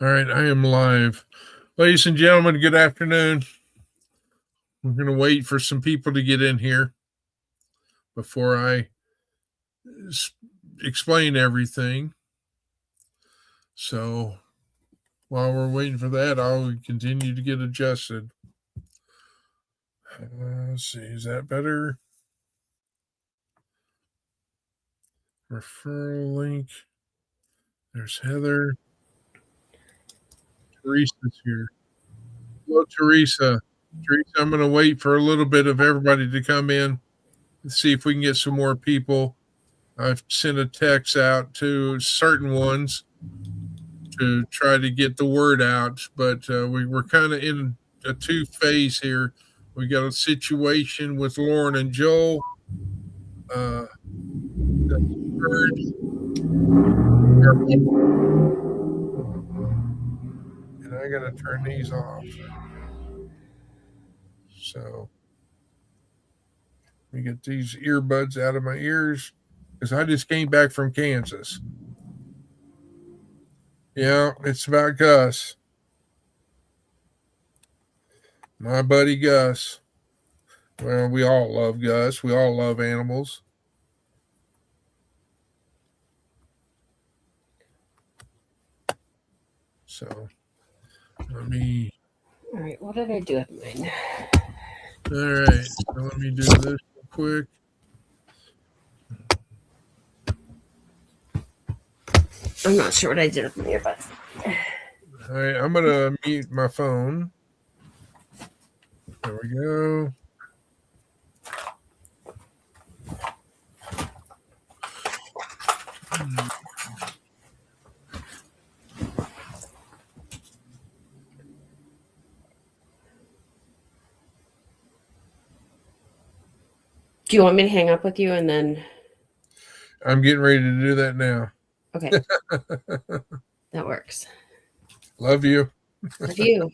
All right, I am live. Ladies and gentlemen, good afternoon. We're going to wait for some people to get in here before I explain everything. So while we're waiting for that, I'll continue to get adjusted. Let's see, is that better? Referral link. There's Heather. Teresa's here. Hello, Teresa. Teresa, I'm going to wait for a little bit of everybody to come in and see if we can get some more people. I've sent a text out to certain ones to try to get the word out, but we're kind of in a two-phase here. We got a situation with Lauren and Joel. Uh, and I got to turn these off. So let me get these earbuds out of my ears because I just came back from Kansas. Yeah, it's about Gus. My buddy Gus. Well, we all love Gus. We all love animals. So let me. All right, what did I do with mine? All right, so let me do this real quick. I'm not sure what I did with my earbuds. All right, I'm going to mute my phone. There we go. Do you want me to hang up with you and then? I'm getting ready to do that now. Okay. That works. Love you. Love you.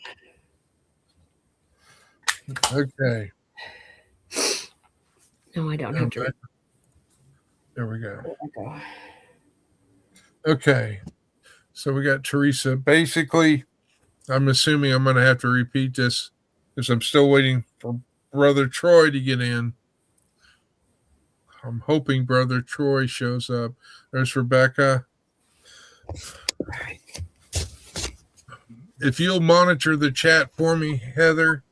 Okay. No, I don't have to. There we go. Okay. So we got Teresa. Basically, I'm assuming I'm going to have to repeat this because I'm still waiting for Brother Troy to get in. I'm hoping Brother Troy shows up. There's Rebecca. If you'll monitor the chat for me, Heather.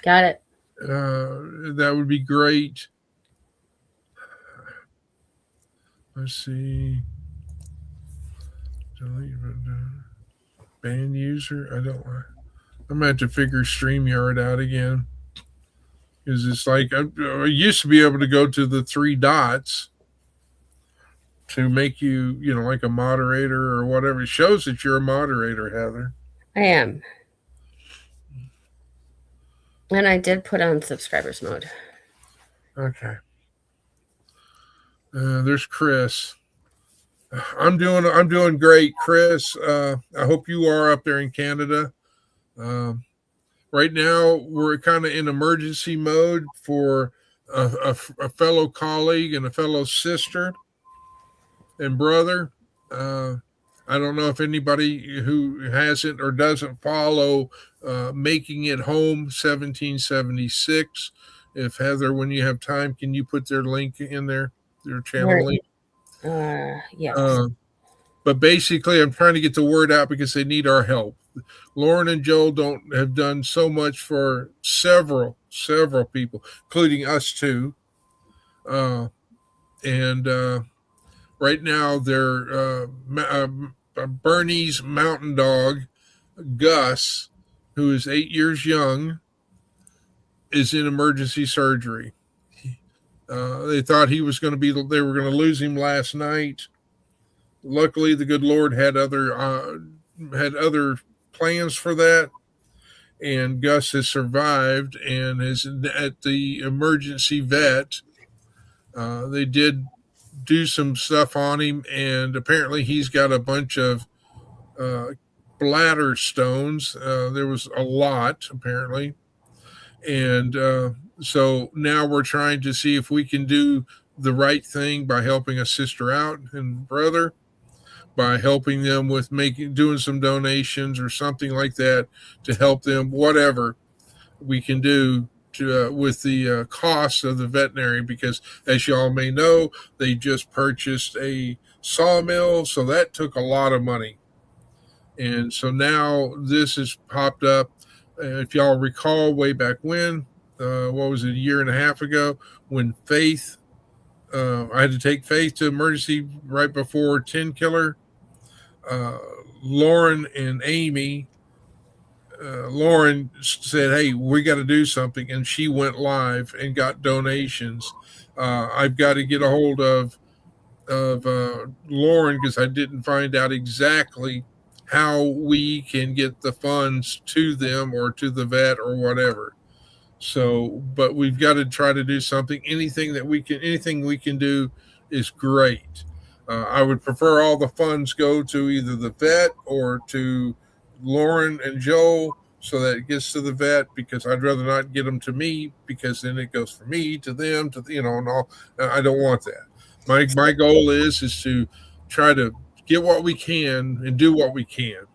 Got it. That would be great. Let's see. Delete ban user. I'm gonna have to figure StreamYard out again. Because it's like I used to be able to go to the three dots to make you, like a moderator or whatever. It shows that you're a moderator, Heather. I am. And I did put on subscribers mode. Okay. There's Chris. I'm doing great, Chris. I hope you are up there in Canada. Right now, we're kind of in emergency mode for a fellow colleague and a fellow sister and brother. I don't know if anybody who hasn't or doesn't follow Making It Home 1776. If Heather, when you have time, can you put their link in there, their channel link? Yes. But basically, I'm trying to get the word out because they need our help. Lauren and Joel have done so much for several people, including us too. And right now, their Bernese mountain dog, Gus, who is 8 years young, is in emergency surgery. They thought they were going to lose him last night. Luckily, the good Lord had other plans for that, and Gus has survived and is at the emergency vet. They did do some stuff on him, and apparently he's got a bunch of bladder stones. There was a lot, apparently. And so now we're trying to see if we can do the right thing by helping a sister out and brother. by helping them with doing some donations or something like that to help them, whatever we can do to, with the cost of the veterinary, because as you all may know, they just purchased a sawmill, so that took a lot of money. And so now this has popped up. If y'all recall way back when, what was it, a year and a half ago, when Faith, I had to take Faith to emergency right before 10 Killer. Lauren and Amy, Lauren said, "Hey, we got to do something," and she went live and got donations. I've got to get a hold of Lauren, because I didn't find out exactly how we can get the funds to them or to the vet or whatever. So, but we've got to try to do something. Anything we can do is great. I would prefer all the funds go to either the vet or to Lauren and Joel, so that it gets to the vet, because I'd rather not get them to me, because then it goes from me to them to, and all. I don't want that. My goal is to try to get what we can and do what we can.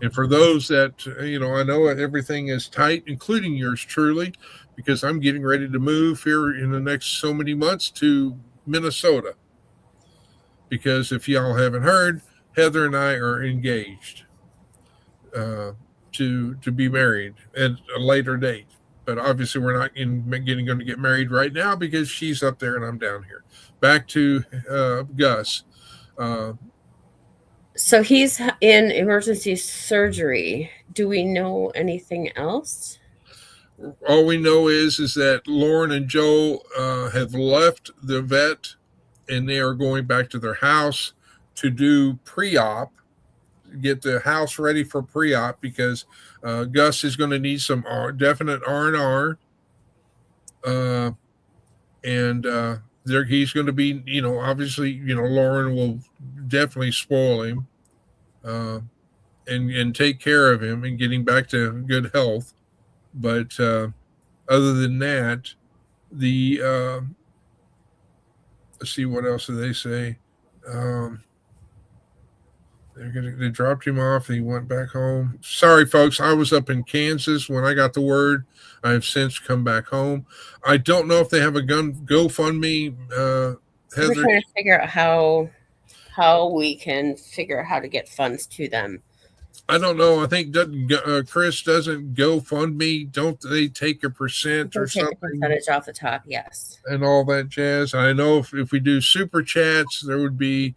And for those that, I know everything is tight, including yours truly, because I'm getting ready to move here in the next so many months to Minnesota. Because if y'all haven't heard, Heather and I are engaged to be married at a later date. But obviously, we're not going to get married right now, because she's up there and I'm down here. Back to Gus. So he's in emergency surgery. Do we know anything else? All we know is that Lauren and Joel have left the vet, and they are going back to their house to do pre-op, get the house ready for pre-op, because Gus is going to need some definite R&R, and he's going to be, obviously, Lauren will definitely spoil him and take care of him and getting back to good health. But other than that, let's see, what else do they say? They dropped him off and he went back home. Sorry, folks. I was up in Kansas when I got the word. I have since come back home. I don't know if they have a GoFundMe. Heather, we're trying to figure out how we can figure out how to get funds to them. I don't know. I think Chris doesn't GoFundMe. Don't they take a percent or something? A percentage off the top, yes. And all that jazz. I know if we do super chats, there would be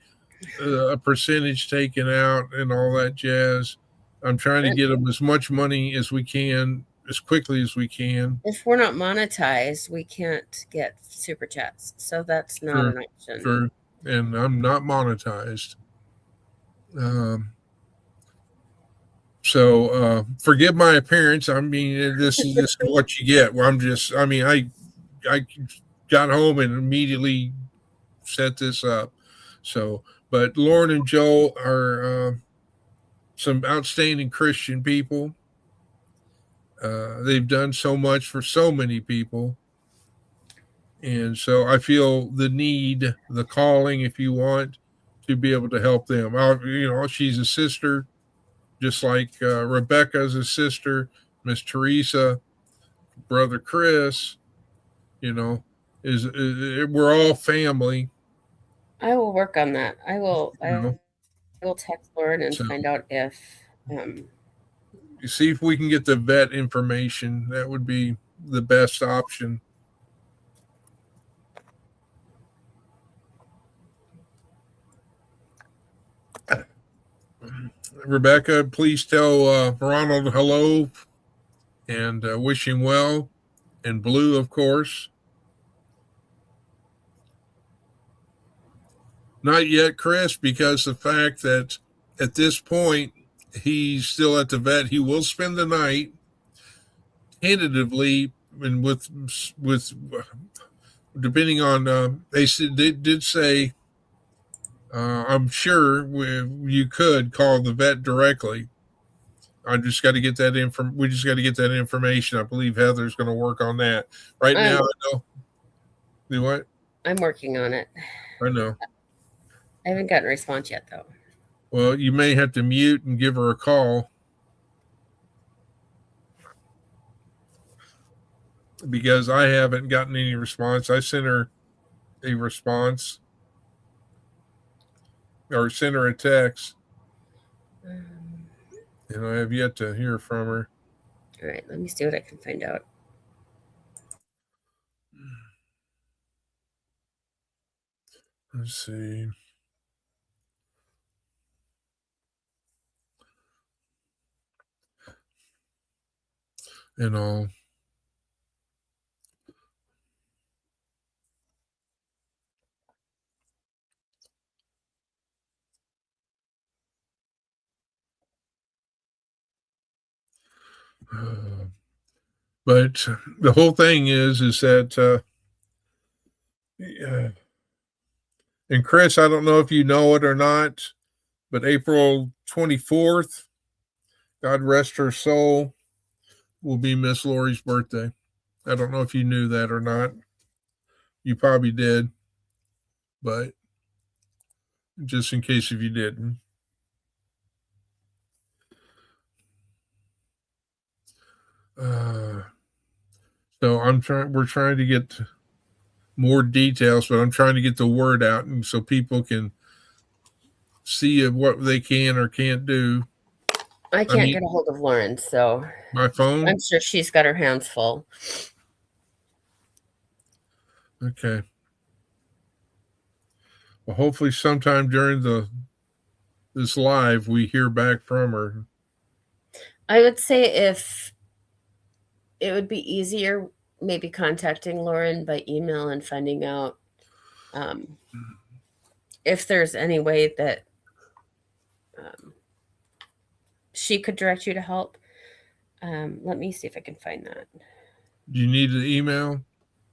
a percentage taken out and all that jazz. I'm trying to get them as much money as we can, as quickly as we can. If we're not monetized, we can't get super chats, so that's not an option. Sure. And I'm not monetized. So forgive my appearance. I mean, this is just what you get. Well, I got home and immediately set this up. So, but Lauren and Joel are some outstanding Christian people. They've done so much for so many people. And so I feel the need, the calling, if you want, to be able to help them. She's a sister, just like Rebecca's a sister, Miss Teresa, Brother Chris, we're all family. I will work on that. I will text Lauren and find out if you see if we can get the vet information. That would be the best option. Rebecca, please tell Ronald hello and wish him well. And Blue, of course. Not yet, Chris, because the fact that at this point he's still at the vet. He will spend the night tentatively, and with depending on they did say. I'm sure you could call the vet directly. I just got to get that we just got to get that information. I believe Heather's going to work on that right now. I know. Do what? I'm working on it. I know. I haven't gotten a response yet, though. Well, you may have to mute and give her a call because I haven't gotten any response. I sent her a response or sent her a text, and I have yet to hear from her. All right, let me see what I can find out. Let's see. And all. But the whole thing is that, yeah. And Chris, I don't know if you know it or not, but April 24th, God rest her soul, will be Miss Lori's birthday. I don't know if you knew that or not. You probably did, but just in case if you didn't. So we're trying to get more details, but I'm trying to get the word out and so people can see what they can or can't do. I can't get a hold of Lauren, so my phone. I'm sure she's got her hands full. Okay. Well, hopefully sometime during this live we hear back from her. I would say if it would be easier, maybe contacting Lauren by email and finding out if there's any way that she could direct you to help. Let me see if I can find that. Do you need the email?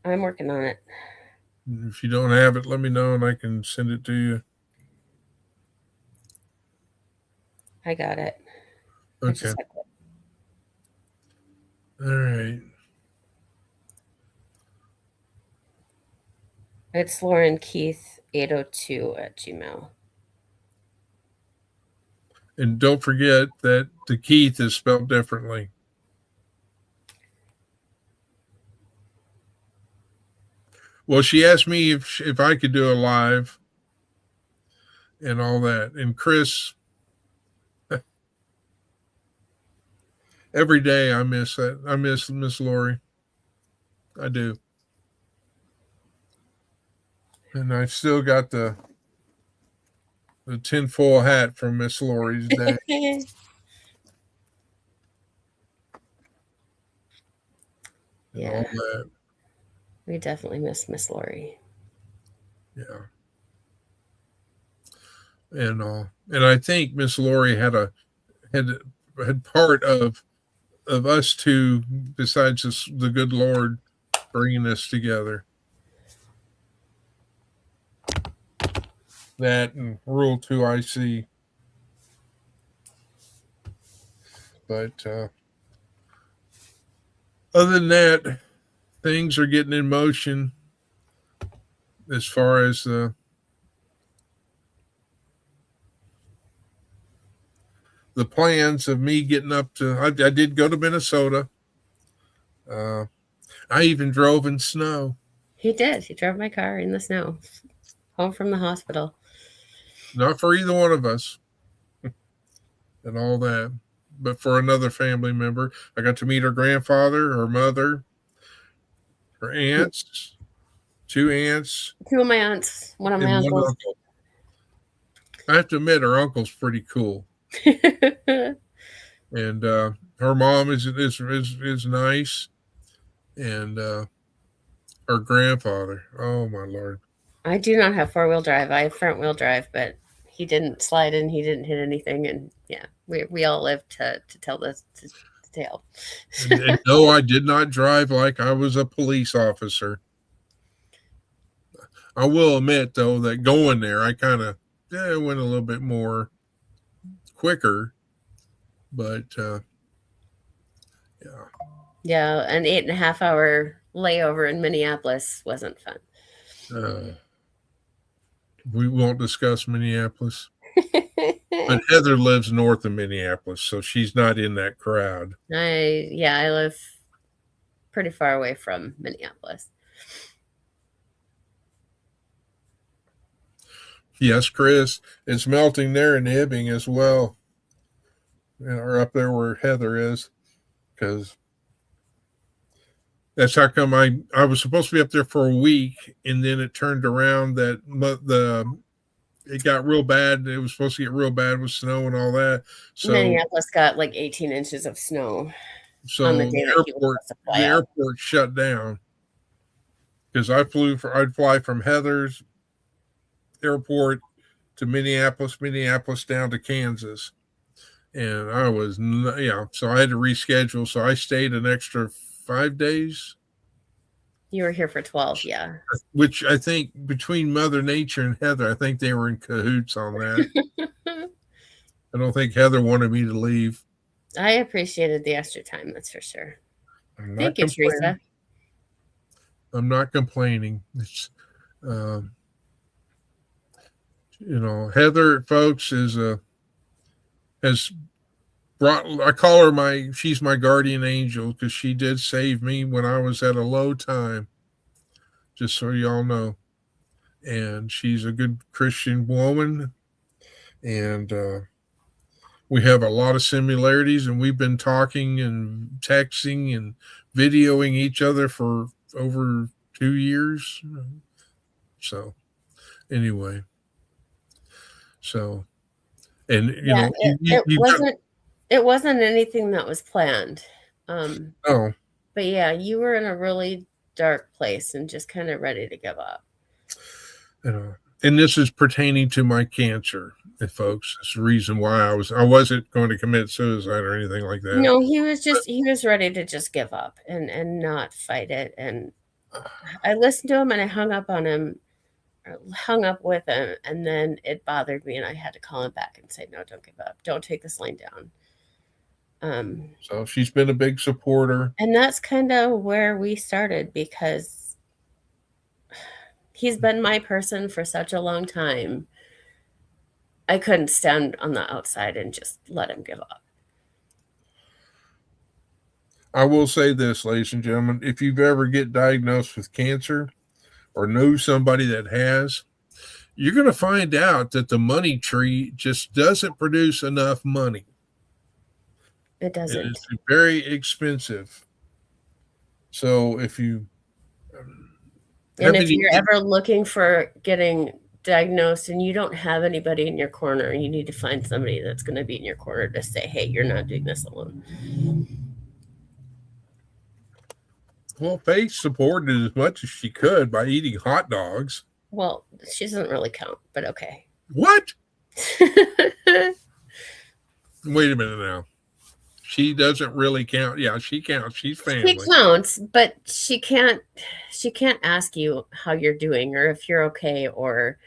I'm working on it. If you don't have it, let me know and I can send it to you. I got it. Okay. All right. It's Lauren Keith 802 at Gmail. And don't forget that the Keith is spelled differently. Well, she asked me if I could do a live and all that. And Chris, every day I miss that. I miss Miss Lori. I do. And I still got the tinfoil hat from Miss Lori's day. Yeah. All that. We definitely miss Miss Lori. Yeah. And I think Miss Lori had part of us two, besides the good Lord bringing us together. That and Rule 2 IC. But other than that, things are getting in motion as far as the plans of me getting up to. I did go to Minnesota. I even drove in snow. He did. He drove my car in the snow home from the hospital. Not for either one of us and all that, but for another family member. I got to meet her grandfather, her mother, her aunts, two aunts. Two of my aunts, one of my uncles. Uncle. I have to admit, her uncle's pretty cool. And her mom is nice. And her grandfather. Oh, my Lord. I do not have four-wheel drive. I have front-wheel drive, but he didn't slide in. He didn't hit anything. And yeah, we all live to tell the tale. And no, I did not drive like I was a police officer. I will admit, though, that going there, I kind of went a little bit more quicker. But yeah. Yeah, an 8.5 hour layover in Minneapolis wasn't fun. We won't discuss Minneapolis. But Heather lives north of Minneapolis, so she's not in that crowd. I live pretty far away from Minneapolis. Yes, Chris, it's melting there in Hibbing as well, or up there where Heather is, because that's how come I was supposed to be up there for a week, and then it turned around that it got real bad. It was supposed to get real bad with snow and all that. So Minneapolis got like 18 inches of snow on the so day that he was supposed to the fly out. airport shut down because I'd fly from Heather's airport to Minneapolis, Minneapolis down to Kansas, and I was so I had to reschedule. So I stayed an extra 5 days. You were here for 12, yeah. Which I think between Mother Nature and Heather, I think they were in cahoots on that. I don't think Heather wanted me to leave. I appreciated the extra time, that's for sure. Thank you, complaining. Teresa. I'm not complaining. It's, Heather, folks, has brought. I call her she's my guardian angel because she did save me when I was at a low time. Just so y'all know, and she's a good Christian woman, and we have a lot of similarities, and we've been talking and texting and videoing each other for over 2 years. So anyway, and it wasn't anything that was planned. No, but yeah, you were in a really dark place and just kind of ready to give up. And this is pertaining to my cancer, folks. It's the reason why I wasn't going to commit suicide or anything like that. No, he was ready to just give up and not fight it. And I listened to him and I hung up with him, and then it bothered me and I had to call him back and say, no, don't give up. Don't take this line down. So she's been a big supporter. And that's kind of where we started, because he's been my person for such a long time. I couldn't stand on the outside and just let him give up. I will say this, ladies and gentlemen, if you've ever get diagnosed with cancer or know somebody that has, you're going to find out that the money tree just doesn't produce enough money. It doesn't. It's very expensive. So if you're ever looking for getting diagnosed and you don't have anybody in your corner, you need to find somebody that's going to be in your corner to say, hey, you're not doing this alone. Well, Faith supported as much as she could by eating hot dogs. Well, she doesn't really count, but okay. What? Wait a minute now. She doesn't really count. Yeah, she counts. She's family. She counts, but she can't ask you how you're doing or if you're okay, or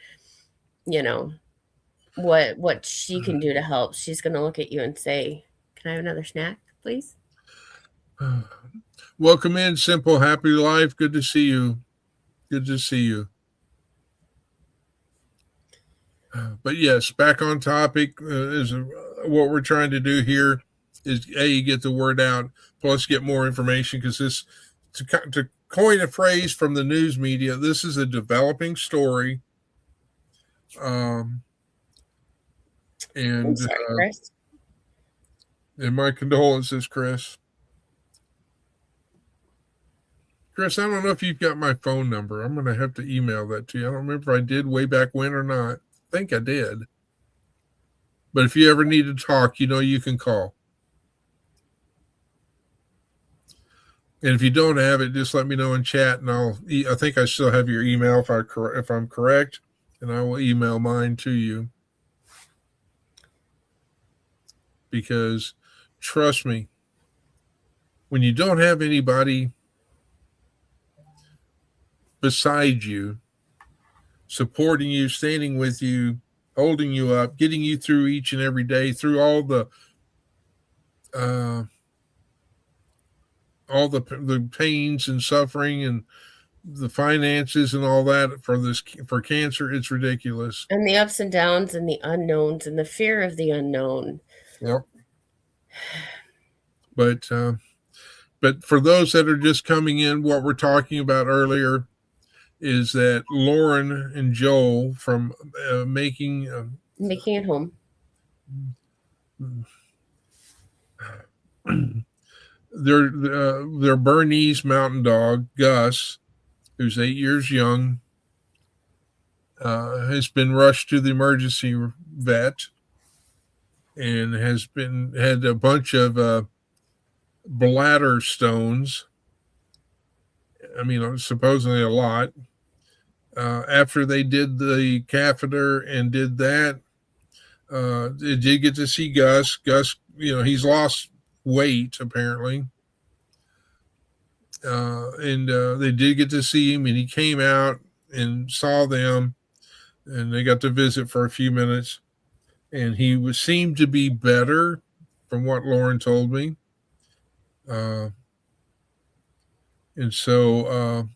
what she can do to help. She's going to look at you and say, can I have another snack, please? Welcome in, Simple Happy Life. Good to see you. Good to see you. But yes, back on topic is what we're trying to do here is get the word out, plus get more information, because this, to coin a phrase from the news media, this is a developing story. And I'm sorry, Chris. And my condolences, Chris. Chris, I don't know if you've got my phone number. I'm going to have to email that to you. I don't remember if I did way back when or not. I think I did. But if you ever need to talk, you can call. And if you don't have it, just let me know in chat, and I think I still have your email if I'm correct, and I will email mine to you. Because trust me, when you don't have anybody beside you, supporting you, standing with you, holding you up, getting you through each and every day, through all the pains and suffering and the finances and all that for cancer, it's ridiculous. And the ups and downs and the unknowns and the fear of the unknown. Yep. But for those that are just coming in, what we're talking about earlier is that Lauren and Joel from making it home. Their Bernese mountain dog Gus, who's 8 years young, has been rushed to the emergency vet and had a bunch of bladder stones. I mean, supposedly a lot. After they did the catheter and did that, they did get to see Gus. Gus, he's lost weight apparently. And they did get to see him, and he came out and saw them, and they got to visit for a few minutes, and he seemed to be better from what Lauren told me. And so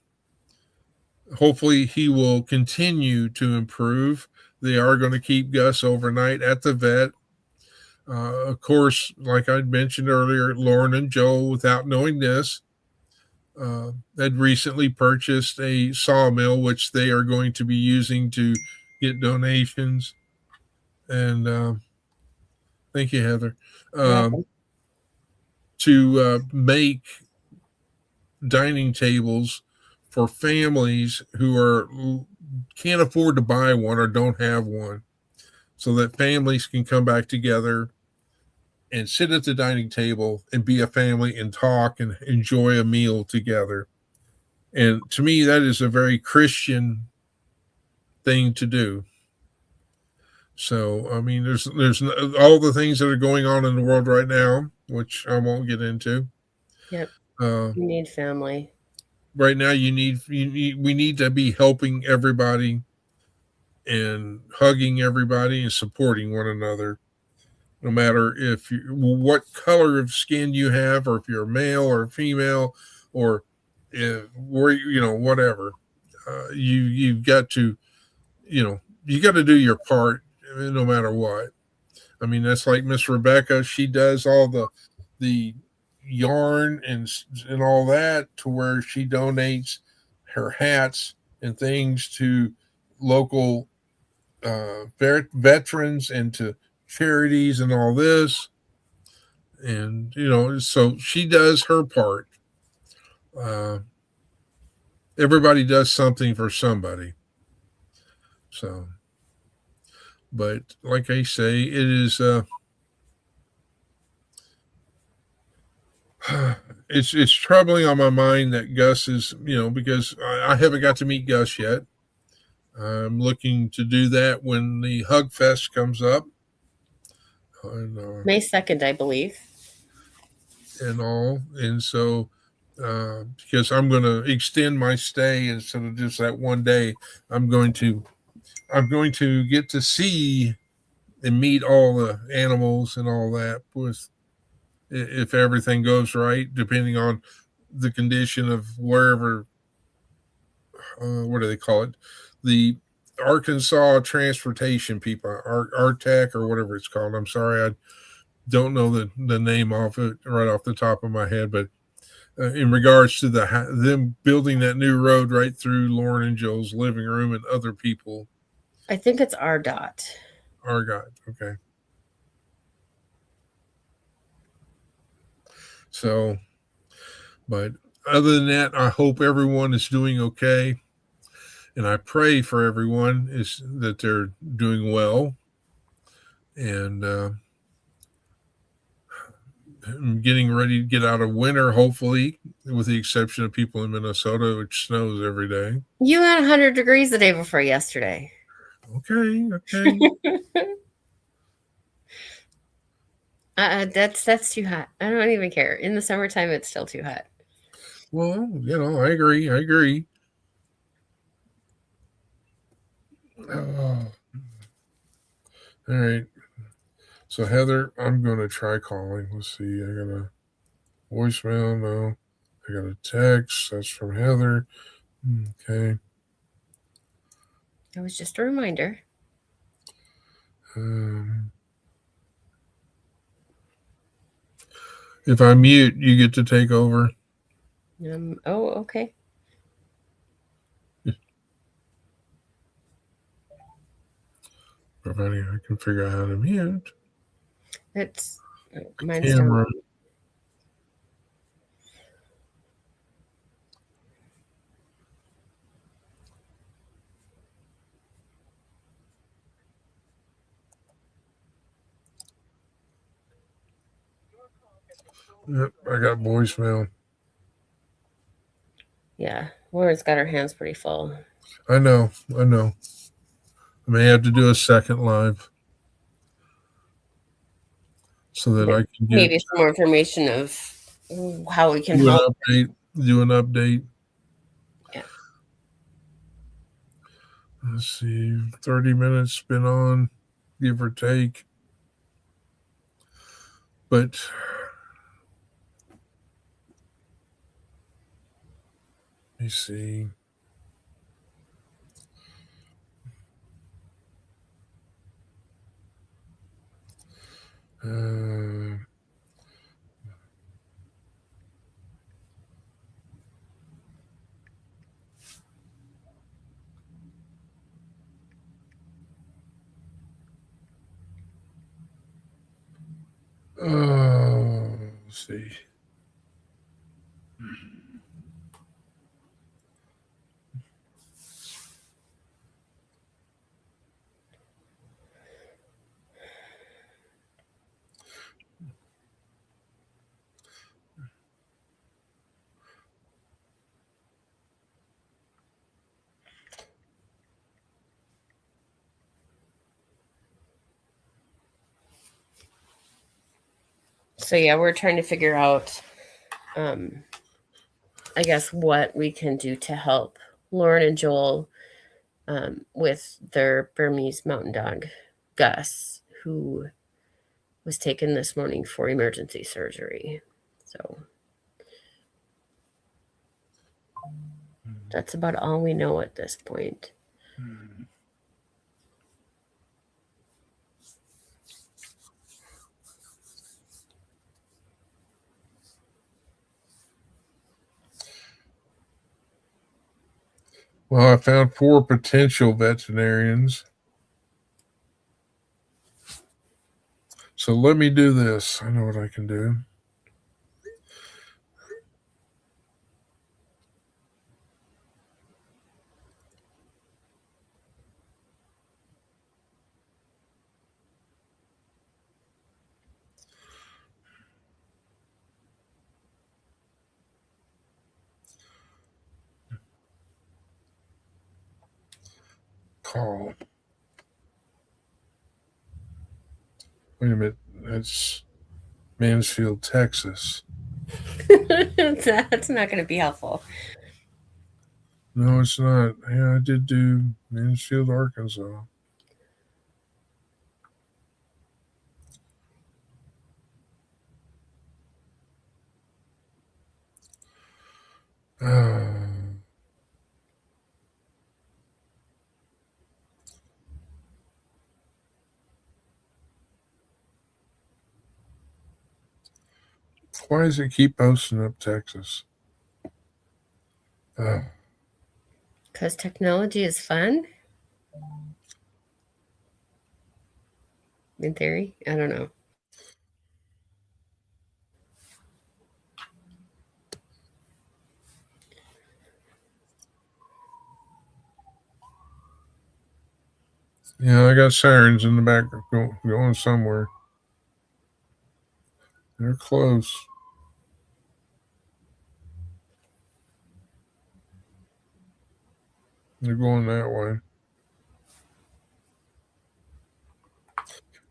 hopefully he will continue to improve. They are going to keep Gus overnight at the vet. Of course, like I mentioned earlier, Lauren and Joel, without knowing this, had recently purchased a sawmill, which they are going to be using to get donations. And thank you, Heather. To make dining tables for families who can't afford to buy one or don't have one, so that families can come back together and sit at the dining table and be a family and talk and enjoy a meal together. And to me, that is a very Christian thing to do. So, I mean, there's all the things that are going on in the world right now, which I won't get into. Yep. You need family. Right now, we need to be helping everybody and hugging everybody and supporting one another. No matter what color of skin you have, or if you're a male or a female, or whatever, you've got to, you got to do your part, no matter what. I mean, that's like Miss Rebecca. She does all the yarn and all that, to where she donates her hats and things to local veterans and to charities and all this. And so she does her part. Everybody does something for somebody. So, but like I say, it is it's troubling on my mind that Gus is, because I haven't got to meet Gus yet. I'm looking to do that when the Hug Fest comes up on May 2nd, I believe. And all. And so because I'm going to extend my stay instead of just that one day, I'm going to get to see and meet all the animals and all that, if everything goes right, depending on the condition of wherever, what do they call it? The Arkansas Transportation people, ARTAC or whatever it's called. I'm sorry, I don't know the name off it right off the top of my head, but in regards to them building that new road right through Lauren and Joel's living room and other people. I think it's RDOT. RDOT, okay. So, but other than that, I hope everyone is doing okay. And I pray for everyone that they're doing well. And I'm getting ready to get out of winter, hopefully, with the exception of people in Minnesota, which snows every day. You had 100 degrees the day before yesterday. Okay. That's too hot. I don't even care. In the summertime, it's still too hot. Well, I agree. All right. So Heather, I'm going to try calling. Let's see. I got a voicemail. No. I got a text. That's from Heather. Okay. It was just a reminder. Um, if I mute, you get to take over. Oh, okay. Providing I can figure out how to mute It's the mine's down. camera. Yep, I got voicemail. Yeah, Lauren's got her hands pretty full. I know. I know. I may have to do a second live so that I can get Maybe some more information of how we can do an help. update. Do an update. Yeah. Let's see. 30 minutes been on, give or take. But let me see. Uh, let's see. So yeah, we're trying to figure out, I guess, what we can do to help Lauren and Joel with their Burmese mountain dog, Gus, who was taken this morning for emergency surgery. So that's about all we know at this point. Well, I found 4 potential veterinarians. So let me do this. I know what I can do. Call. Wait a minute. That's Mansfield, Texas. That's not going to be helpful. No, it's not. Yeah, I did do Mansfield, Arkansas. Why does it keep posting up Texas? Because technology is fun. In theory, I don't know. Yeah, I got sirens in the back going somewhere. They're close. They're going that way.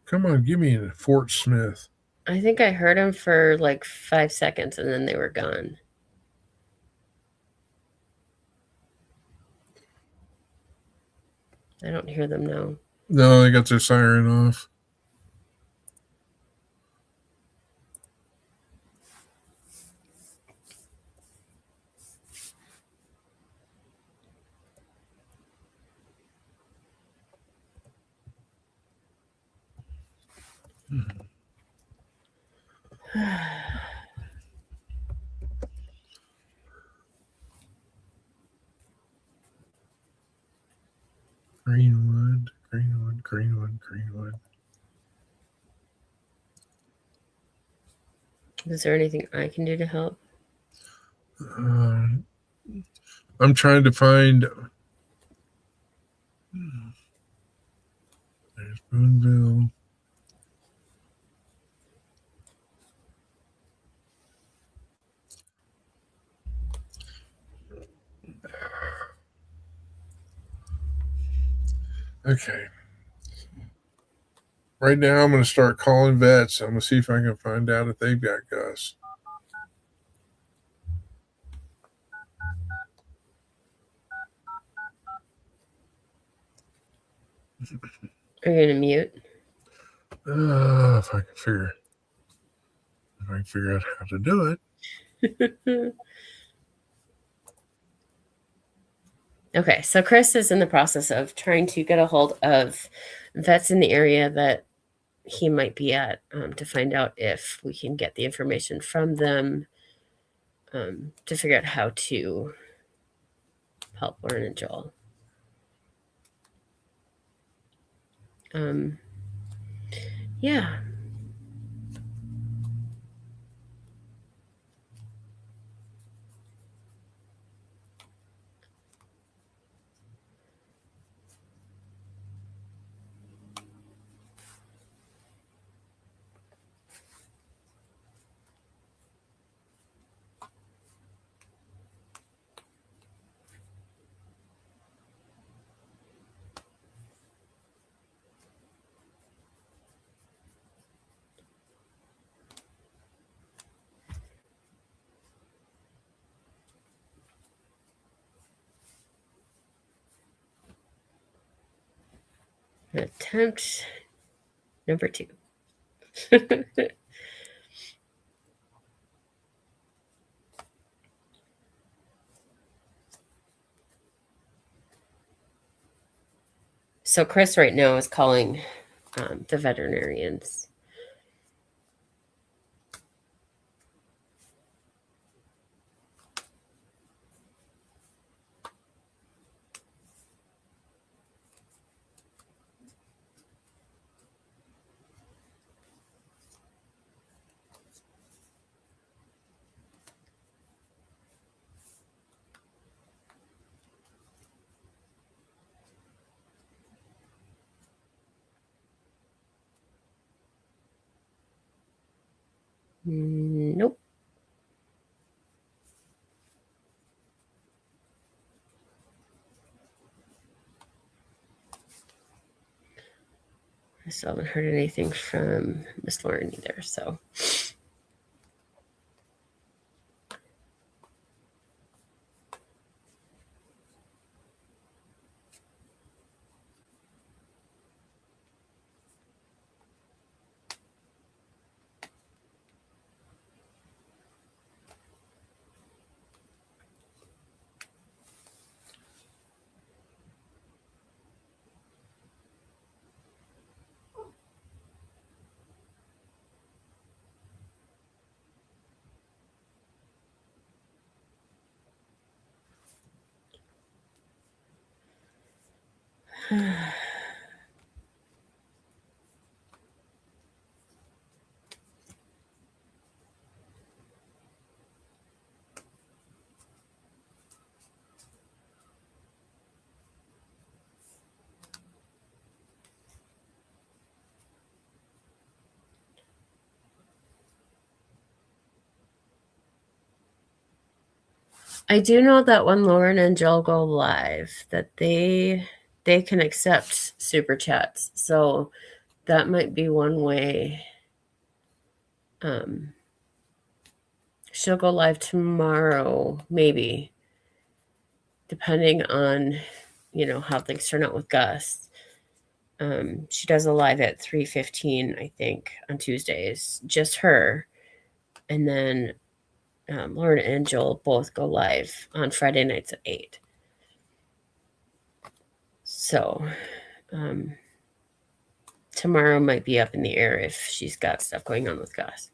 Come on, give me a Fort Smith. I think I heard them for like 5 seconds and then they were gone. I don't hear them now. No, they got their siren off. Greenwood, Greenwood, Greenwood, Greenwood. Is there anything I can do to help? I'm trying to find. There's Boonville. Okay. Right now, I'm going to start calling vets. I'm going to see if I can find out if they've got Gus. Are you gonna mute? If I can figure out how to do it. Okay, so Chris is in the process of trying to get a hold of vets in the area that he might be at to find out if we can get the information from them to figure out how to help Lauren and Joel. Yeah. Attempt number 2. So Chris right now is calling the veterinarians. Nope. I still haven't heard anything from Miss Lauren either, so. I do know that when Lauren and Joel go live, that they can accept super chats. So that might be one way. She'll go live tomorrow, maybe, depending on, how things turn out with Gus. She does a live at 3:15, I think, on Tuesdays, just her. And then Lauren and Joel both go live on Friday nights at 8. So tomorrow might be up in the air if she's got stuff going on with Gus.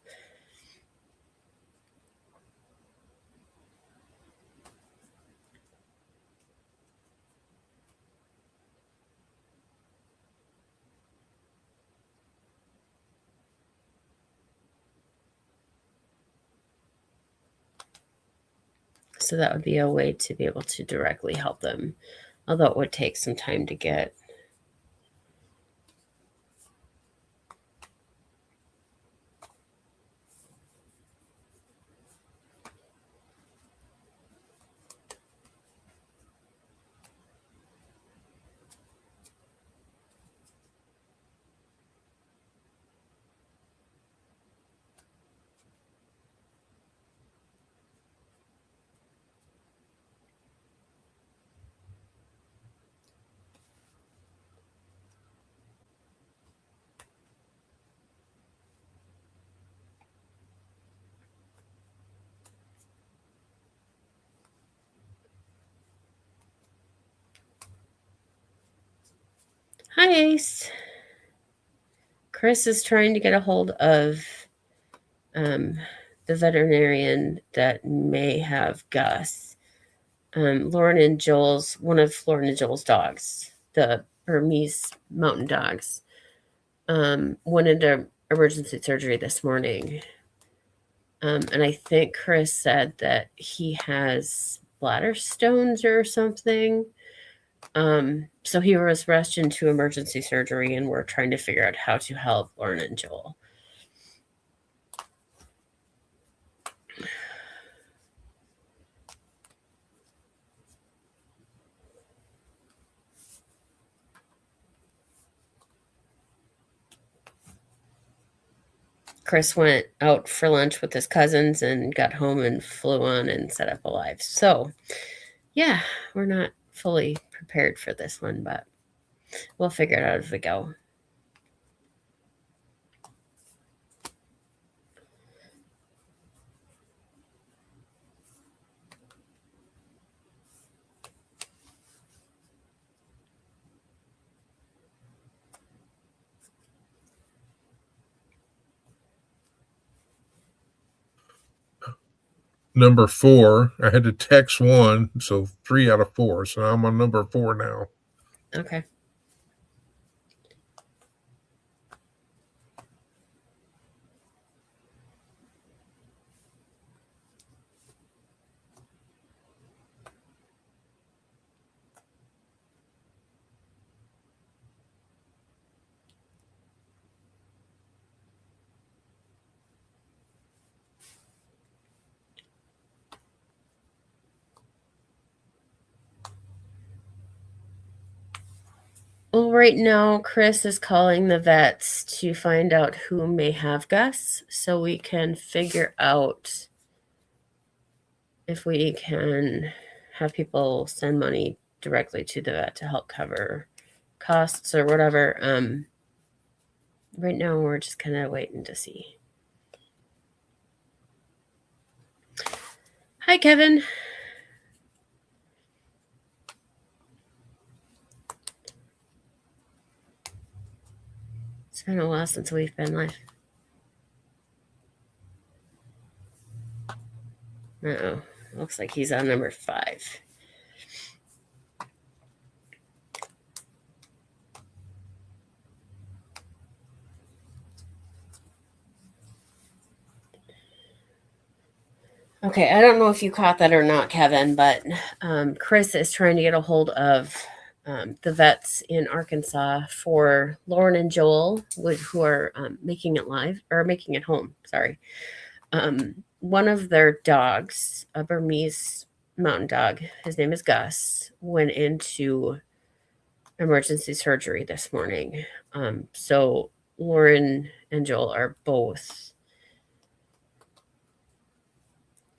So that would be a way to be able to directly help them, although it would take some time to get. Hi, Ace. Chris is trying to get a hold of the veterinarian that may have Gus. Lauren and Joel's, one of Lauren and Joel's dogs, the Burmese mountain dogs, went into emergency surgery this morning. And I think Chris said that he has bladder stones or something. So he was rushed into emergency surgery, and we're trying to figure out how to help Lauren and Joel. Chris went out for lunch with his cousins and got home and flew on and set up alive. So, yeah, we're not fully prepared for this one, but we'll figure it out as we go. Number 4, I had to text 1, so 3 out of 4. So I'm on number 4 now. Okay. Well, right now, Chris is calling the vets to find out who may have Gus so we can figure out if we can have people send money directly to the vet to help cover costs or whatever. Right now, we're just kind of waiting to see. Hi, Kevin. It's been a while since we've been live. Uh-oh. Looks like he's on number 5. Okay, I don't know if you caught that or not, Kevin, but Chris is trying to get a hold of the vets in Arkansas for Lauren and Joel, who are making it live or making it home. Sorry. One of their dogs, a Burmese mountain dog, his name is Gus, went into emergency surgery this morning. So Lauren and Joel are both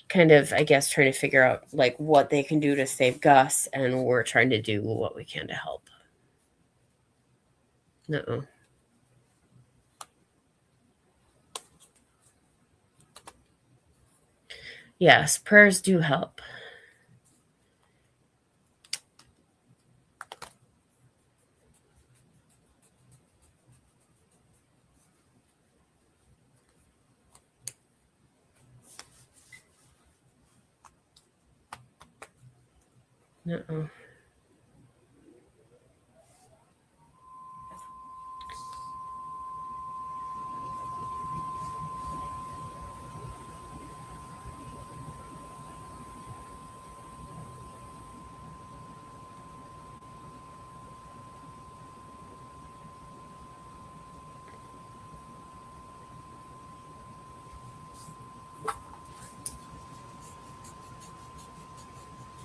kind of, I guess, trying to figure out like what they can do to save Gus, and we're trying to do what we can to help. No. Yes, prayers do help. Uh-oh.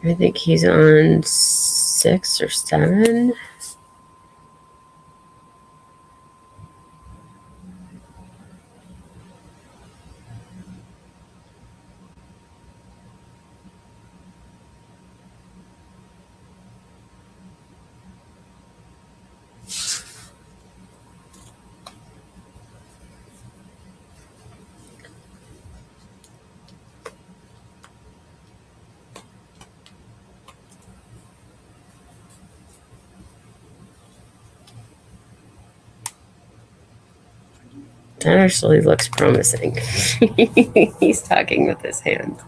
I think he's on 6 or 7. That actually looks promising. He's talking with his hands.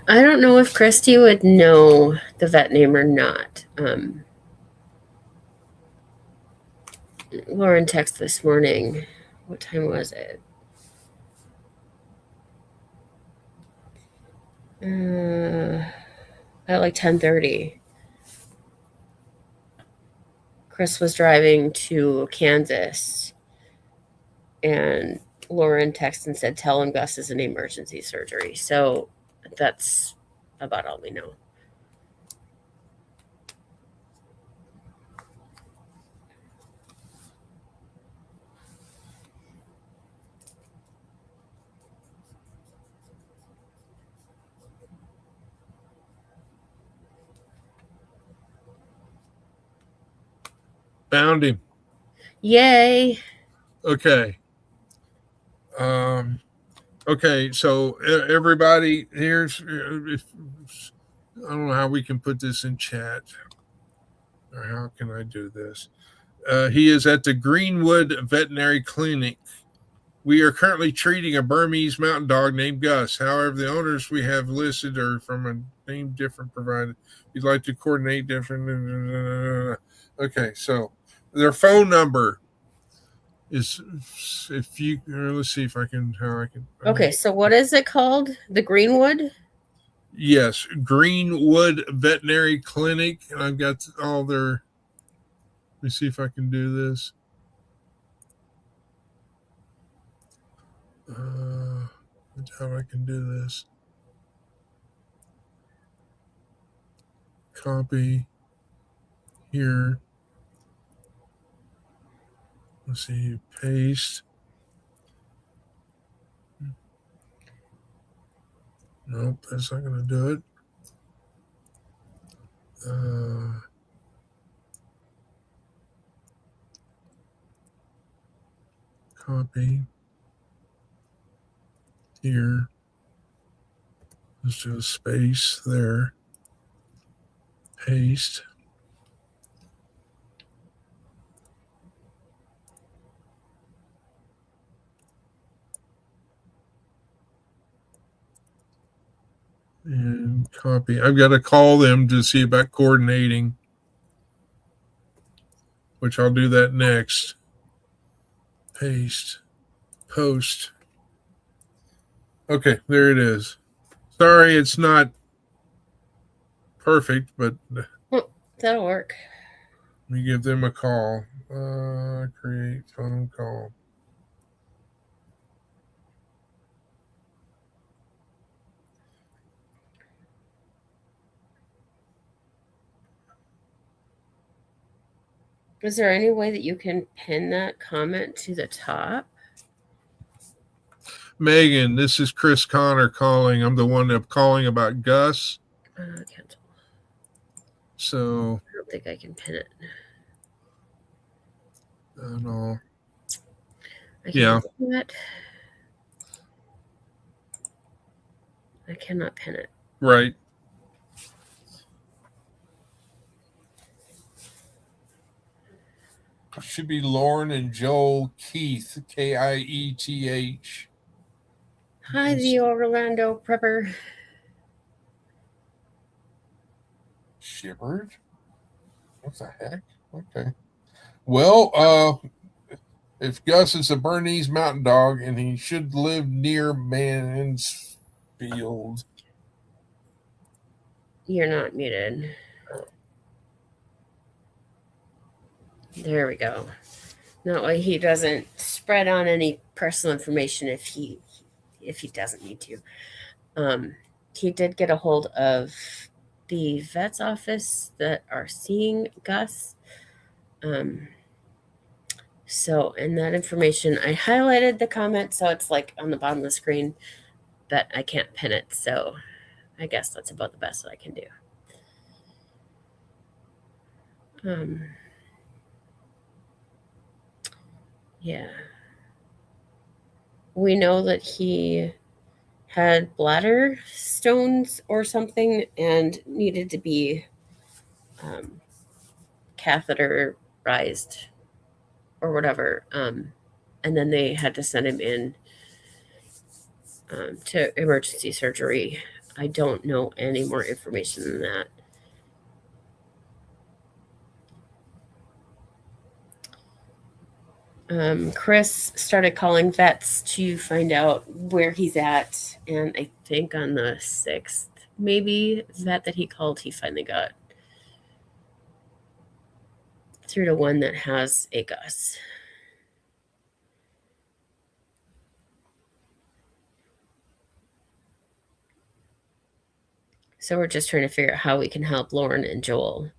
I don't know if Christy would know the vet name or not. Lauren texted this morning. What time was it? At like 10:30. Chris was driving to Kansas, and Lauren texted and said, "Tell him Gus is in emergency surgery." So that's about all we know. Found him. Yay. Okay. Okay, so everybody, here's I don't know how we can put this in chat, or how can I do this. He is at the Greenwood Veterinary Clinic. We are currently treating a Burmese mountain dog named Gus. However, the owners we have listed are from a name different provider. We'd like to coordinate different. Okay, so their phone number is, if you, let's see if I can, how I can. Okay, so what is it called? The Greenwood? Yes, Greenwood Veterinary Clinic. And I've got all their, let me see if I can do this. How I can do this. Copy here. Let's see, paste. Nope, that's not going to do it. Copy here. Let's do a space there. Paste. And copy. I've got to call them to see about coordinating, which I'll do that next. Paste. Post. Okay, there it is. Sorry, it's not perfect, but that'll work. Let me give them a call. Create phone call. Is there any way that you can pin that comment to the top? Megan, this is Chris Connor calling. I'm the one that's calling about Gus. Cancel. So I don't think I can pin it. No. I can't do it. I cannot pin it. Right. Should be Lauren and Joel Keith, Kieth. Hi, the Orlando Prepper. Shivered? What the heck? Okay. Well, if Gus is a Bernese Mountain Dog and he should live near Mansfield. You're not muted. There we go. That way he doesn't spread on any personal information if he doesn't need to. He did get a hold of the vet's office that are seeing Gus. So in that information, I highlighted the comment so it's like on the bottom of the screen, but I can't pin it. So I guess that's about the best that I can do. Yeah. We know that he had bladder stones or something and needed to be catheterized or whatever. And then they had to send him in to emergency surgery. I don't know any more information than that. Chris started calling vets to find out where he's at, and I think on the 6th, maybe, vet that he called, he finally got through to one that has a Gus. So we're just trying to figure out how we can help Lauren and Joel.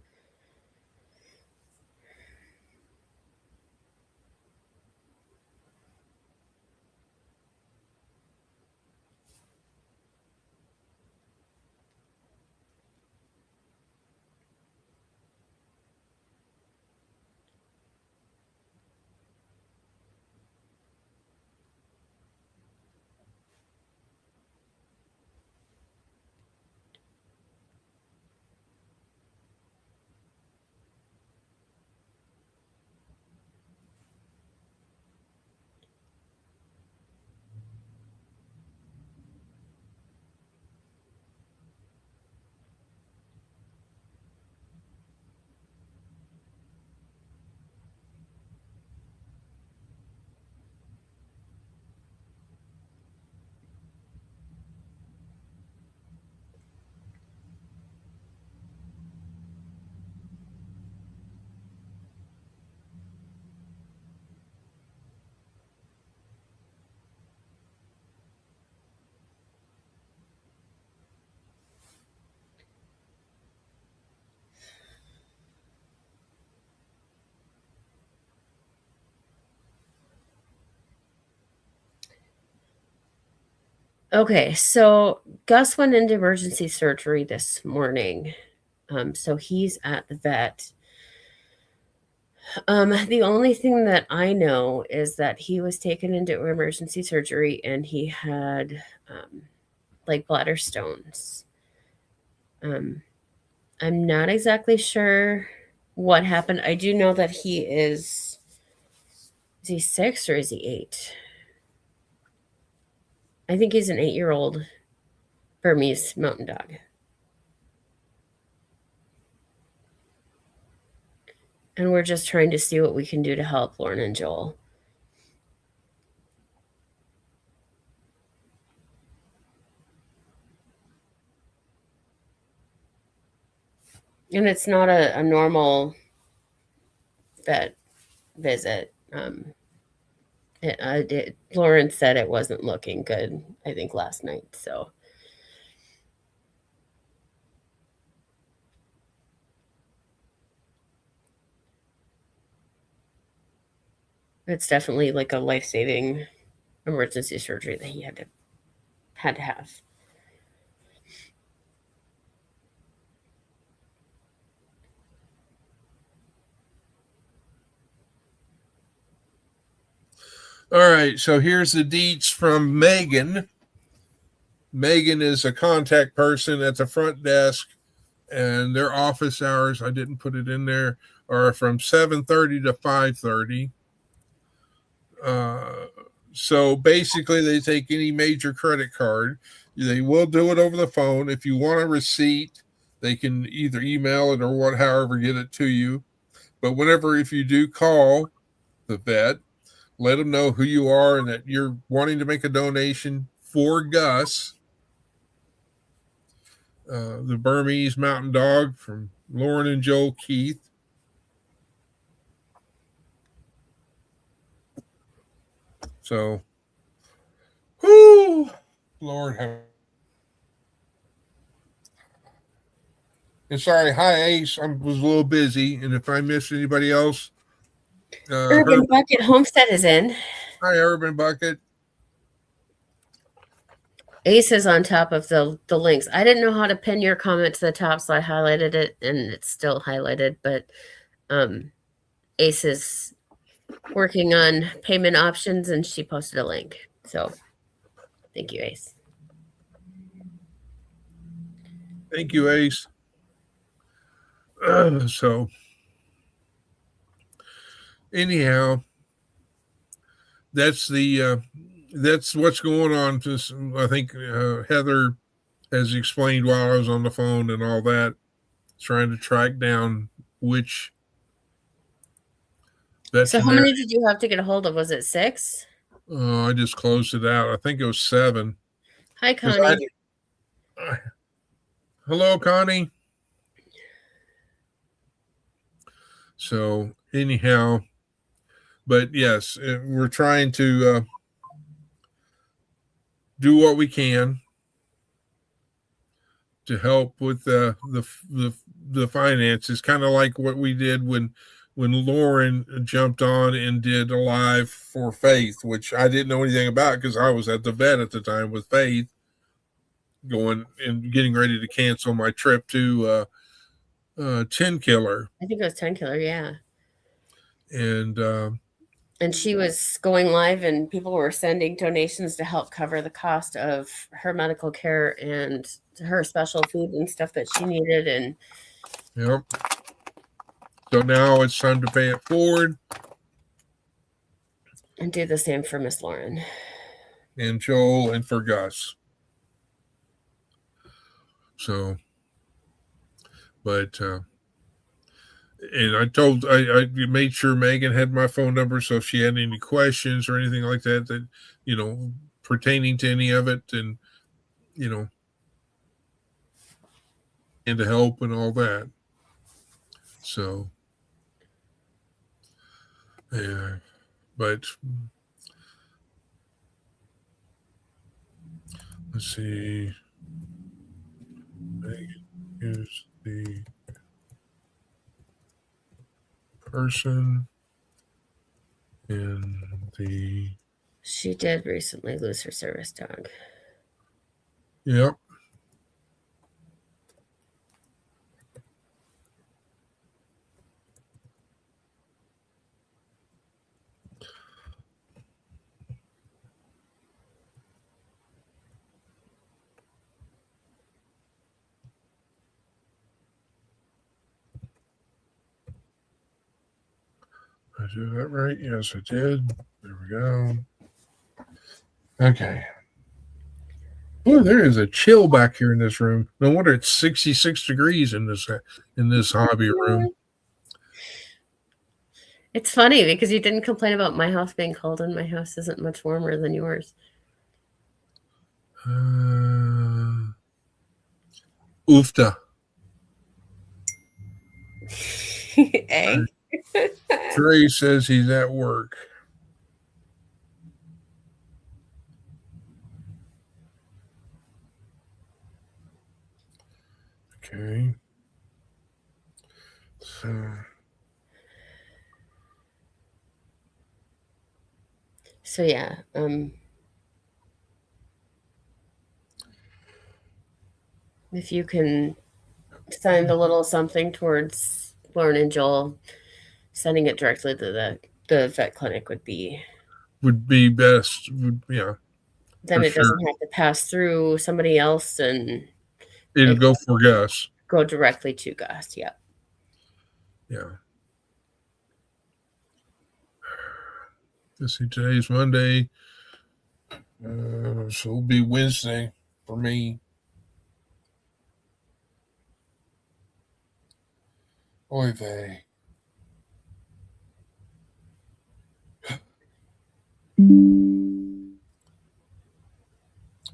Okay, so Gus went into emergency surgery this morning. So he's at the vet. The only thing that I know is that he was taken into emergency surgery and he had like bladder stones. I'm not exactly sure what happened. I do know that he is he 6 or is he 8? I think he's an 8-year-old Burmese mountain dog. And we're just trying to see what we can do to help Lauren and Joel. And it's not a normal vet visit. Lauren said it wasn't looking good, I think, last night. So it's definitely like a life-saving emergency surgery that he had to have. All right, so here's the deets from Megan. Megan is a contact person at the front desk and their office hours, I didn't put it in there, are from 7:30 to 5:30. So basically, they take any major credit card. They will do it over the phone. If you want a receipt, they can either email it or however, get it to you. But whenever, if you do call the vet, let them know who you are and that you're wanting to make a donation for Gus, the Burmese mountain dog from Lauren and Joel Keith. So, whoo, Lord have. And sorry, hi Ace. I was a little busy, and if I missed anybody else, Urban Bucket Homestead is in. Hi, Urban Bucket. Ace is on top of the links. I didn't know how to pin your comment to the top, so I highlighted it, and it's still highlighted. But Ace is working on payment options, and she posted a link. So thank you, Ace. Thank you, Ace. So anyhow, that's what's going on. Just, I think Heather has explained while I was on the phone and all that, trying to track down which. So how many did you have to get a hold of? Was it 6? I just closed it out. I think it was 7. Hi, Connie. Hello, Connie. So anyhow, but yes, we're trying to do what we can to help with the finances, kind of like what we did when Lauren jumped on and did a live for Faith, which I didn't know anything about because I was at the vet at the time with Faith, going and getting ready to cancel my trip to Tenkiller. I think it was Tenkiller, yeah. And she was going live, and people were sending donations to help cover the cost of her medical care and her special food and stuff that she needed. And yep. So now it's time to pay it forward. And do the same for Miss Lauren. And Joel and for Gus. So, but, and I made sure Megan had my phone number. So if she had any questions or anything like that, pertaining to any of it, and, and to help and all that. So, yeah, but let's see. Megan is the person in the. She did recently lose her service dog. Yep. I do that right? Yes, I did. There we go. Okay. Oh, there is a chill back here in this room. No wonder it's 66 degrees in this hobby room. It's funny because you didn't complain about my house being cold, and my house isn't much warmer than yours. Oofta. Hey. Trey says he's at work. Okay. So yeah. If you can send a little something towards Lauren and Joel, sending it directly to the vet clinic would be best. Yeah. Then it doesn't have to pass through somebody else, and it'll go for Gus. go directly to Gus. Yep. Yeah. Let's see, today's Monday. So it'll be Wednesday for me. Oy vey.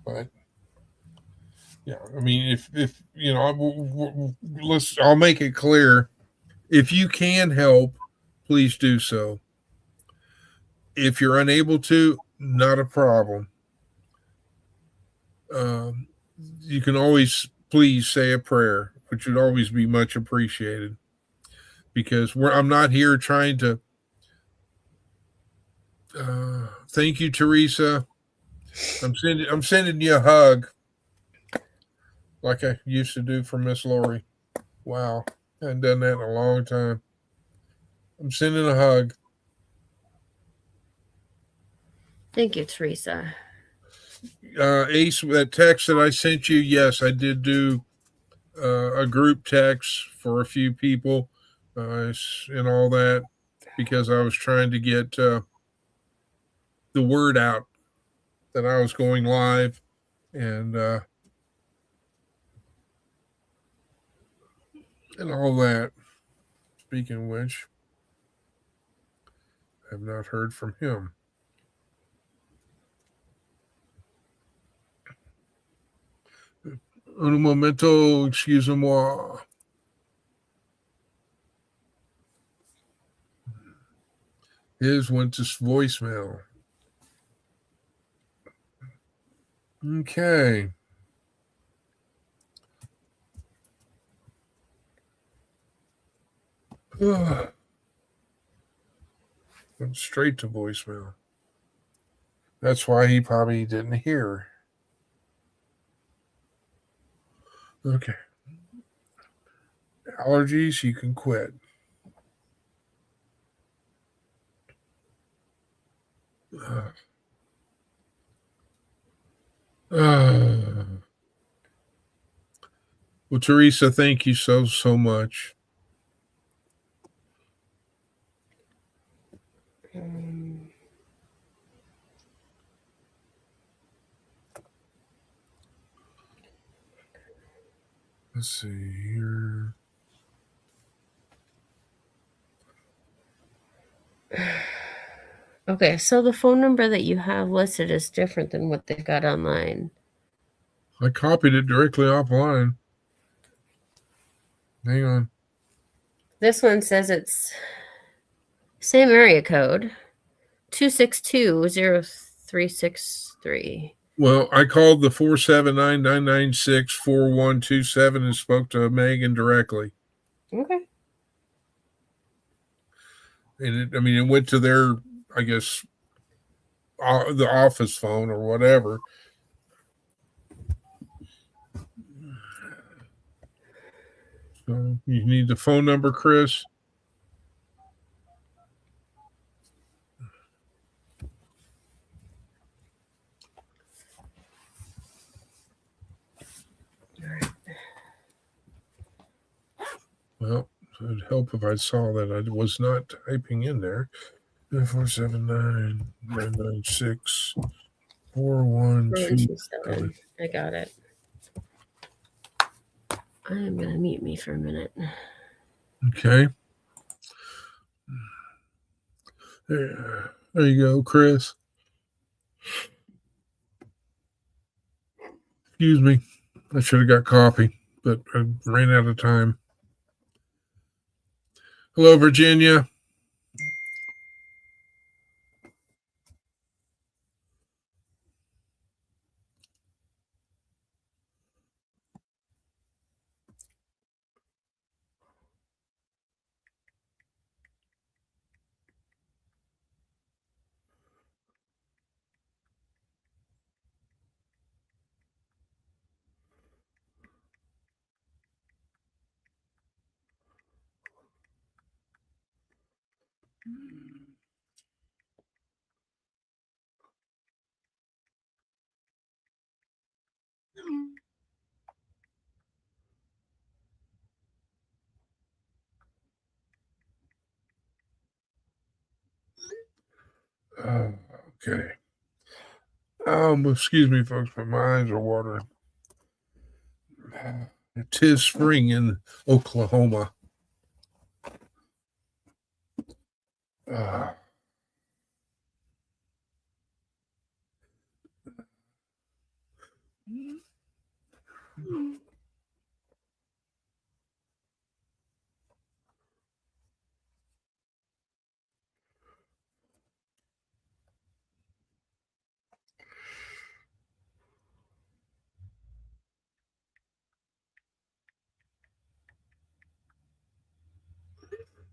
But yeah, I mean, if you know, I'll make it clear. If you can help, please do so. If you're unable to, not a problem. Um, you can always please say a prayer, which would always be much appreciated. Because I'm not here trying to. Thank you, Teresa. I'm sending you a hug, like I used to do for Miss Lori. Wow, I haven't done that in a long time. I'm sending a hug. Thank you, Teresa. Ace, that text that I sent you, yes, I did do a group text for a few people and all that because I was trying to get the word out that I was going live and all that. Speaking of which, I have not heard from him. Un momento, excusez-moi. His went to voicemail. Okay. Went straight to voicemail. That's why he probably didn't hear. Okay. Allergies, you can quit. Well, Teresa, thank you so much. Let's see here. Okay, so the phone number that you have listed is different than what they got online. I copied it directly offline. Hang on. This one says it's same area code, 262-0363. Well, I called the 479-996-4127 and spoke to Megan directly. Okay. And it went to their, I guess, the office phone or whatever. So you need the phone number, Chris? Well, it would help if I saw that I was not typing in there. 479-996-4127. I got it. I am going to mute me for a minute. Okay. There you go, Chris. Excuse me. I should have got coffee, but I ran out of time. Hello, Virginia. Okay. Excuse me, folks, but my eyes are watering. It is spring in Oklahoma. Uh,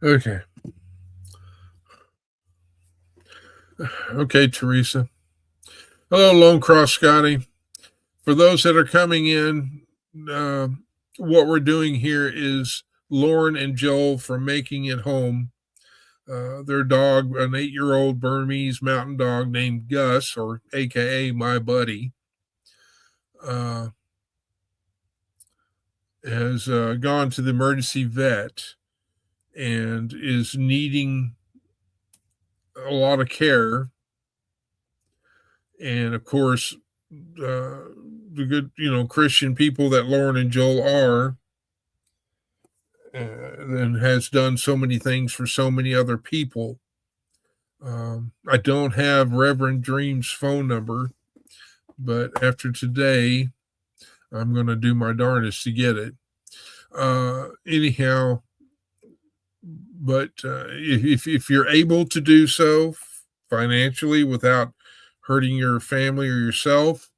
okay. Okay, Teresa. Hello, Lone Cross Scotty. For those that are coming in, uh, what we're doing here is Lauren and Joel from Making It Home. Their dog, an 8-year-old Burmese mountain dog named Gus, or AKA my buddy, uh, has gone to the emergency vet and is needing a lot of care. And of course, the good, Christian people that Lauren and Joel are, and has done so many things for so many other people. I don't have Reverend Dream's phone number, but after today, I'm going to do my darndest to get it. Anyhow, but if you're able to do so financially without hurting your family or yourself,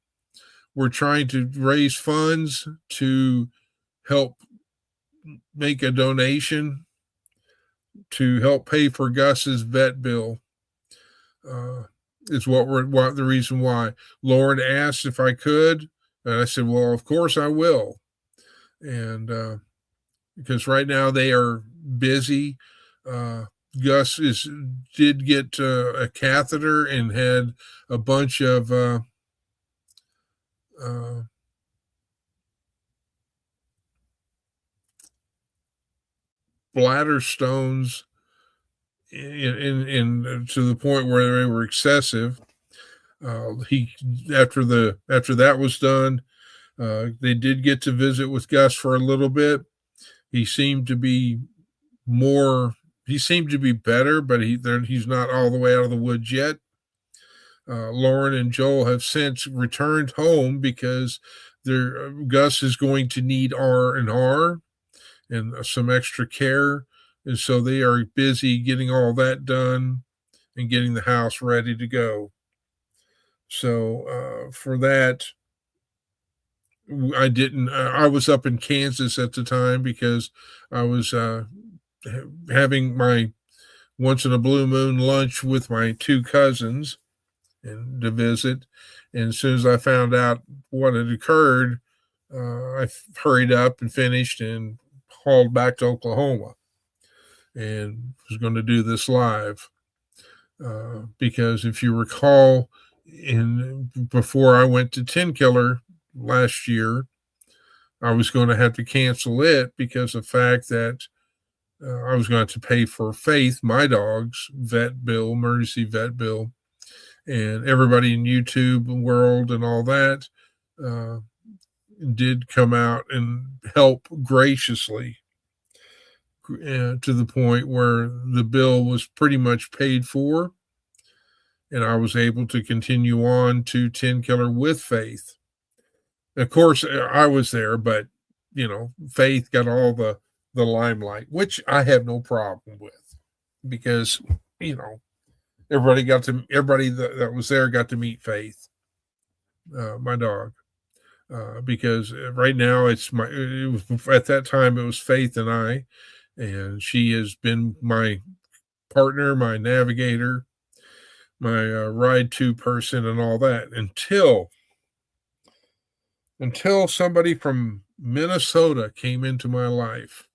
we're trying to raise funds to help make a donation to help pay for Gus's vet bill. Is what the reason why Lauren asked if I could, and I said, well, of course I will, and because right now they are busy. Gus did get a catheter and had a bunch of bladder stones in to the point where they were excessive. He after that was done, they did get to visit with Gus for a little bit. He seemed to be better, but he's not all the way out of the woods yet. Lauren and Joel have since returned home because Gus is going to need R&R and some extra care. And so they are busy getting all that done and getting the house ready to go. So for that, I was up in Kansas at the time because I was having my once in a blue moon lunch with my two cousins and to visit. And as soon as I found out what had occurred, I hurried up and finished and hauled back to Oklahoma and was going to do this live. Because if you recall, before I went to 10 Killer last year, I was going to have to cancel it because of the fact that I was going to pay for Faith, my dog's vet bill, emergency vet bill, and everybody in YouTube world and all that did come out and help graciously to the point where the bill was pretty much paid for, and I was able to continue on to 10 Killer with Faith. Of course, I was there, but Faith got all the limelight, which I have no problem with, because everybody that was there got to meet Faith, my dog, because right now at that time it was Faith and I, and she has been my partner, my navigator, my ride to person, and all that until somebody from Minnesota came into my life.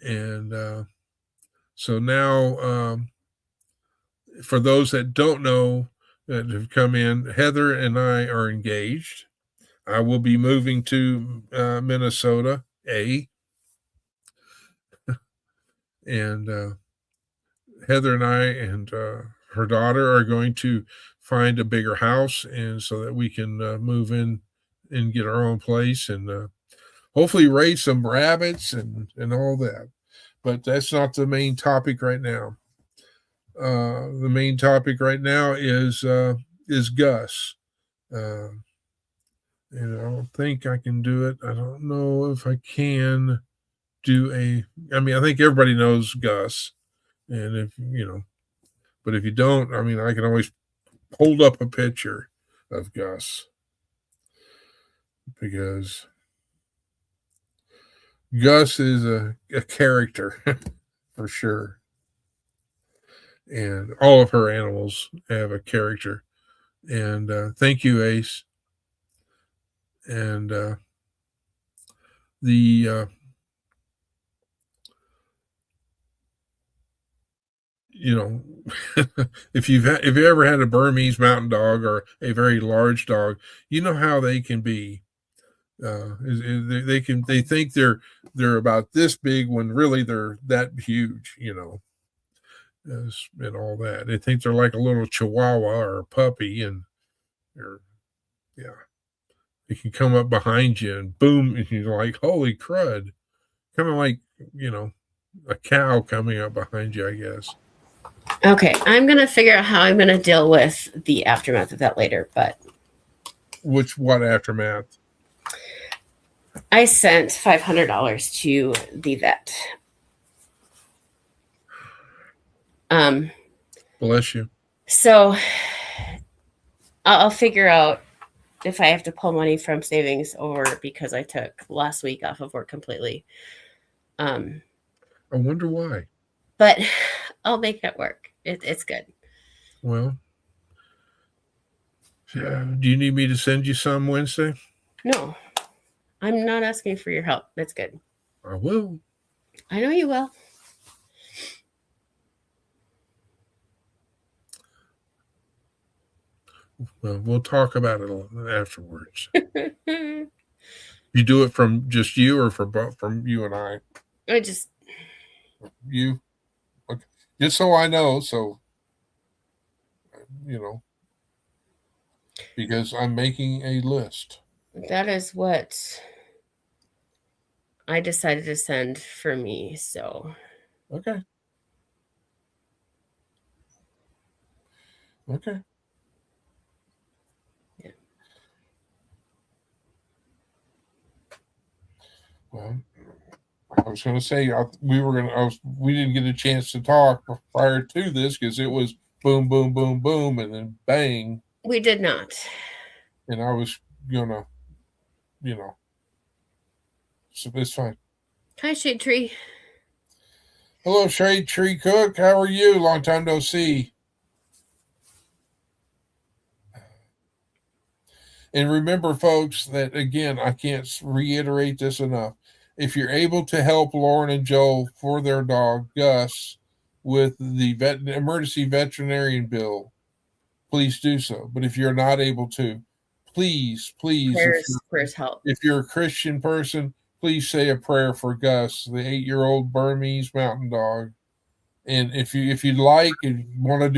And so now, for those that don't know that have come in, Heather and I are engaged. I will be moving to Minnesota, and Heather and I and her daughter are going to find a bigger house, and so that we can move in and get our own place, and hopefully raise some rabbits and all that. But that's not the main topic right now. The main topic right now is Gus. Uh, and I don't think I can do it. I don't know if I can do I mean, I think everybody knows Gus. And but if you don't, I mean, I can always hold up a picture of Gus, because Gus is a character for sure. And all of her animals have a character. And thank you, Ace. And the if you ever had a Burmese mountain dog or a very large dog, you know how they can be. They think they're about this big when really they're that huge, and all that. They think they're like a little chihuahua or a puppy, and they're yeah. They can come up behind you and boom, and you're like, holy crud. Kind of like, a cow coming up behind you, I guess. Okay, I'm going to figure out how I'm going to deal with the aftermath of that later, but... What aftermath? I sent $500 to the vet. Bless you. So I'll figure out if I have to pull money from savings or because I took last week off of work completely. I wonder why. But I'll make it work. It's good. Well, do you need me to send you some Wednesday? No, I'm not asking for your help. It's good. I will. I know you will. Well, we'll talk about it afterwards. You do it from just you or from you and I? I just... You? Okay. Just so I know, because I'm making a list. That is what I decided to send for me, so... Okay. Okay. Yeah. Well, I was going to say we didn't get a chance to talk prior to this because it was boom, boom, boom, boom, and then bang. We did not. And I was gonna, so it's fine. Hi, Shade Tree. Hello, Shade Tree Cook. How are you? Long time no see. And remember, folks, that again, I can't reiterate this enough. If you're able to help Lauren and Joel for their dog, Gus, with the emergency veterinarian bill, please do so. But if you're not able to, please, prayers help. If you're a Christian person, please say a prayer for Gus, the 8-year-old Burmese mountain dog. And if you'd like and want to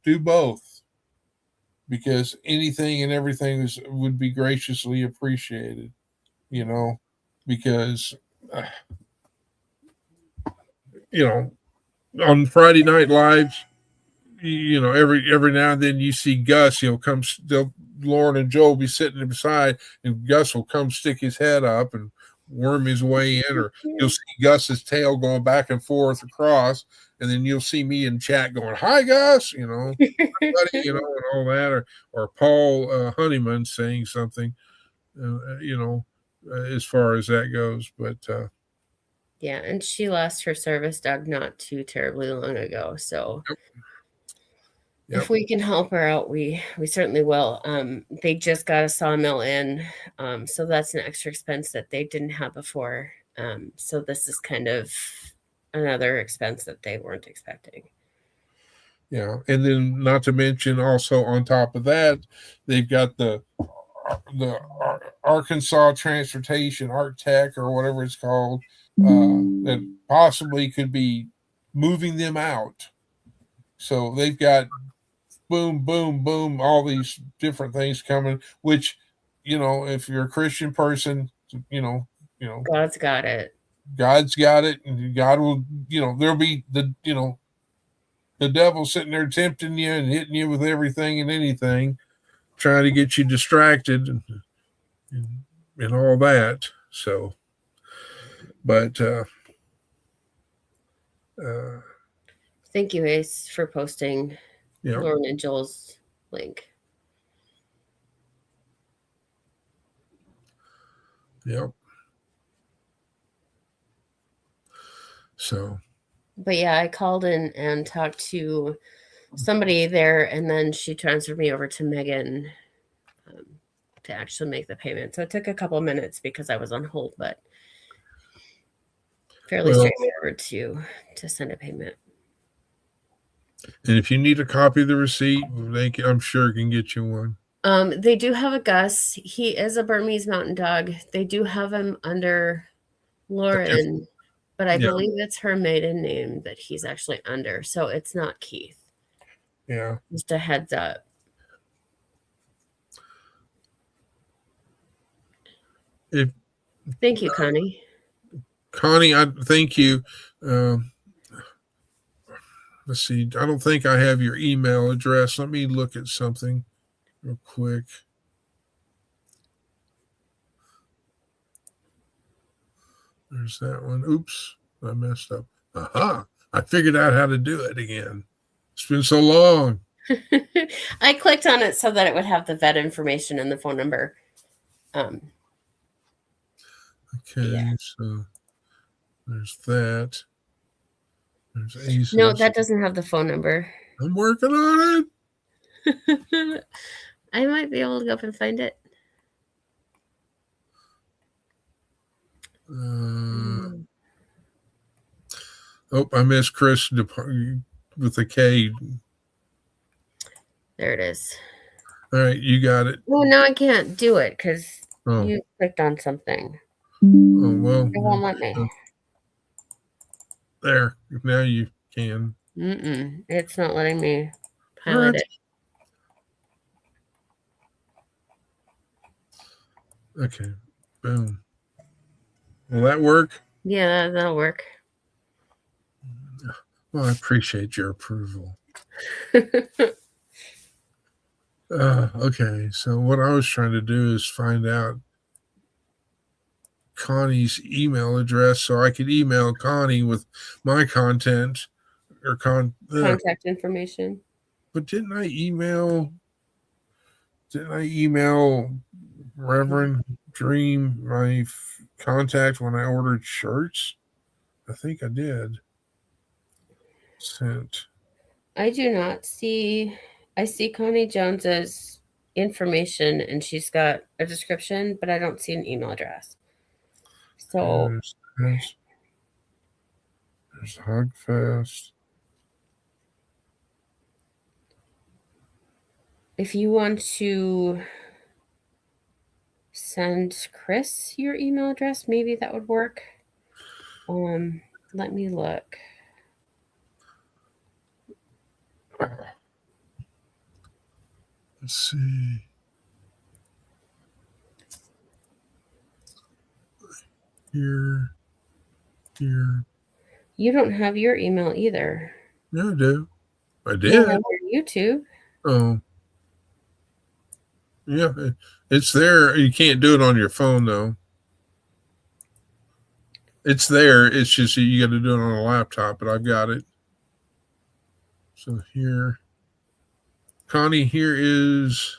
do both, because anything and everything would be graciously appreciated, because on Friday Night Lives, every now and then you see Gus, Lauren and Joe will be sitting beside, and Gus will come stick his head up and worm his way in, or you'll see Gus's tail going back and forth across, and then you'll see me in chat going, "Hi, Gus," buddy, and all that, or Paul Honeyman saying something, as far as that goes. But yeah, and she lost her service dog not too terribly long ago, so. Yep. If we can help her out, we certainly will. They just got a sawmill in, so that's an extra expense that they didn't have before. So this is kind of another expense that they weren't expecting. Yeah, and then not to mention also on top of that, they've got the Arkansas Transportation, ArcTech, or whatever it's called, that possibly could be moving them out. So they've got boom, boom, boom, all these different things coming, which, if you're a Christian person, you know, God's got it. God's got it, and God will, there'll be the devil sitting there tempting you and hitting you with everything and anything, trying to get you distracted and all that. So, but Thank you, Ace, for posting yeah, Lauren and Joel's link. yeah. So, But yeah, I called in and talked to somebody there, and then she transferred me over to Megan to actually make the payment. So it took a couple minutes because I was on hold, but fairly well, straightforward to send a payment. and if you need a copy of the receipt, I'm sure can get you one. They do have a Gus. He is a Burmese mountain dog. They do have him under Lauren, but I Yeah, believe it's her maiden name that he's actually under. So it's not Keith. yeah. Just a heads up. If Thank you, Connie. Connie, I thank you. Let's see. I don't think I have your email address. Let me look at something real quick. There's that one. Oops, I messed up. Aha! I figured out how to do it again. It's been so long. I clicked on it so that it would have the vet information and the phone number. Okay, Yeah. so there's that. There's Aces. No, that doesn't have the phone number. I'm working on it. I might be able to go up and find it. Oh, I missed Chris with a K. There it is. All right, you got it. Well, now I can't do it because Oh, you clicked on something. well. It won't let me. There. Now you can. It's not letting me highlight What? it. Okay. Boom. Will that work? Yeah, that'll work. Well, I appreciate your approval. Okay, so what I was trying to do is find out Connie's email address so I could email Connie with my content or Contact information. But didn't I email Reverend Dream my contact when I ordered shirts? I think I did. Sent. I do not see. I see Connie Jones's information, and she's got a description, but I don't see an email address. So There's Hugfest. if you want to send Chris your email address, maybe that would work. Let me look. Let's see. Here. You don't have your email either. Yeah, I do. I You did. don't have your YouTube. Oh. Yeah, it's there. You can't do it on your phone though. It's there. It's just you got to do it on a laptop, but I've got it. So here, Connie, here is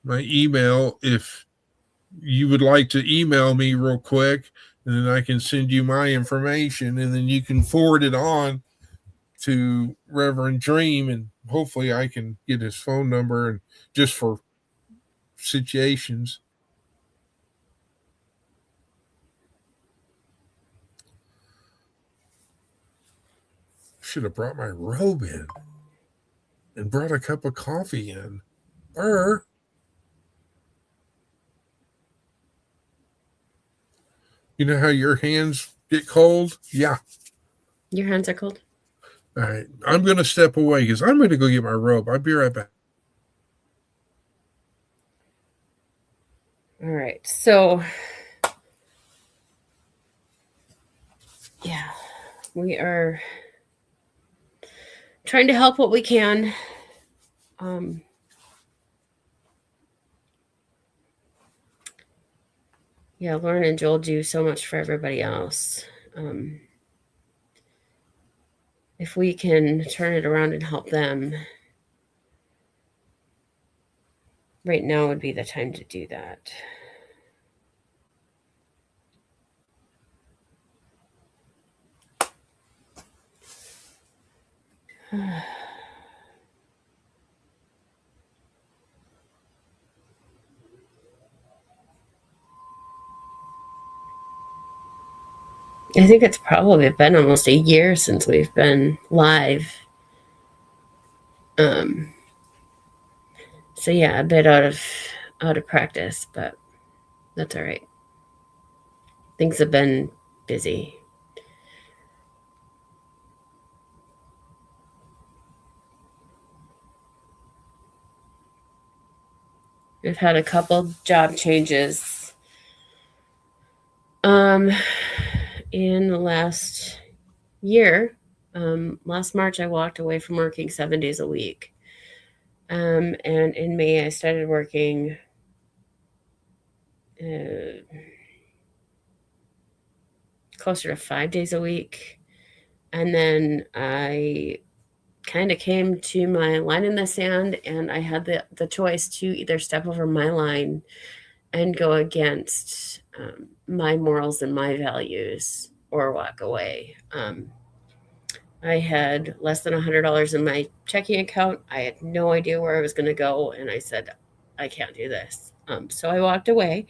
my email. If you would like to email me real quick, and then I can send you my information, and then you can forward it on to Reverend Dream, and hopefully I can get his phone number and just for situations. Should have brought my robe in and brought a cup of coffee in. You know how your hands get cold? Yeah. Your hands are cold. All right. I'm going to step away because I'm going to go get my robe. I'll be right back. All right. So, yeah, we are trying to help what we can. Yeah, Lauren and Joel do so much for everybody else. If we can turn it around and help them, right now would be the time to do that. I think it's probably been almost a year since we've been live. So yeah, a bit out of practice, but that's all right. Things have been busy. We've had a couple job changes in the last year. Last March, I walked away from working 7 days a week. And in May, I started working closer to 5 days a week. And then I kind of came to my line in the sand, and I had the choice to either step over my line and go against my morals and my values or walk away. I had less than $100 in my checking account. I had no idea where I was going to go, and I said, I can't do this. So I walked away,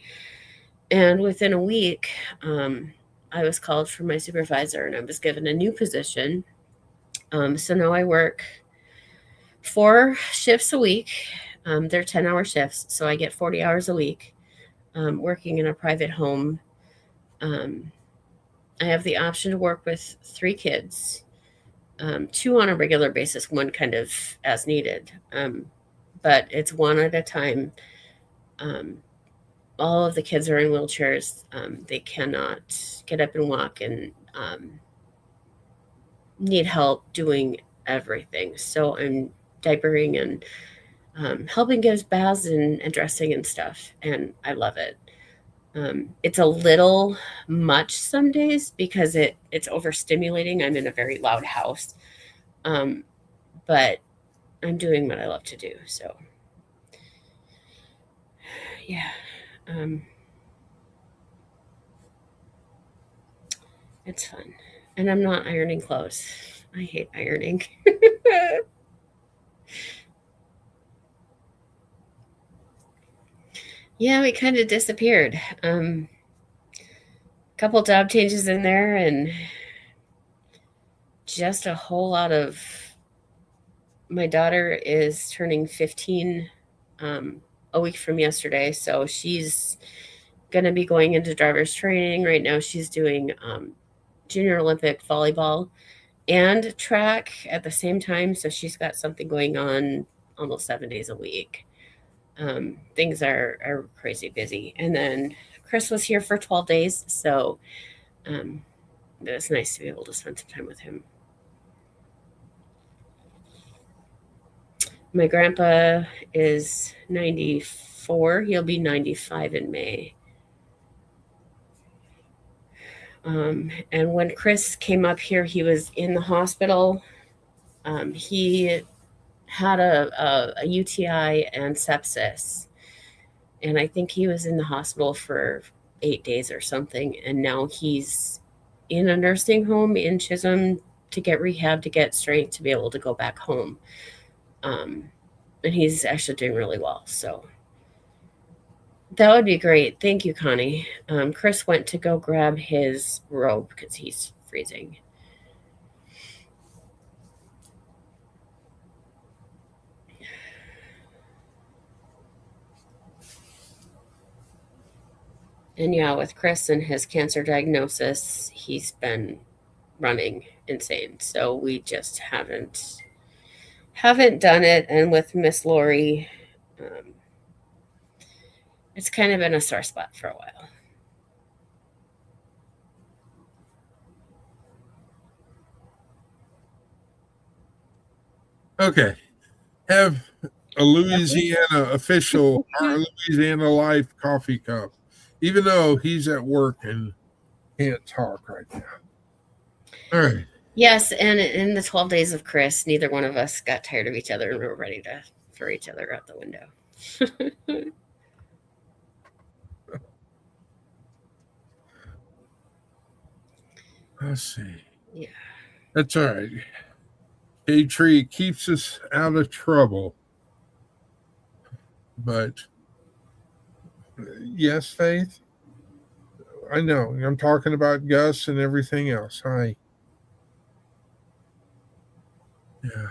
and within a week, I was called from my supervisor, and I was given a new position. So now I work 4 shifts a week. They're 10-hour shifts, so I get 40 hours a week working in a private home. I have the option to work with 3 kids, 2 on a regular basis, 1 kind of as needed, but it's 1 at a time. All of the kids are in wheelchairs. They cannot get up and walk and need help doing everything. So I'm diapering and helping give baths and dressing and stuff, and I love it. It's a little much some days because it's overstimulating. I'm in a very loud house, but I'm doing what I love to do. So yeah, it's fun, and I'm not ironing clothes. I hate ironing. Yeah, we kind of disappeared. Couple job changes in there, and just a whole lot of. My daughter is turning 15 a week from yesterday, so she's going to be going into driver's training. Right now, she's doing junior Olympic volleyball and track at the same time, so she's got something going on almost 7 days a week. Things are crazy busy. And then Chris was here for 12 days, so it was nice to be able to spend some time with him. My grandpa is 94. He'll be 95 in May. And when Chris came up here, he was in the hospital. He had a UTI and sepsis. And I think he was in the hospital for 8 days or something. And now he's in a nursing home in Chisholm to get rehab, to get strength to be able to go back home. And he's actually doing really well. So that would be great. Thank you, Connie. Chris went to go grab his robe because he's freezing. And yeah, with Chris and his cancer diagnosis, he's been running insane. So we just haven't done it. And with Miss Lori, it's kind of been a sore spot for a while. Okay. Have a Louisiana official, our Louisiana Life coffee cup, even though he's at work and can't talk right now. All right. Yes, and in the 12 days of Chris, neither one of us got tired of each other and we were ready to throw each other out the window. Let's see. Yeah. That's all right. Tree keeps us out of trouble. But yes, Faith. I know. I'm talking about Gus and everything else. Hi. Yeah.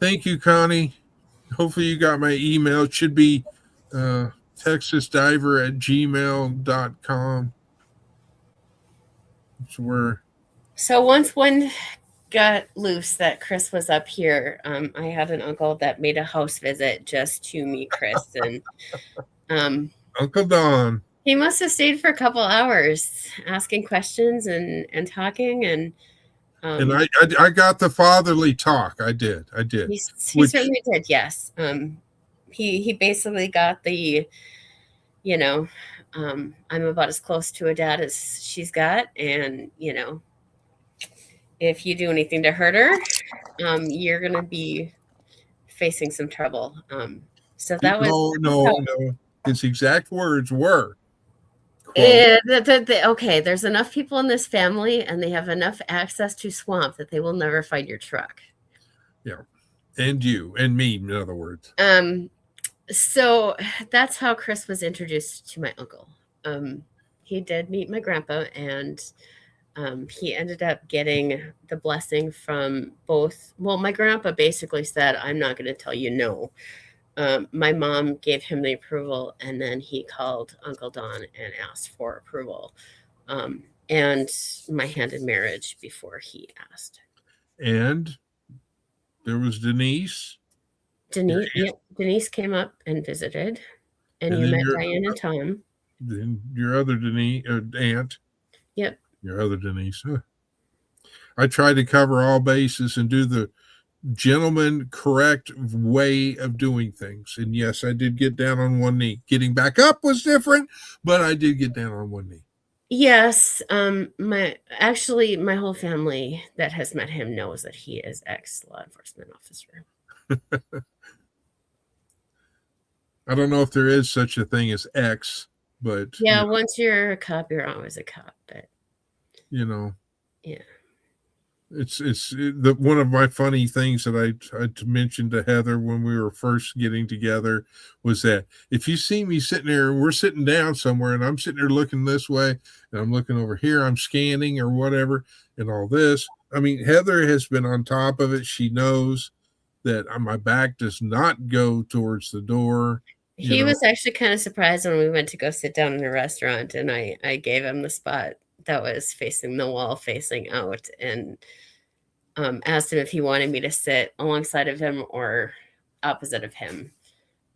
Thank you, Connie. Hopefully you got my email. It should be texasdiver@gmail.com. It's where. So once one got loose that Chris was up here, I had an uncle that made a house visit just to meet Chris, and Uncle Don. He must have stayed for a couple hours asking questions and talking, and I got the fatherly talk. I did. He certainly did. Yes. He basically got the, I'm about as close to a dad as she's got, and if you do anything to hurt her, you're gonna be facing some trouble. So that was no. His exact words were. Okay, there's enough people in this family and they have enough access to swamp that they will never find your truck. Yeah. And you and me, in other words. So that's how Chris was introduced to my uncle. He did meet my grandpa, and he ended up getting the blessing from both. Well, my grandpa basically said, I'm not going to tell you no. My mom gave him the approval, and then he called Uncle Don and asked for approval, and my hand in marriage before he asked. And there was Denise. Denise came up and visited, and you met Diane and Tom. Then your other Denise, aunt. Yep. Your other Denise. Huh. I tried to cover all bases and do the gentleman correct way of doing things. And yes, I did get down on one knee. Getting back up was different, but I did get down on one knee. Yes. My whole family that has met him knows that he is ex-law enforcement officer. I don't know if there is such a thing as ex, but yeah, once you're a cop, you're always a cop. But yeah. It's one of my funny things that I mentioned to Heather when we were first getting together was that if you see me sitting there and we're sitting down somewhere and I'm sitting there looking this way and I'm looking over here, I'm scanning or whatever and all this. I mean, Heather has been on top of it. She knows that my back does not go towards the door. He was actually kind of surprised when we went to go sit down in a restaurant, and I gave him the spot that was facing the wall, facing out, and asked him if he wanted me to sit alongside of him or opposite of him.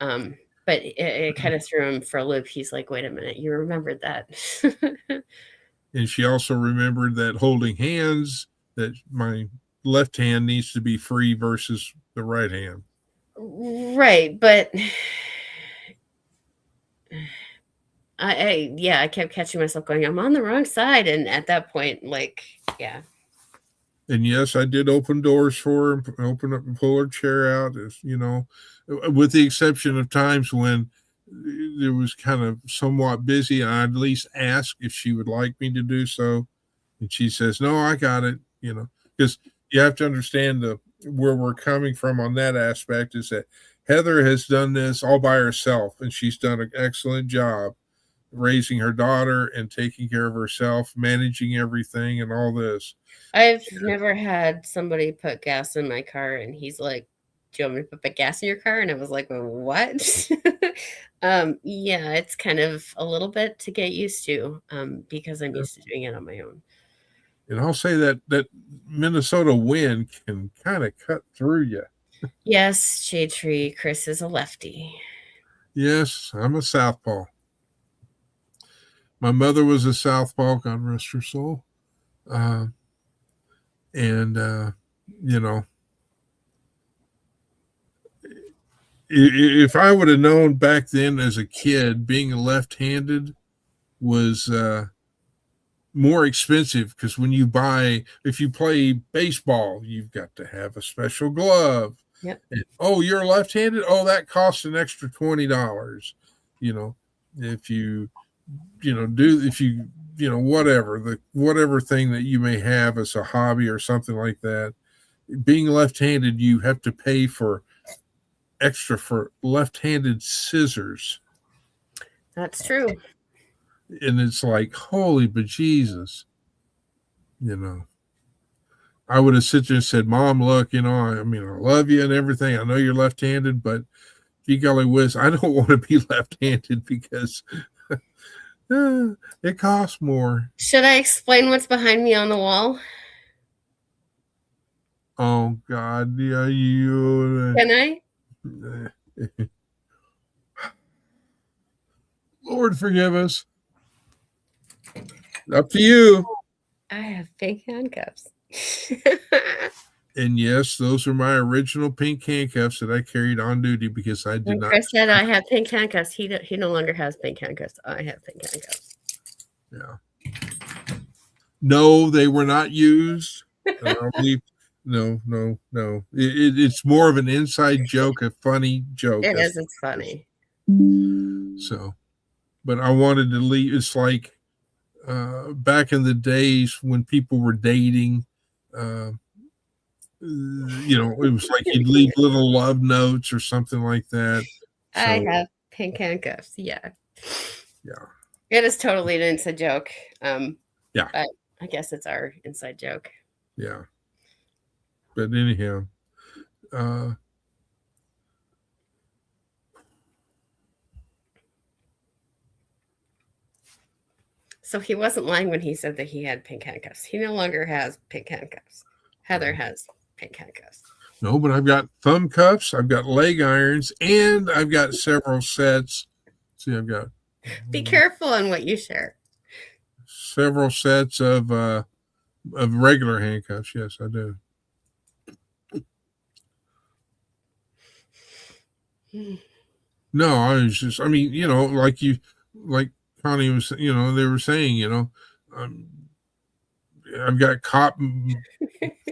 But it kind of threw him for a loop. He's like, wait a minute, you remembered that. And she also remembered that holding hands, that my left hand needs to be free versus the right hand. Right, but I kept catching myself going, I'm on the wrong side. And at that point, yeah. And yes, I did open doors for her, open up and pull her chair out, with the exception of times when there was kind of somewhat busy. And I'd at least ask if she would like me to do so. And she says, no, I got it, because you have to understand where we're coming from on that aspect is that Heather has done this all by herself, and she's done an excellent job raising her daughter and taking care of herself, managing everything and all this. I've never had somebody put gas in my car and he's like, do you want me to put gas in your car? And I was like, well, what? Yeah, it's kind of a little bit to get used to because I'm used to doing it on my own. And I'll say that Minnesota wind can kind of cut through you. Yes, Shade Tree. Chris is a lefty. Yes, I'm a southpaw. My mother was a southpaw, God rest her soul. Uh, and, you know, if I would have known back then as a kid, being left-handed was more expensive because if you play baseball, you've got to have a special glove. Yep. And, oh, you're left-handed. Oh, that costs an extra $20. You know, if you, whatever thing that you may have as a hobby or something like that, being left-handed, you have to pay for extra for left-handed scissors. That's true. And it's like, holy bejesus, I would have sit there and said, Mom, look, I love you and everything. I know you're left-handed, but gee golly whiz, I don't want to be left-handed because it costs more. Should I explain what's behind me on the wall? Oh God, yeah, you. Can I? Lord forgive us. Up to you. I have pink handcuffs. And yes, those are my original pink handcuffs that I carried on duty because I did when not. Chris said I have pink handcuffs, he no longer has pink handcuffs. I have pink handcuffs. Yeah. No, they were not used. No. It's more of an inside joke, a funny joke. It is. It's funny. So, but I wanted to leave. It's like back in the days when people were dating. It was like you'd leave little love notes or something like that. So, I have pink handcuffs. Yeah. Yeah. It is totally an inside joke. Yeah. But I guess it's our inside joke. Yeah. But anyhow, so he wasn't lying when he said that he had pink handcuffs. He no longer has pink handcuffs. Heather has pink handcuffs. No, but I've got thumb cuffs, I've got leg irons, and I've got several sets. See, I've got. Be careful on what you share. Several sets of regular handcuffs. Yes, I do. No, I was just. Like Connie was. They were saying. I've got cop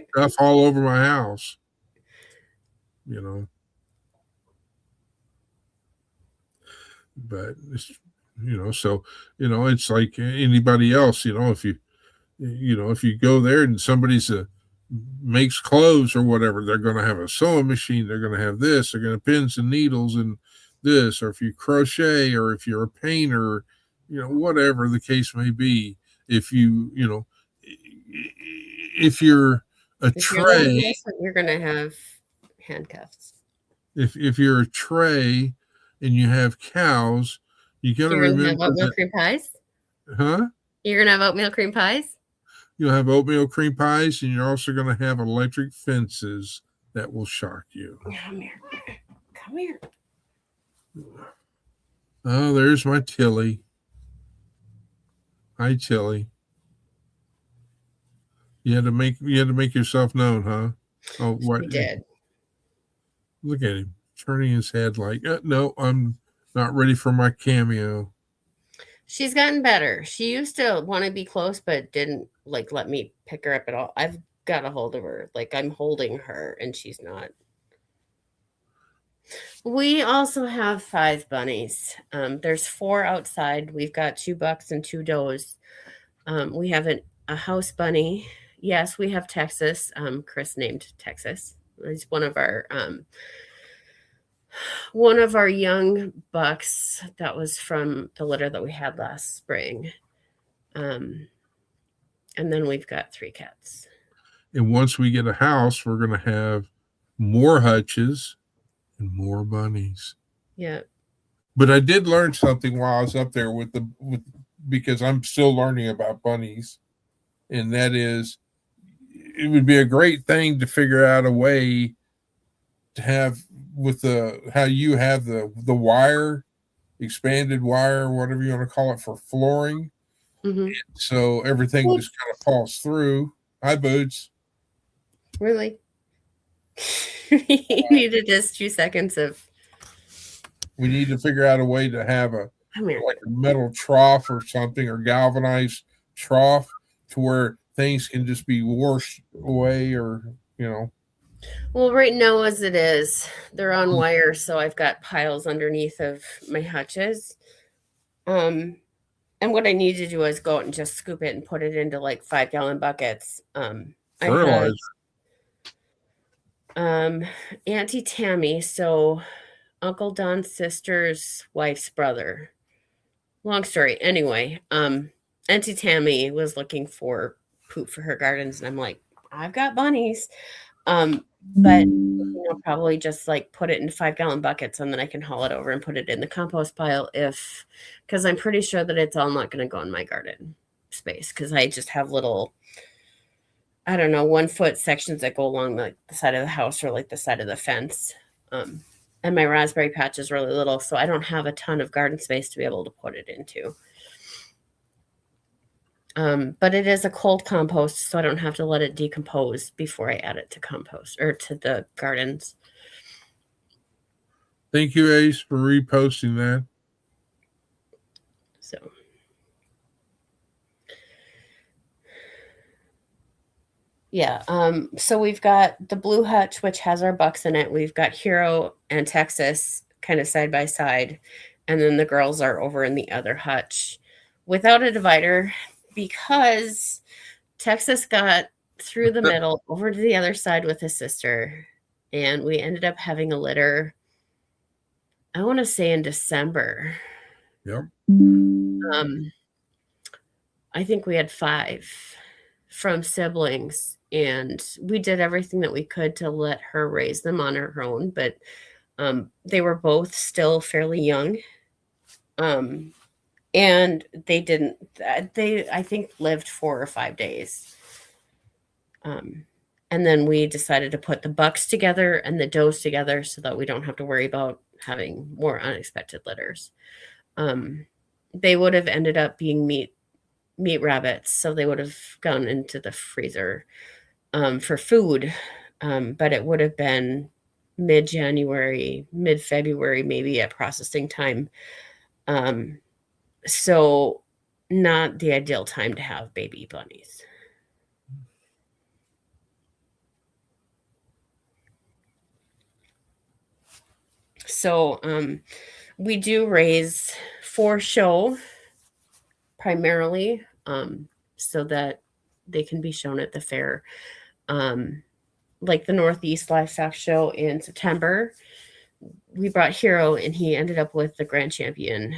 stuff all over my house. But it's, it's like anybody else. If you go there and somebody's makes clothes or whatever, they're going to have a sewing machine. They're going to have this. They're going to pins and needles and this. Or if you crochet, or if you're a painter, whatever the case may be. If if you're a tray, you're going to have handcuffs. If you're a tray and you have cows, you got to remember have oatmeal cream pies. Huh? You're gonna have oatmeal cream pies. You'll have oatmeal cream pies, and you're also going to have electric fences that will shock you. Come here. Oh, there's my Tilly. Hi, Tilly. You had to make yourself known, huh? Oh, what? He did. Look at him turning his head like, no, I'm not ready for my cameo. She's gotten better. She used to want to be close, but didn't let me pick her up at all. I've got a hold of her. I'm holding her and she's not. We also have 5 bunnies. There's 4 outside. We've got 2 bucks and 2 does. We have a house bunny. Yes, we have Texas. Chris named Texas. He's one of our young bucks that was from the litter that we had last spring. And then we've got 3 cats. And once we get a house, we're going to have more hutches and more bunnies. Yeah. But I did learn something while I was up there because I'm still learning about bunnies, and that is, it would be a great thing to figure out a way to have with the how you have the wire, expanded wire, whatever you want to call it, for flooring, Mm-hmm. so everything just kind of falls through. Hi, Boots. Really? You needed just 2 seconds of. We need to figure out a way to have Come here. like a metal trough or something, or galvanized trough, to where things can just be washed away, or you know. Well, right now, as it is, they're on wire, so I've got piles underneath of my hutches. And what I need to do is go out and just scoop it and put it into like 5-gallon buckets. I had Auntie Tammy, so Uncle Don's sister's wife's brother. Long story. Anyway, Auntie Tammy was looking for poop for her gardens, and I'm like, I've got bunnies. But probably just like put it in 5-gallon buckets, and then I can haul it over and put it in the compost pile because I'm pretty sure that it's all not going to go in my garden space, because I just have little, I don't know, 1-foot sections that go along like the side of the house or like the side of the fence. And my raspberry patch is really little, so I don't have a ton of garden space to be able to put it into. But it is a cold compost, so I don't have to let it decompose before I add it to compost or to the gardens. Thank you, Ace, for reposting that. So, yeah. So we've got the Blue Hutch, which has our bucks in it. We've got Hero and Texas kind of side by side, and then the girls are over in the other hutch without a divider, because Texas got through the middle over to the other side with his sister, and we ended up having a litter, I want to say in December. Yep. I think we had 5 from siblings, and we did everything that we could to let her raise them on her own, but they were both still fairly young. And they didn't, I think, lived 4 or 5 days. And then we decided to put the bucks together and the does together so that we don't have to worry about having more unexpected litters. They would have ended up being meat rabbits, so they would have gone into the freezer for food, but it would have been mid-January, mid-February, maybe at processing time. So not the ideal time to have baby bunnies. So we do raise for show primarily, so that they can be shown at the fair. Like the Northeast Livestock Show in September, we brought Hero, and he ended up with the grand champion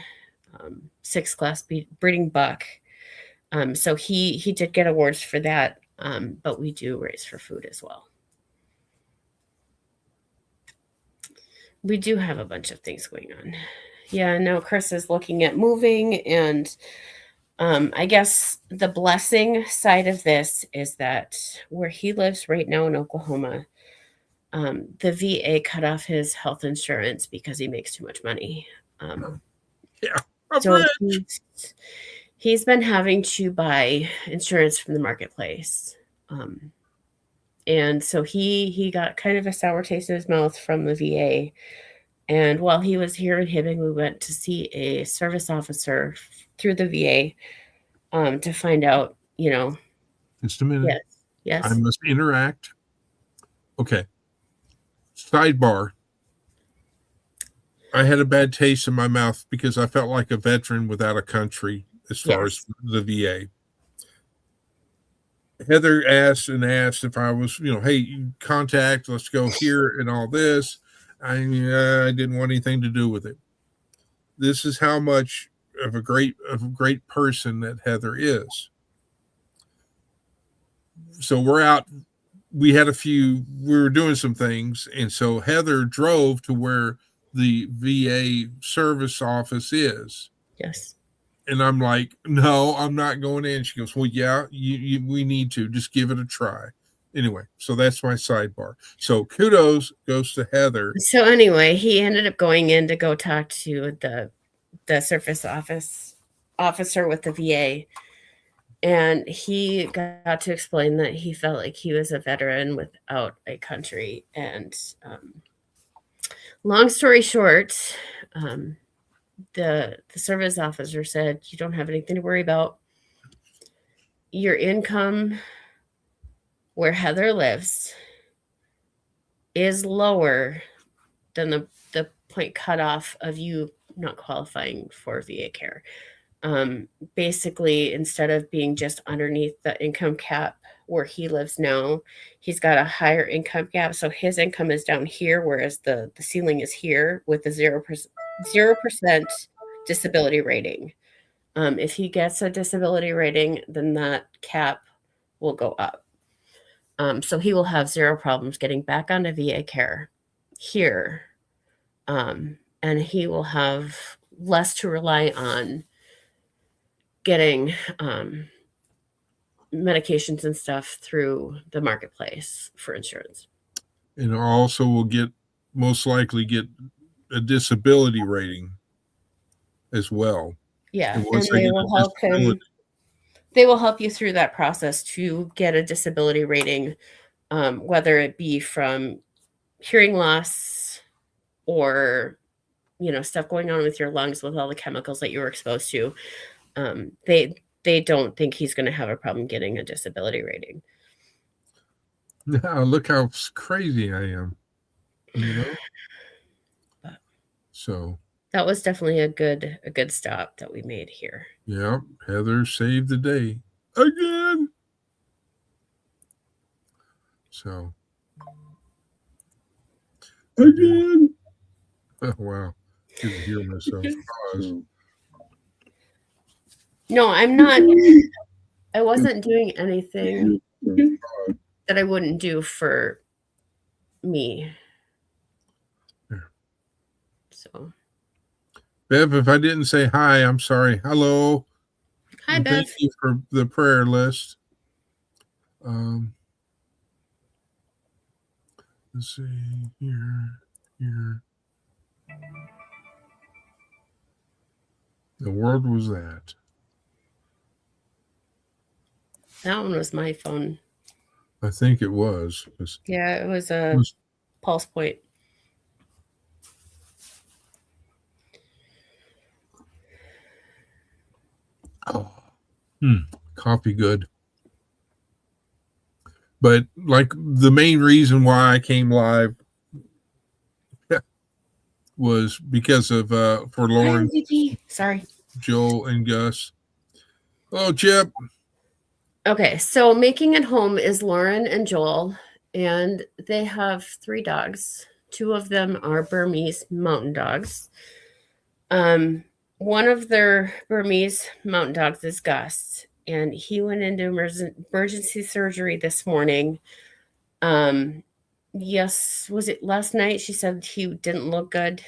6th class breeding buck. So he did get awards for that, but we do raise for food as well. We do have a bunch of things going on. Yeah, no, Chris is looking at moving, and I guess the blessing side of this is that where he lives right now in Oklahoma, the VA cut off his health insurance because he makes too much money. Yeah. So he's been having to buy insurance from the marketplace. And so he got kind of a sour taste in his mouth from the VA. And while he was here in Hibbing, we went to see a service officer through the VA to find out, Just a minute. Yes. I must interact. Okay. Sidebar. I had a bad taste in my mouth because I felt like a veteran without a country as far as the VA. Heather asked if I was, hey, contact, let's go here and all this. I didn't want anything to do with it. This is how much of a great person that Heather is. So we're out. We were doing some things, and so Heather drove to where the VA service office is. Yes. And I'm like, no, I'm not going in. She goes, well, yeah, we need to just give it a try. Anyway, so that's my sidebar. So kudos goes to Heather. So anyway, he ended up going in to go talk to the service officer with the VA. And he got to explain that he felt like he was a veteran without a country. And long story short, the service officer said, you don't have anything to worry about. Your income where Heather lives is lower than the point cutoff of you not qualifying for VA care. Basically, instead of being just underneath the income cap where he lives now, he's got a higher income cap. So his income is down here, whereas the ceiling is here with the 0% disability rating. If he gets a disability rating, then that cap will go up. So he will have zero problems getting back onto VA care here. And he will have less to rely on getting medications and stuff through the marketplace for insurance. And also will most likely get a disability rating as well. Yeah, and they will help him. They will help you through that process to get a disability rating, whether it be from hearing loss or stuff going on with your lungs with all the chemicals that you were exposed to. They don't think he's going to have a problem getting a disability rating. Now look how crazy I am. So that was definitely a good stop that we made here. Yeah, Heather saved the day again. So again. Oh, wow. Didn't hear myself. No, I'm not. I wasn't doing anything that I wouldn't do for me. Yeah. So, Bev, if I didn't say hi, I'm sorry. Hello. Hi, Bev. Thank you for the prayer list. Let's see here. The world was that. That one was my phone. I think it was. Yeah, it was a Pulse Point. Oh, coffee good. But like the main reason why I came live was because of for Lauren, sorry, Joel, and Gus. Oh, Chip. Okay, so Making It Home is Lauren and Joel, and they have 3 dogs. 2 of them are Burmese mountain dogs. One of their Burmese mountain dogs is Gus, and he went into emergency surgery this morning. Yes, was it last night? She said he didn't look good.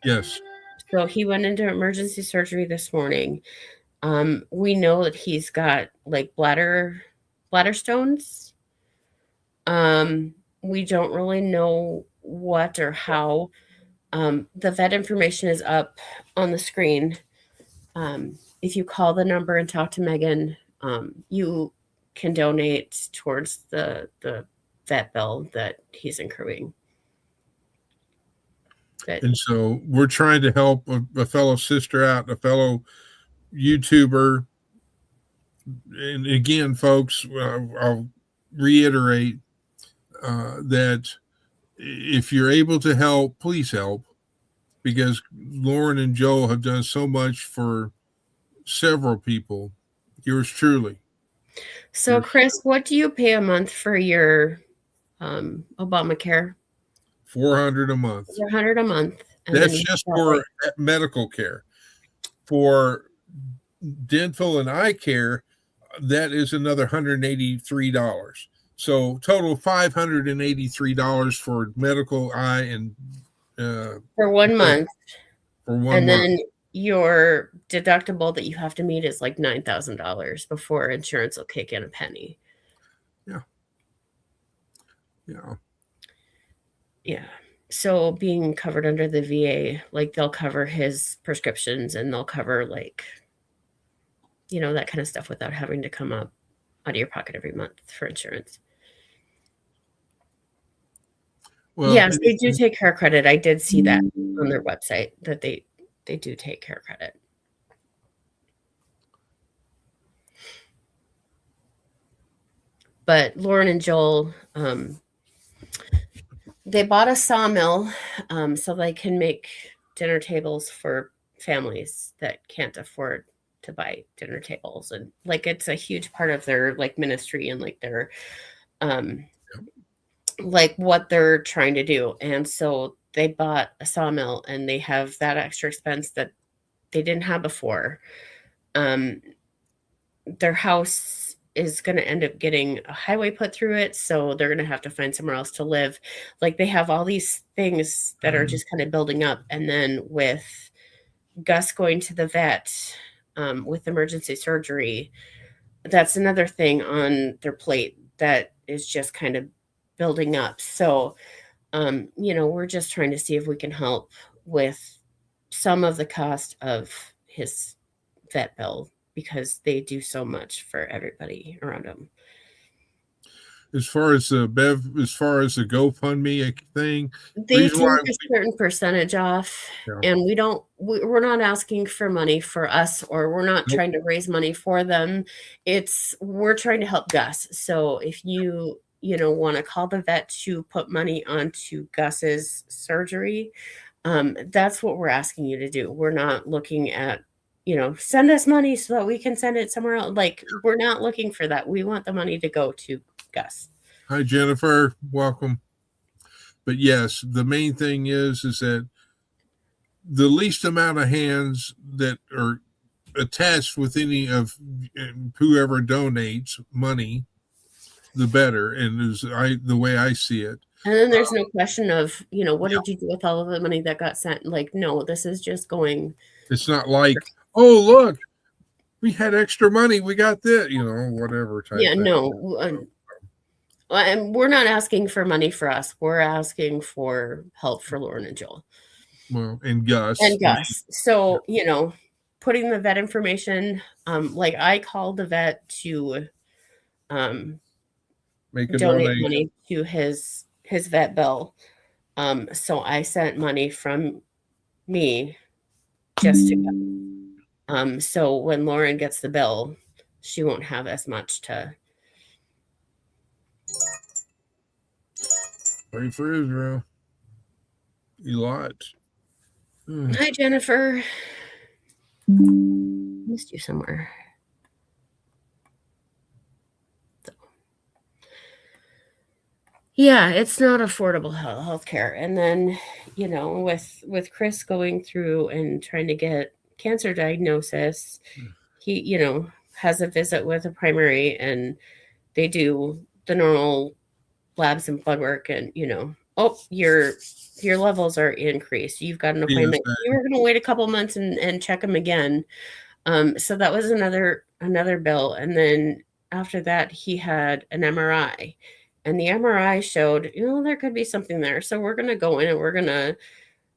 Yes. So he went into emergency surgery this morning. We know that he's got like bladder stones. We don't really know what or how. The vet information is up on the screen. If you call the number and talk to Megan, you can donate towards the vet bill that he's incurring. And so we're trying to help a fellow sister out, a fellow YouTuber. And again, folks, I'll reiterate that if you're able to help, please help, because Lauren and Joel have done so much for several people. Yours truly. So, Chris, what do you pay a month for your Obamacare? $400 a month. $400 a month. That's just for medical care. For dental and eye care, that is another $183. So total $583 for medical, eye, and for 1 month, for 1 and month. then your deductible that you have to meet is like $9,000 before insurance will kick in a penny. Yeah. Yeah. Yeah. So being covered under the VA, like they'll cover his prescriptions and they'll cover like, that kind of stuff without having to come up out of your pocket every month for insurance. Well, Yes, they do take care credit. I did see that on their website that they do take care credit. But Lauren and Joel, they bought a sawmill so they can make dinner tables for families that can't afford to buy dinner tables, and like it's a huge part of their like ministry and like their like what they're trying to do. And so they bought a sawmill and they have that extra expense that they didn't have before. Their house is going to end up getting a highway put through it, so they're going to have to find somewhere else to live. Like they have all these things that are just kind of building up. And then with Gus going to the vet with emergency surgery, that's another thing on their plate that is just kind of building up. So we're just trying to see if we can help with some of the cost of his vet bill, because they do so much for everybody around him. As far as the GoFundMe thing, they take a certain percentage off. Yeah. And we're not asking for money for us, or we're not trying to raise money for them. We're trying to help Gus. So if you want to call the vet to put money onto Gus's surgery, that's what we're asking you to do. We're not looking at, send us money so that we can send it somewhere else. Like, we're not looking for that. We want the money to go to Gus. Hi, Jennifer. Welcome. But yes, the main thing is that the least amount of hands that are attached with any of whoever donates money, the better. And the way I see it. And then there's no question of, what did you do with all of the money that got sent? Like, no, this is just going. It's not like, oh, look, we had extra money, we got this, whatever type. Yeah, no. And we're not asking for money for us. We're asking for help for Lauren and Joel. Well, and Gus. So, putting the vet information, like I called the vet to make a donate money to his vet bill. So I sent money from me just to so when Lauren gets the bill, she won't have as much to. Pray for Israel. Elot. Hi, Jennifer. Missed you somewhere. So. Yeah, it's not affordable healthcare. And then, with Chris going through and trying to get cancer diagnosis, he, has a visit with a primary, and they do the normal labs and blood work, and your levels are increased. You've got an appointment. You were going to wait a couple months and check them again. So that was another bill. And then after that, he had an MRI, and the MRI showed, there could be something there. So we're going to go in and we're going to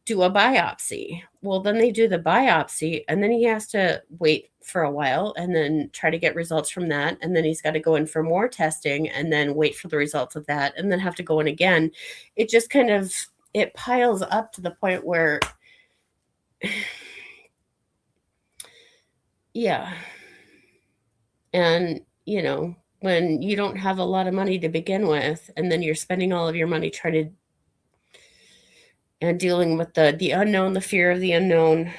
do a biopsy. Well, then they do the biopsy, and then he has to wait for a while and then try to get results from that. And then he's got to go in for more testing and then wait for the results of that and then have to go in again. It just kind of, it piles up to the point where, yeah. And, when you don't have a lot of money to begin with, and then you're spending all of your money trying to, and dealing with the unknown, the fear of the unknown,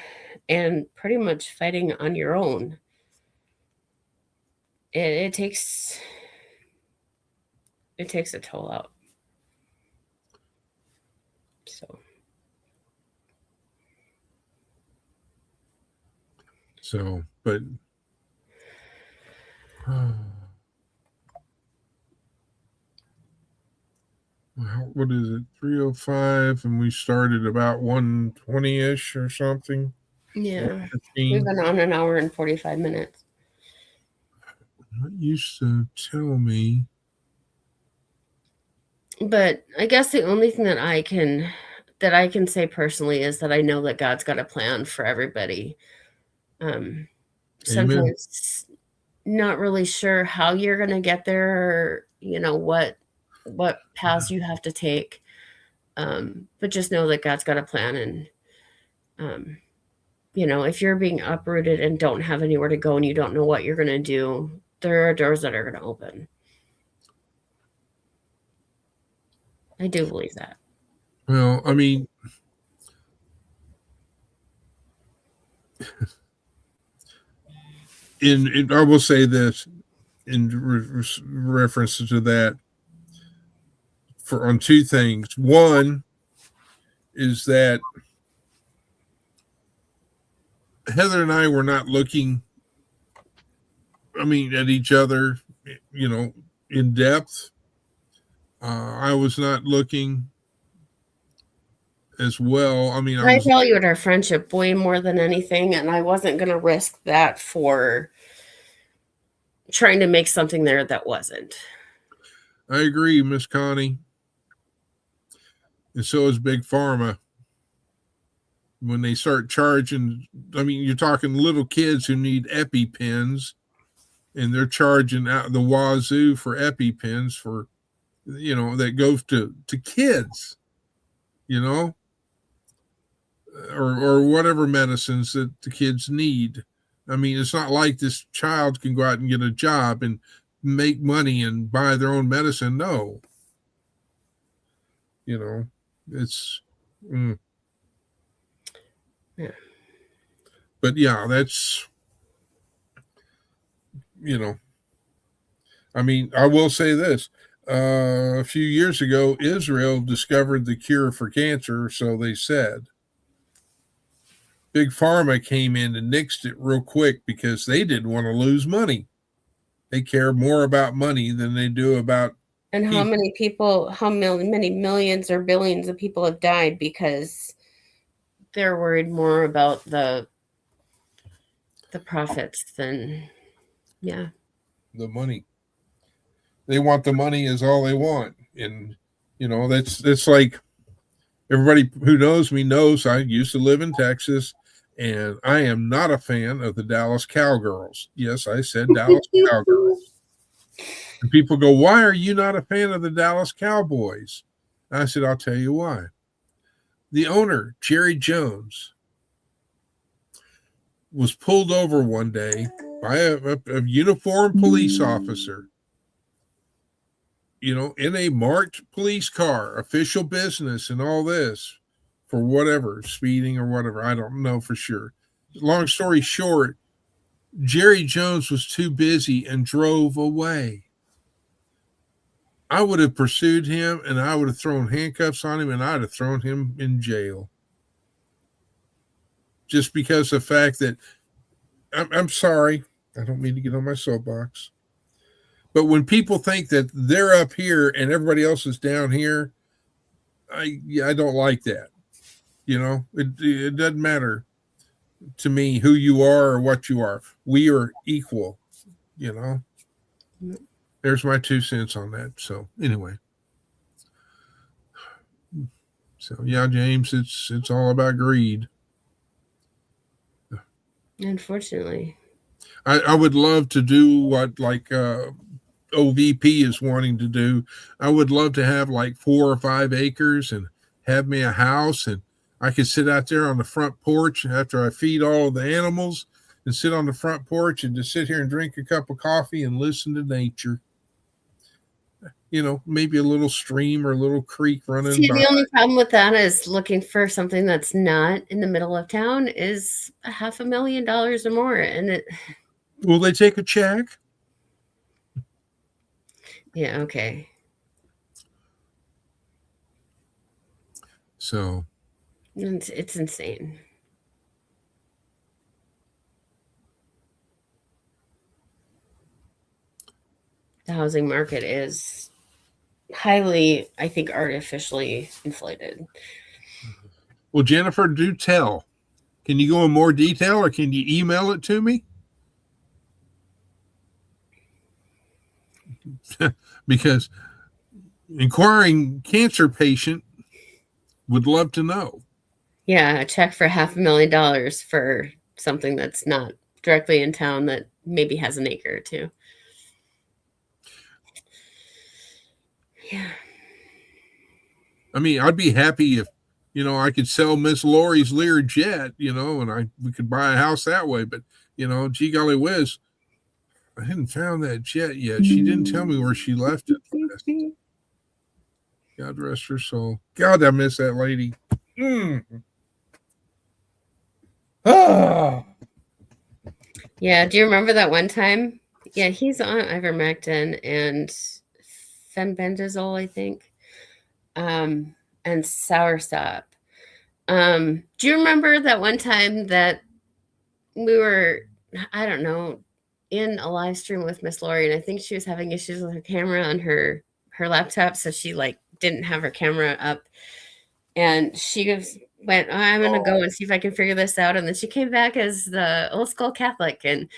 and pretty much fighting on your own. It takes a toll out. So, but what is it, 3:05, and we started about 1:20ish or something. Yeah. We've 1:15. been on an hour and 45 minutes. What used to tell me. But I guess the only thing that I can say personally is that I know that God's got a plan for everybody. Amen. Sometimes not really sure how you're going to get there, or what paths you have to take. But just know that God's got a plan, and if you're being uprooted and don't have anywhere to go and you don't know what you're going to do, there are doors that are going to open. I do believe that. Well, I mean, I will say this in reference to that, on two things. One is that Heather and I were not looking, at each other, in depth. I was not looking as well. I valued our friendship way more than anything, and I wasn't going to risk that for trying to make something there that wasn't. I agree, Miss Connie. And so is Big Pharma. When they start charging, you're talking little kids who need EpiPens, and they're charging out the wazoo for EpiPens for, that goes to kids, or whatever medicines that the kids need. It's not like this child can go out and get a job and make money and buy their own medicine. No. It's. Yeah. But yeah, that's, I will say this. A few years ago, Israel discovered the cure for cancer, so they said. Big Pharma came in and nixed it real quick because they didn't want to lose money. They care more about money than they do about. And how many people, many millions or billions of people have died because they're worried more about the profits than, the money. They want the money is all they want. And, that's like everybody who knows me knows I used to live in Texas, and I am not a fan of the Dallas Cowgirls. Yes, I said Dallas Cowgirls. And people go, why are you not a fan of the Dallas Cowboys? And I said, I'll tell you why. The owner, Jerry Jones, was pulled over one day by a uniformed police officer, in a marked police car, official business and all this, for whatever, speeding or whatever. I don't know for sure. Long story short, Jerry Jones was too busy and drove away. I would have pursued him, and I would have thrown handcuffs on him, and I'd have thrown him in jail. Just because of the fact that, I'm sorry, I don't mean to get on my soapbox, but when people think that they're up here and everybody else is down here, I don't like that. It doesn't matter to me who you are or what you are. We are equal, There's my 2 cents on that. So anyway. So yeah, James, it's all about greed. unfortunately. I would love to do what OVP is wanting to do. I would love to have like 4 or 5 acres and have me a house, and I could sit out there on the front porch after I feed all of the animals and sit on the front porch and just sit here and drink a cup of coffee and listen to nature. Maybe a little stream or a little creek running by. The only problem with that is looking for something that's not in the middle of town is $500,000 or more. And will they take a check? Yeah, okay. So it's insane. The housing market is highly, I think, artificially inflated. Well, Jennifer, do tell. Can you go in more detail or can you email it to me? Because inquiring cancer patient would love to know. Yeah, a check for $500,000 for something that's not directly in town that maybe has an acre or two. Yeah. I mean, I'd be happy if, I could sell Miss Lori's Learjet, and we could buy a house that way. But, gee golly whiz, I hadn't found that jet yet. She didn't tell me where she left it last. God rest her soul. God, I miss that lady. Ah. Yeah, do you remember that one time? Yeah, he's on ivermectin and fenbendazole, I think, and soursop. Do you remember that one time that we were, I don't know, in a live stream with Miss Lori, and I think she was having issues with her camera on her laptop, so she didn't have her camera up, and she went, I'm gonna go and see if I can figure this out, and then she came back as the old school Catholic, and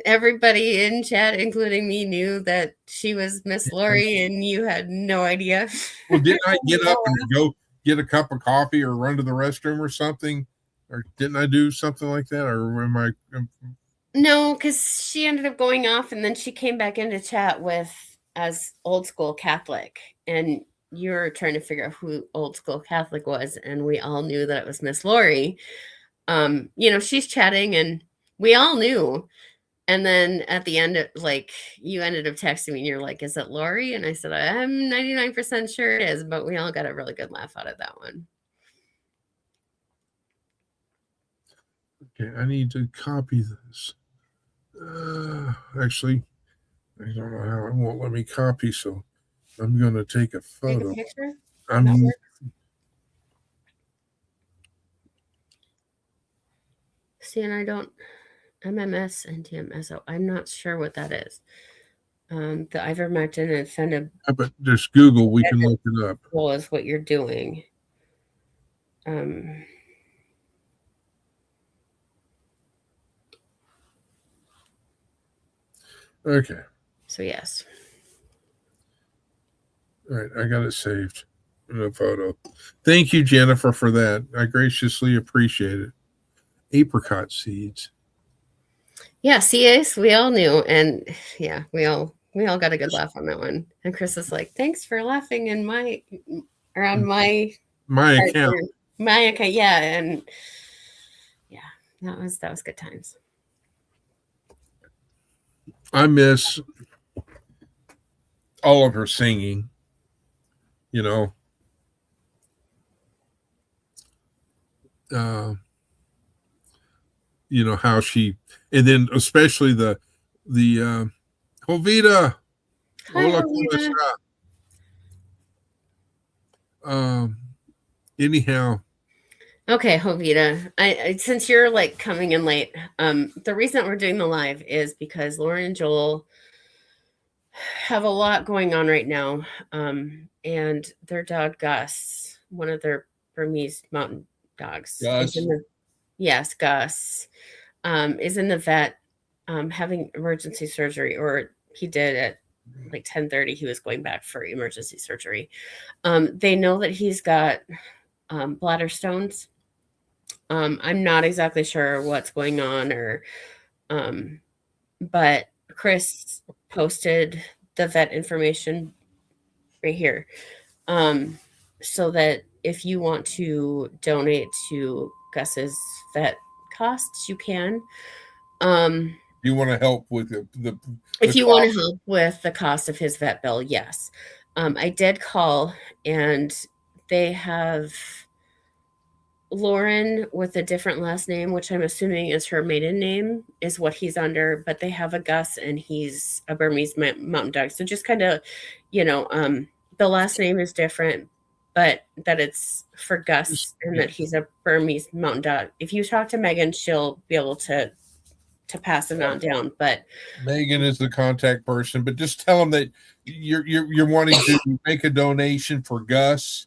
everybody in chat, including me, knew that she was Miss Lori, and you had no idea. Well, didn't I get up and go get a cup of coffee or run to the restroom or something? Or didn't I do something like that? Or am I? No, because she ended up going off, and then she came back into chat as old school Catholic, and you were trying to figure out who old school Catholic was, and we all knew that it was Miss Lori. She's chatting, and we all knew. And then at the end, you ended up texting me, and you're like, "Is it Lori?" And I said, "I'm 99% sure it is," but we all got a really good laugh out of that one. Okay, I need to copy this. Actually, I don't know how it won't let me copy, so I'm going to take a photo. Take a picture? I'm See, and I don't MMS and TMSO. I'm not sure what that is. The ivermectin and fenbendazole. But there's Google. We can look it up. Well, is what you're doing. Okay. So yes. All right, I got it saved in a photo. Thank you, Jennifer, for that. I graciously appreciate it. Apricot seeds. Yeah, CAs, we all knew, and yeah, we all got a good laugh on that one. And Chris is like, "Thanks for laughing in my account." My account, yeah, and yeah, that was good times. I miss all of her singing. How she, and then especially the Jovita. Hi, Jovita. Anyhow. Okay, Jovita. I since you're coming in late, the reason that we're doing the live is because Lauren and Joel have a lot going on right now, and their dog Gus, one of their Burmese mountain dogs, Gus. Gus, is in the vet, having emergency surgery, or he did at 10:30. He was going back for emergency surgery. They know that he's got bladder stones. I'm not exactly sure what's going on, but Chris posted the vet information right here, so that if you want to donate to Gus's vet costs, you can. You want to help with if you want to help with the cost of his vet bill, yes. I did call, and they have Lauren with a different last name, which I'm assuming is her maiden name, is what he's under, but they have a Gus, and he's a Burmese mountain dog. So just kind of, the last name is different, but that it's for Gus and that he's a Burmese mountain dog. If you talk to Megan, she'll be able to to pass it on down. But Megan is the contact person, but just tell them that you're wanting to make a donation for Gus.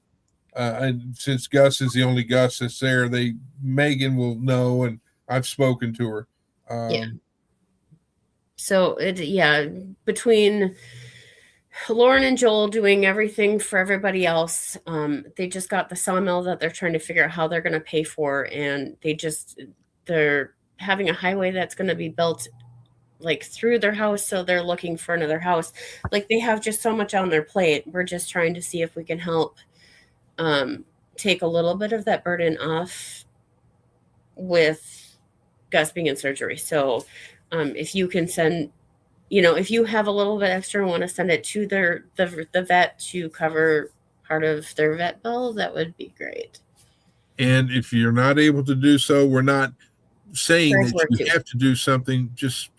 And since Gus is the only Gus that's there, Megan will know, and I've spoken to her. Yeah. So between Lauren and Joel doing everything for everybody else, they just got the sawmill that they're trying to figure out how they're going to pay for, and they're having a highway that's going to be built like through their house, so they're looking for another house. Like, they have just so much on their plate. We're just trying to see if we can help take a little bit of that burden off with Gus being in surgery. So if you can send, if you have a little bit extra and want to send it to the vet to cover part of their vet bill, that would be great. And if you're not able to do so, we're not saying Prayers that you have to do something. Just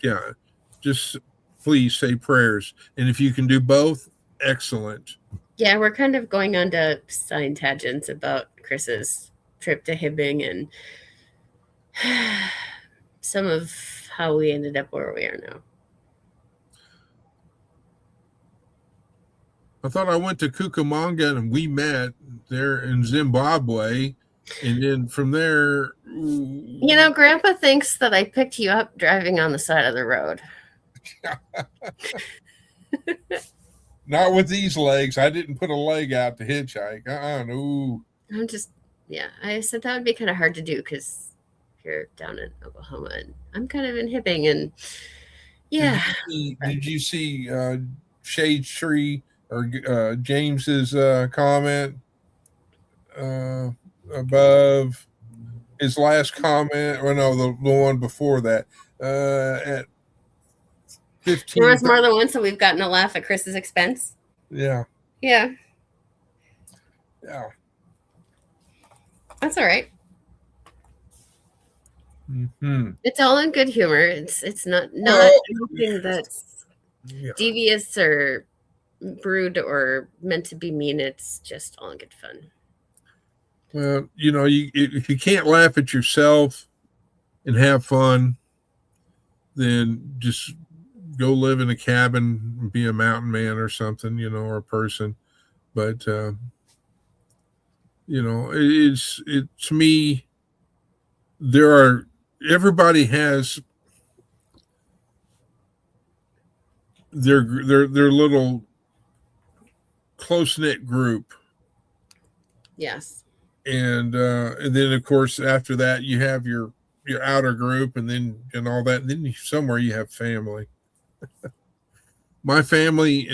please say prayers. And if you can do both, excellent. Yeah, we're kind of going on to side tangents about Chris's trip to Hibbing and some of how we ended up where we are now. I thought I went to Cucamonga and we met there in Zimbabwe. And then from there... Grandpa thinks that I picked you up driving on the side of the road. Not with these legs. I didn't put a leg out to hitchhike. No. I said that would be kind of hard to do because you're down in Oklahoma and I'm kind of in Hibbing. And Did you see Shade Tree or James's comment above his last comment? Or no, the one before that. At 15. There was more than one, so we've gotten a laugh at Chris's expense. Yeah. Yeah. Yeah. That's all right. Mm-hmm. It's all in good humor. It's not anything that's devious or rude or meant to be mean. It's just all in good fun. Well, if you can't laugh at yourself and have fun, then just go live in a cabin and be a mountain man or something, or a person. But, it's to me, everybody has their little close-knit group. Yes. And then of course after that you have your outer group and all that, and then somewhere you have family. My family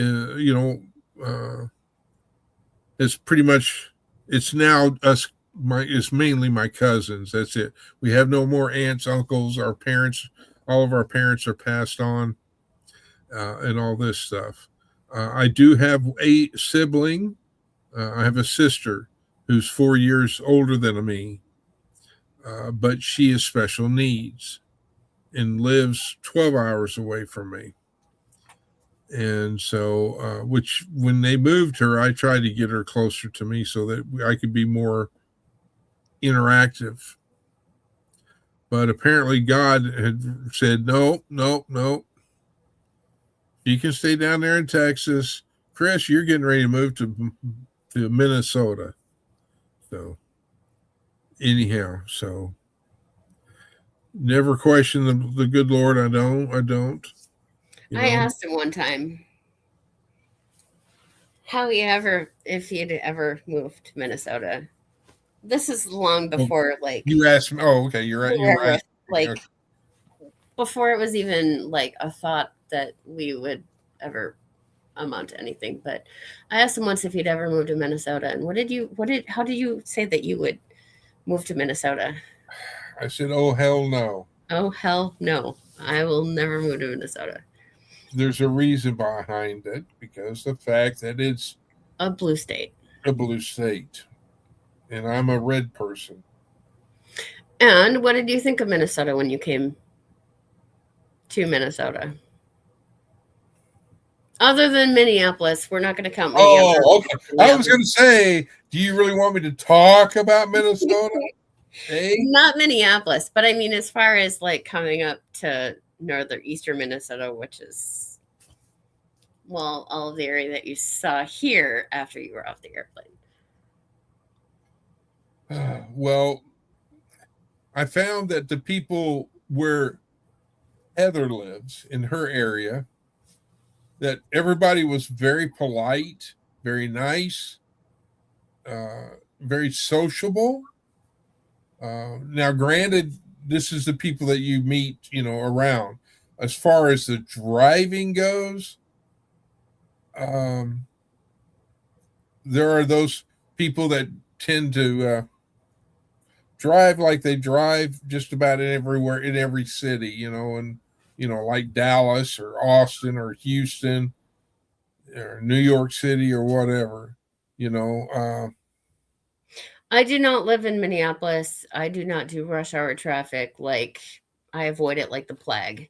is pretty much, it's now us. It's mainly my cousins. That's it. We have no more aunts, uncles. Our parents, all of our parents are passed on, and all this stuff. I do have a sibling. I have a sister who's 4 years older than me, but she has special needs and lives 12 hours away from me. And so, which when they moved her, I tried to get her closer to me so that I could be more interactive. But apparently God had said, no. You can stay down there in Texas. Chris, you're getting ready to move to Minnesota. So anyhow, never question the good Lord. I don't. I asked him one time if he'd ever moved to Minnesota. This is long before, you asked me. Oh, okay, you're right. You're right. Before it was even like a thought that we would ever amount to anything. But I asked him once if he'd ever moved to Minnesota. And how did you say that you would move to Minnesota? I said, oh, hell no. Oh, hell no. I will never move to Minnesota. There's a reason behind it, because the fact that it's a blue state. And I'm a red person. And what did you think of Minnesota when you came to Minnesota? Other than Minneapolis, we're not going to count Minneapolis. Oh, okay. I was going to say, do you really want me to talk about Minnesota? Hey, Not Minneapolis, but I mean, as far as like coming up to eastern Minnesota, which is, well, all of the area that you saw here after you were off the airplane. well, I found that the people where Heather lives in her area, that everybody was very polite, very nice, very sociable. Now, granted, this is the people that you meet, around. As far as the driving goes, um, there are those people that tend to drive like they drive just about everywhere in every city, and like Dallas or Austin or Houston or New York City or whatever, you know. I do not live in Minneapolis. I do not do rush hour traffic. Like, I avoid it like the plague.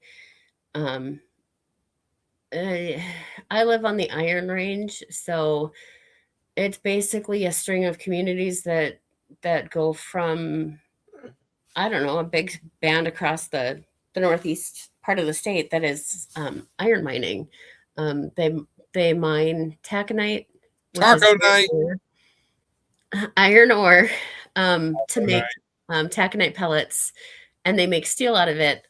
Um, I live on the Iron Range, so it's basically a string of communities that go from, I don't know, a big band across the northeast part of the state that is iron mining. They mine taconite, which is Taco night. iron ore, to Taco make night. taconite pellets, and they make steel out of it.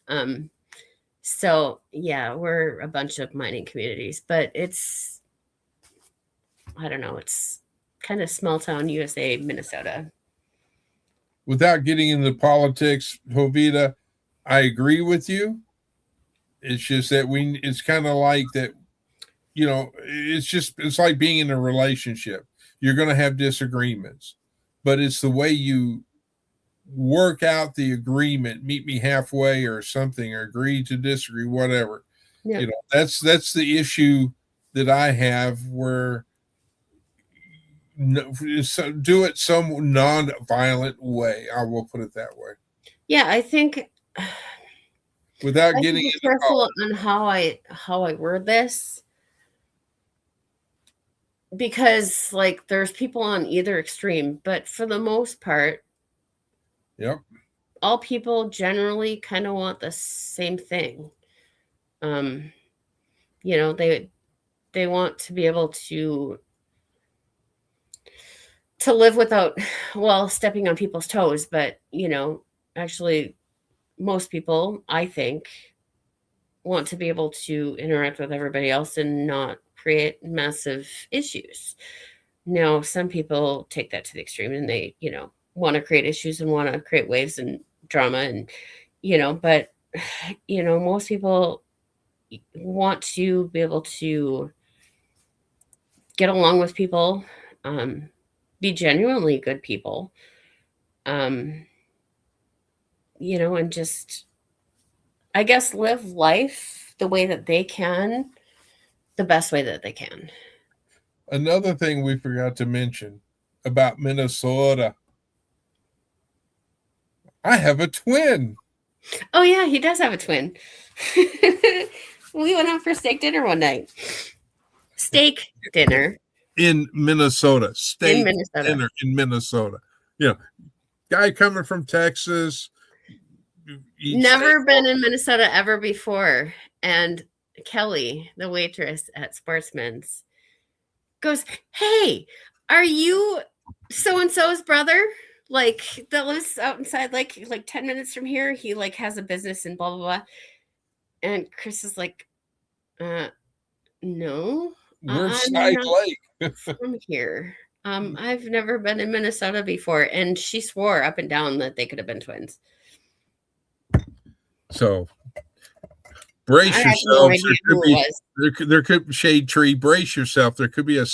So yeah, we're a bunch of mining communities, but it's, I don't know, it's kind of small town USA, Minnesota. Without getting into politics, Jovita, I agree with you. It's just that it's kind of like that, it's like being in a relationship. You're going to have disagreements, but it's the way you work out the agreement, meet me halfway or something, or agree to disagree, whatever. Yeah. That's the issue that I have, where do it some non-violent way. I will put it that way. Yeah, I think Without I should getting be into careful on how I word this, because like there's people on either extreme, but for the most part, yep. all people generally kind of want the same thing. Um, they want to be able to live without, well, stepping on people's toes, but actually most people, I think, want to be able to interact with everybody else and not create massive issues. Now, some people take that to the extreme and they, want to create issues and want to create waves and drama and, but, most people want to be able to get along with people, be genuinely good people, um, and just, I guess, live life the way that they can, the best way that they can. Another thing we forgot to mention about Minnesota, I have a twin. Oh yeah, he does have a twin. We went out for steak dinner one night. Steak dinner In Minnesota, in steak Minnesota. dinner in Minnesota. Guy coming from Texas. Never been in Minnesota ever before. And Kelly, the waitress at Sportsman's, goes, "Hey, are you so and so's brother? Like that lives out inside, like 10 minutes from here. He like has a business and blah blah blah." And Chris is like, no, We're I'm Side not Lake. from here. I've never been in Minnesota before. And she swore up and down that they could have been twins. So brace yourselves. There could Shade Tree. Brace yourself. There could be a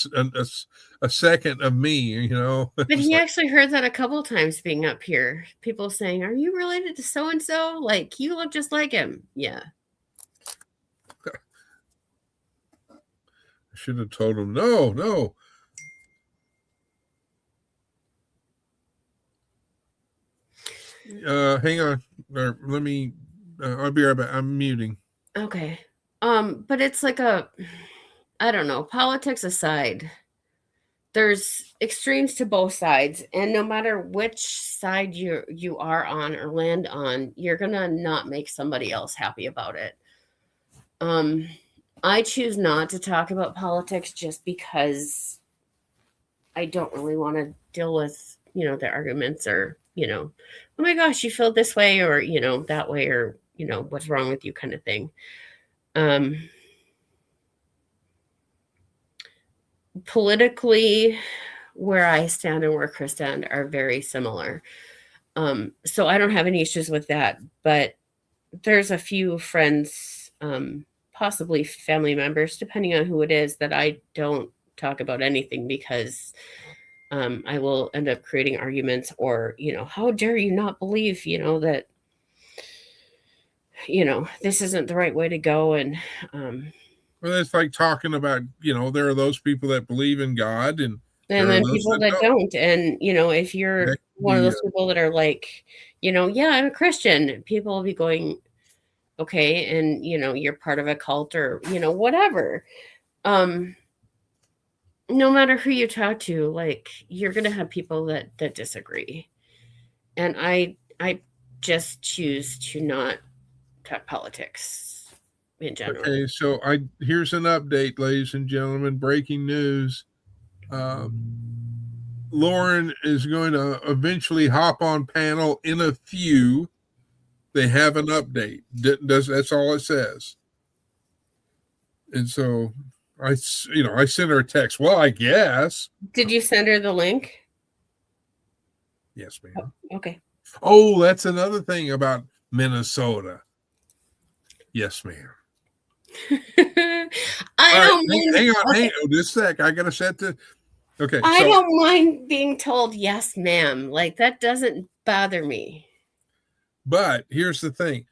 second of me. But he actually heard that a couple times being up here. People saying, "Are you related to so and so? Like you look just like him." Yeah. I should have told him no. Hang on. Let me. I'll be right back. I'm muting. Okay. But it's like I don't know. Politics aside, there's extremes to both sides, and no matter which side you are on or land on, you're gonna not make somebody else happy about it. I choose not to talk about politics just because I don't really want to deal with, the arguments, or, oh my gosh, you feel this way, or, that way, or, what's wrong with you kind of thing. Politically, where I stand and where Chris stand are very similar. So I don't have any issues with that, but there's a few friends, possibly family members, depending on who it is, that I don't talk about anything because I will end up creating arguments, or, how dare you not believe, that, this isn't the right way to go. And well, it's like talking about, there are those people that believe in God, and then people that don't. And, if you're one of those people that are like, yeah, I'm a Christian, people will be going, okay, and, you're part of a cult, or, whatever. No matter who you talk to, like, you're going to have people that disagree. And I just choose to not talk politics in general. Okay, so here's an update, ladies and gentlemen. Breaking news. Lauren is going to eventually hop on panel in a few. They have an update. That's all it says. And so I sent her a text. Well, I guess. Did you send her the link? Yes, ma'am. Oh, okay. Oh, that's another thing about Minnesota. Yes, ma'am. Hang on. Just a sec. I gotta set the. Okay. I don't mind being told yes, ma'am. Like, that doesn't bother me. But here's the thing.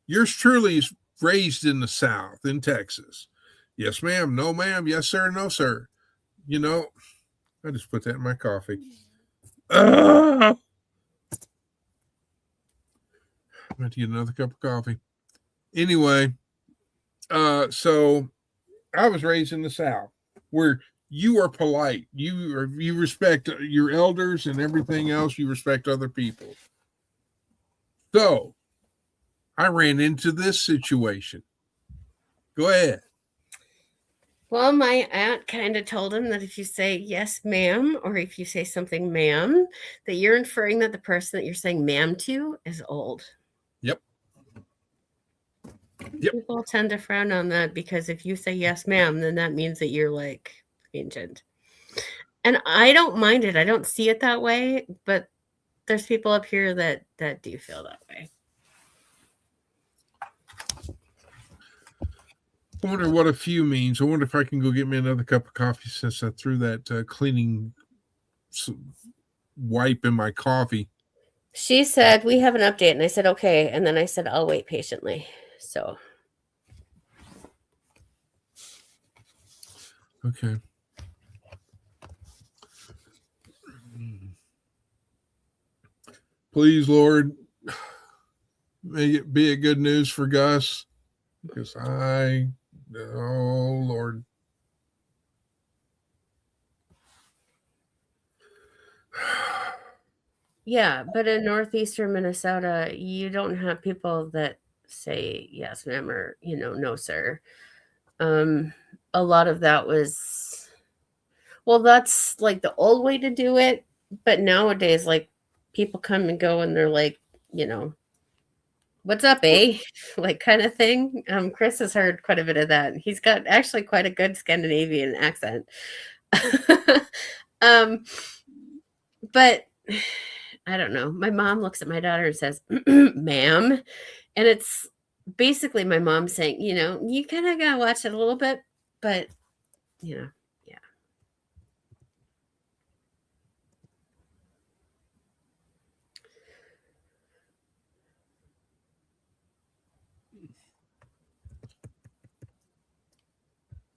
Yours truly is raised in the South, in Texas. Yes, ma'am. No, ma'am. Yes, sir. No, sir. I just put that in my coffee. I'm going to get another cup of coffee. Anyway, so I was raised in the South, where you are polite. You respect your elders and everything else. You respect other people. So I ran into this situation. Go ahead. Well, my aunt kind of told him that if you say yes, ma'am, or if you say something, ma'am, that you're inferring that the person that you're saying ma'am to is old. Yep. People tend to frown on that, because if you say yes, ma'am, then that means that you're like ancient. And I don't mind it. I don't see it that way, but there's people up here that do feel that way. I wonder what a few means. I wonder if I can go get me another cup of coffee, since I threw that cleaning wipe in my coffee. She said, we have an update. And I said, okay. And then I said, I'll wait patiently. So. Okay. Please, Lord, may it be a good news for Gus, because oh, Lord. Yeah, but in northeastern Minnesota, you don't have people that say yes, ma'am, or, no, sir. A lot of that was, well, that's like the old way to do it. But nowadays, like, people come and go and they're like, what's up, eh? Like, kind of thing. Chris has heard quite a bit of that. He's got actually quite a good Scandinavian accent. But I don't know. My mom looks at my daughter and says, ma'am. And it's basically my mom saying, you kind of got to watch it a little bit, but, yeah.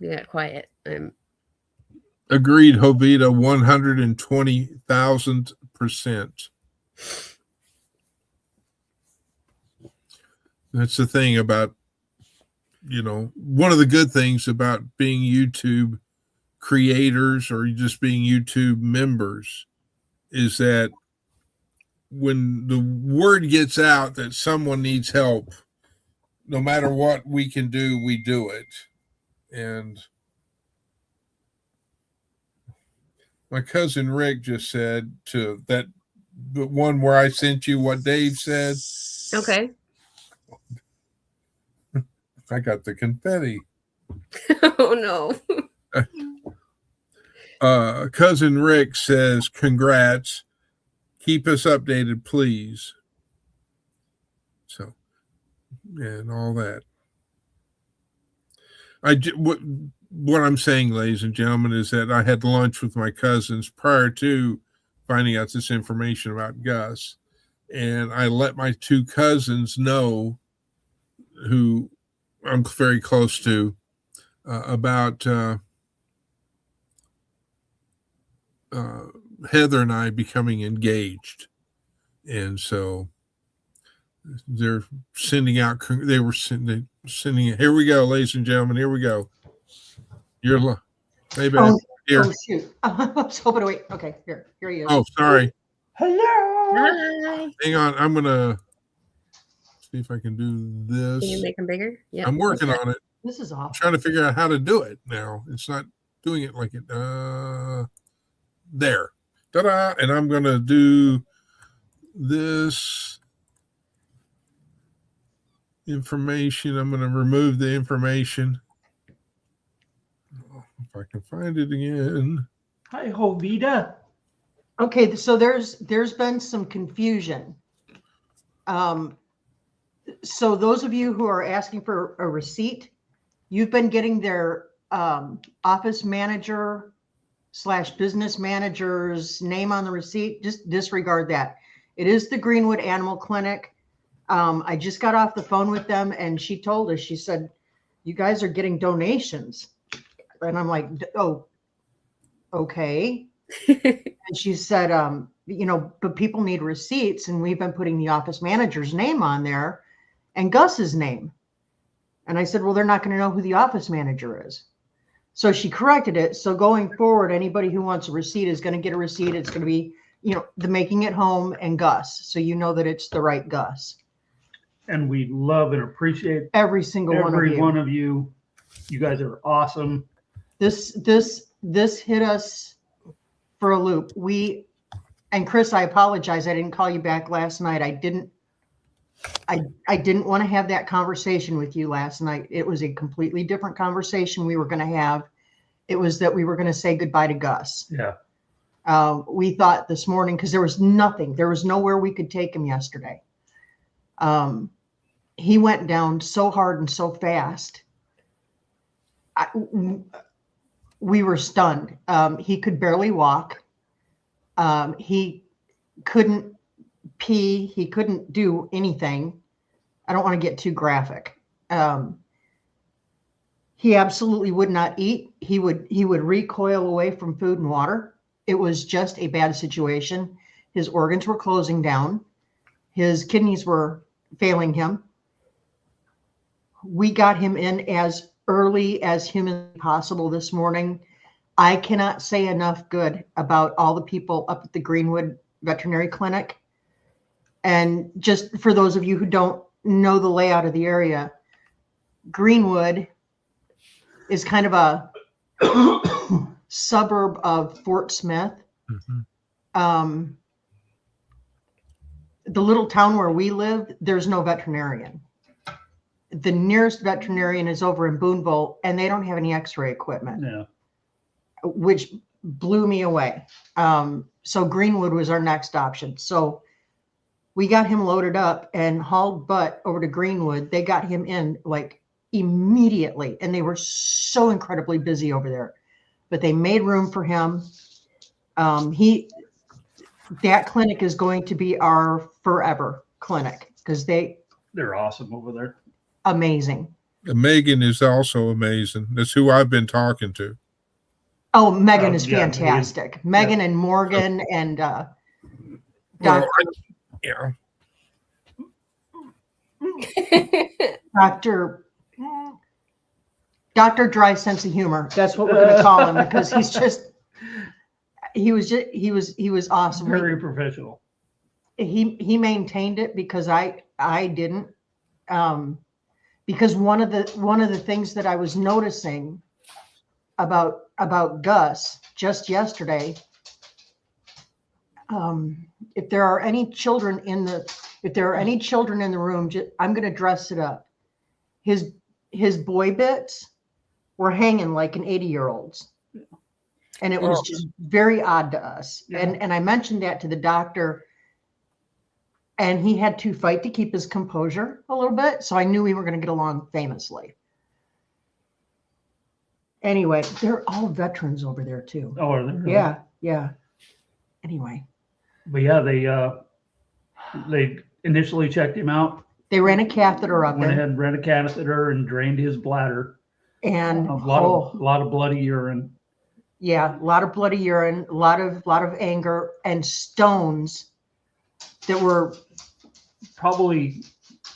Yeah, quiet. I'm agreed, Jovita, 120,000%. That's the thing about, one of the good things about being YouTube creators or just being YouTube members is that when the word gets out that someone needs help, no matter what we can do, we do it. And my cousin Rick just said to that the one where I sent you what Dave said. Okay. I got the confetti. Oh no. Cousin Rick says, congrats. Keep us updated, please. So, and all that. What I'm saying, ladies and gentlemen, is that I had lunch with my cousins prior to finding out this information about Gus. And I let my two cousins know, who I'm very close to, about Heather and I becoming engaged. And so they're sending out, they were sending, here we go, ladies and gentlemen, here we go. You're, hey, Beth, here. Oh, shoot. I was hoping to wait. Okay, here he is. Oh, sorry. Hello. Hi. Hang on. I'm going to see if I can do this. Can you make them bigger? Yeah. I'm working on it. This is I'm awful. trying to figure out how to do it now. It's not doing it like it. There. Ta-da. And I'm going to do this information. I'm going to remove the information. If I can find it again. Hi, Hovita. Okay, so there's been some confusion. So those of you who are asking for a receipt, you've been getting their office manager / business manager's name on the receipt. Just disregard that. It is the Greenwood Animal Clinic. I just got off the phone with them and she told us, she said, you guys are getting donations. And I'm like, oh, okay. And she said, but people need receipts and we've been putting the office manager's name on there and Gus's name. And I said, well, they're not going to know who the office manager is. So she corrected it. So going forward, anybody who wants a receipt is going to get a receipt. It's going to be, the Making It Home and Gus. So you know that it's the right Gus. And we love and appreciate Every single every one of you. one of you. You guys are awesome. This hit us for a loop. And Chris, I apologize. I didn't call you back last night. I didn't want to have that conversation with you last night. It was a completely different conversation we were going to have. It was that we were going to say goodbye to Gus. Yeah. We thought this morning, because there was nothing, there was nowhere we could take him yesterday. He went down so hard and so fast. We were stunned. He could barely walk. He couldn't pee. He couldn't do anything. I don't want to get too graphic. He absolutely would not eat. He would recoil away from food and water. It was just a bad situation. His organs were closing down. His kidneys were failing him. We got him in as early as humanly possible this morning. I cannot say enough good about all the people up at the Greenwood Veterinary Clinic. And just for those of you who don't know the layout of the area, Greenwood is kind of a suburb of Fort Smith. Mm-hmm. The little town where we live, there's no veterinarian. The nearest veterinarian is over in Boonville, and they don't have any x-ray equipment. Yeah. Which blew me away. So Greenwood was our next option. So we got him loaded up and hauled butt over to Greenwood. They got him in like immediately, and they were so incredibly busy over there. But they made room for him. That clinic is going to be our forever clinic because they're awesome over there. Amazing. Megan is also amazing. That's who I've been talking to. Oh, Megan is yeah, fantastic. Megan and Morgan and Well, Dr. Dr. Dry Sense of Humor. That's what we're gonna call him because he was awesome. Very professional. He maintained it because I didn't. Because one of the things that I was noticing about Gus just yesterday, if there are any children in the room, I'm going to dress it up. His boy bits were hanging like an 80-year-old's, and it was just very odd to us. Yeah. And I mentioned that to the doctor, and he had to fight to keep his composure a little bit. So I knew we were going to get along famously. Anyway, they're all veterans over there too. Oh, are they really? Yeah, yeah. Anyway, But yeah, they initially checked him out, they ran a catheter up went him, ahead and ran a catheter and drained his bladder. and A lot of bloody urine. yeah, a lot of bloody urine, a lot of anger, and stones that were Probably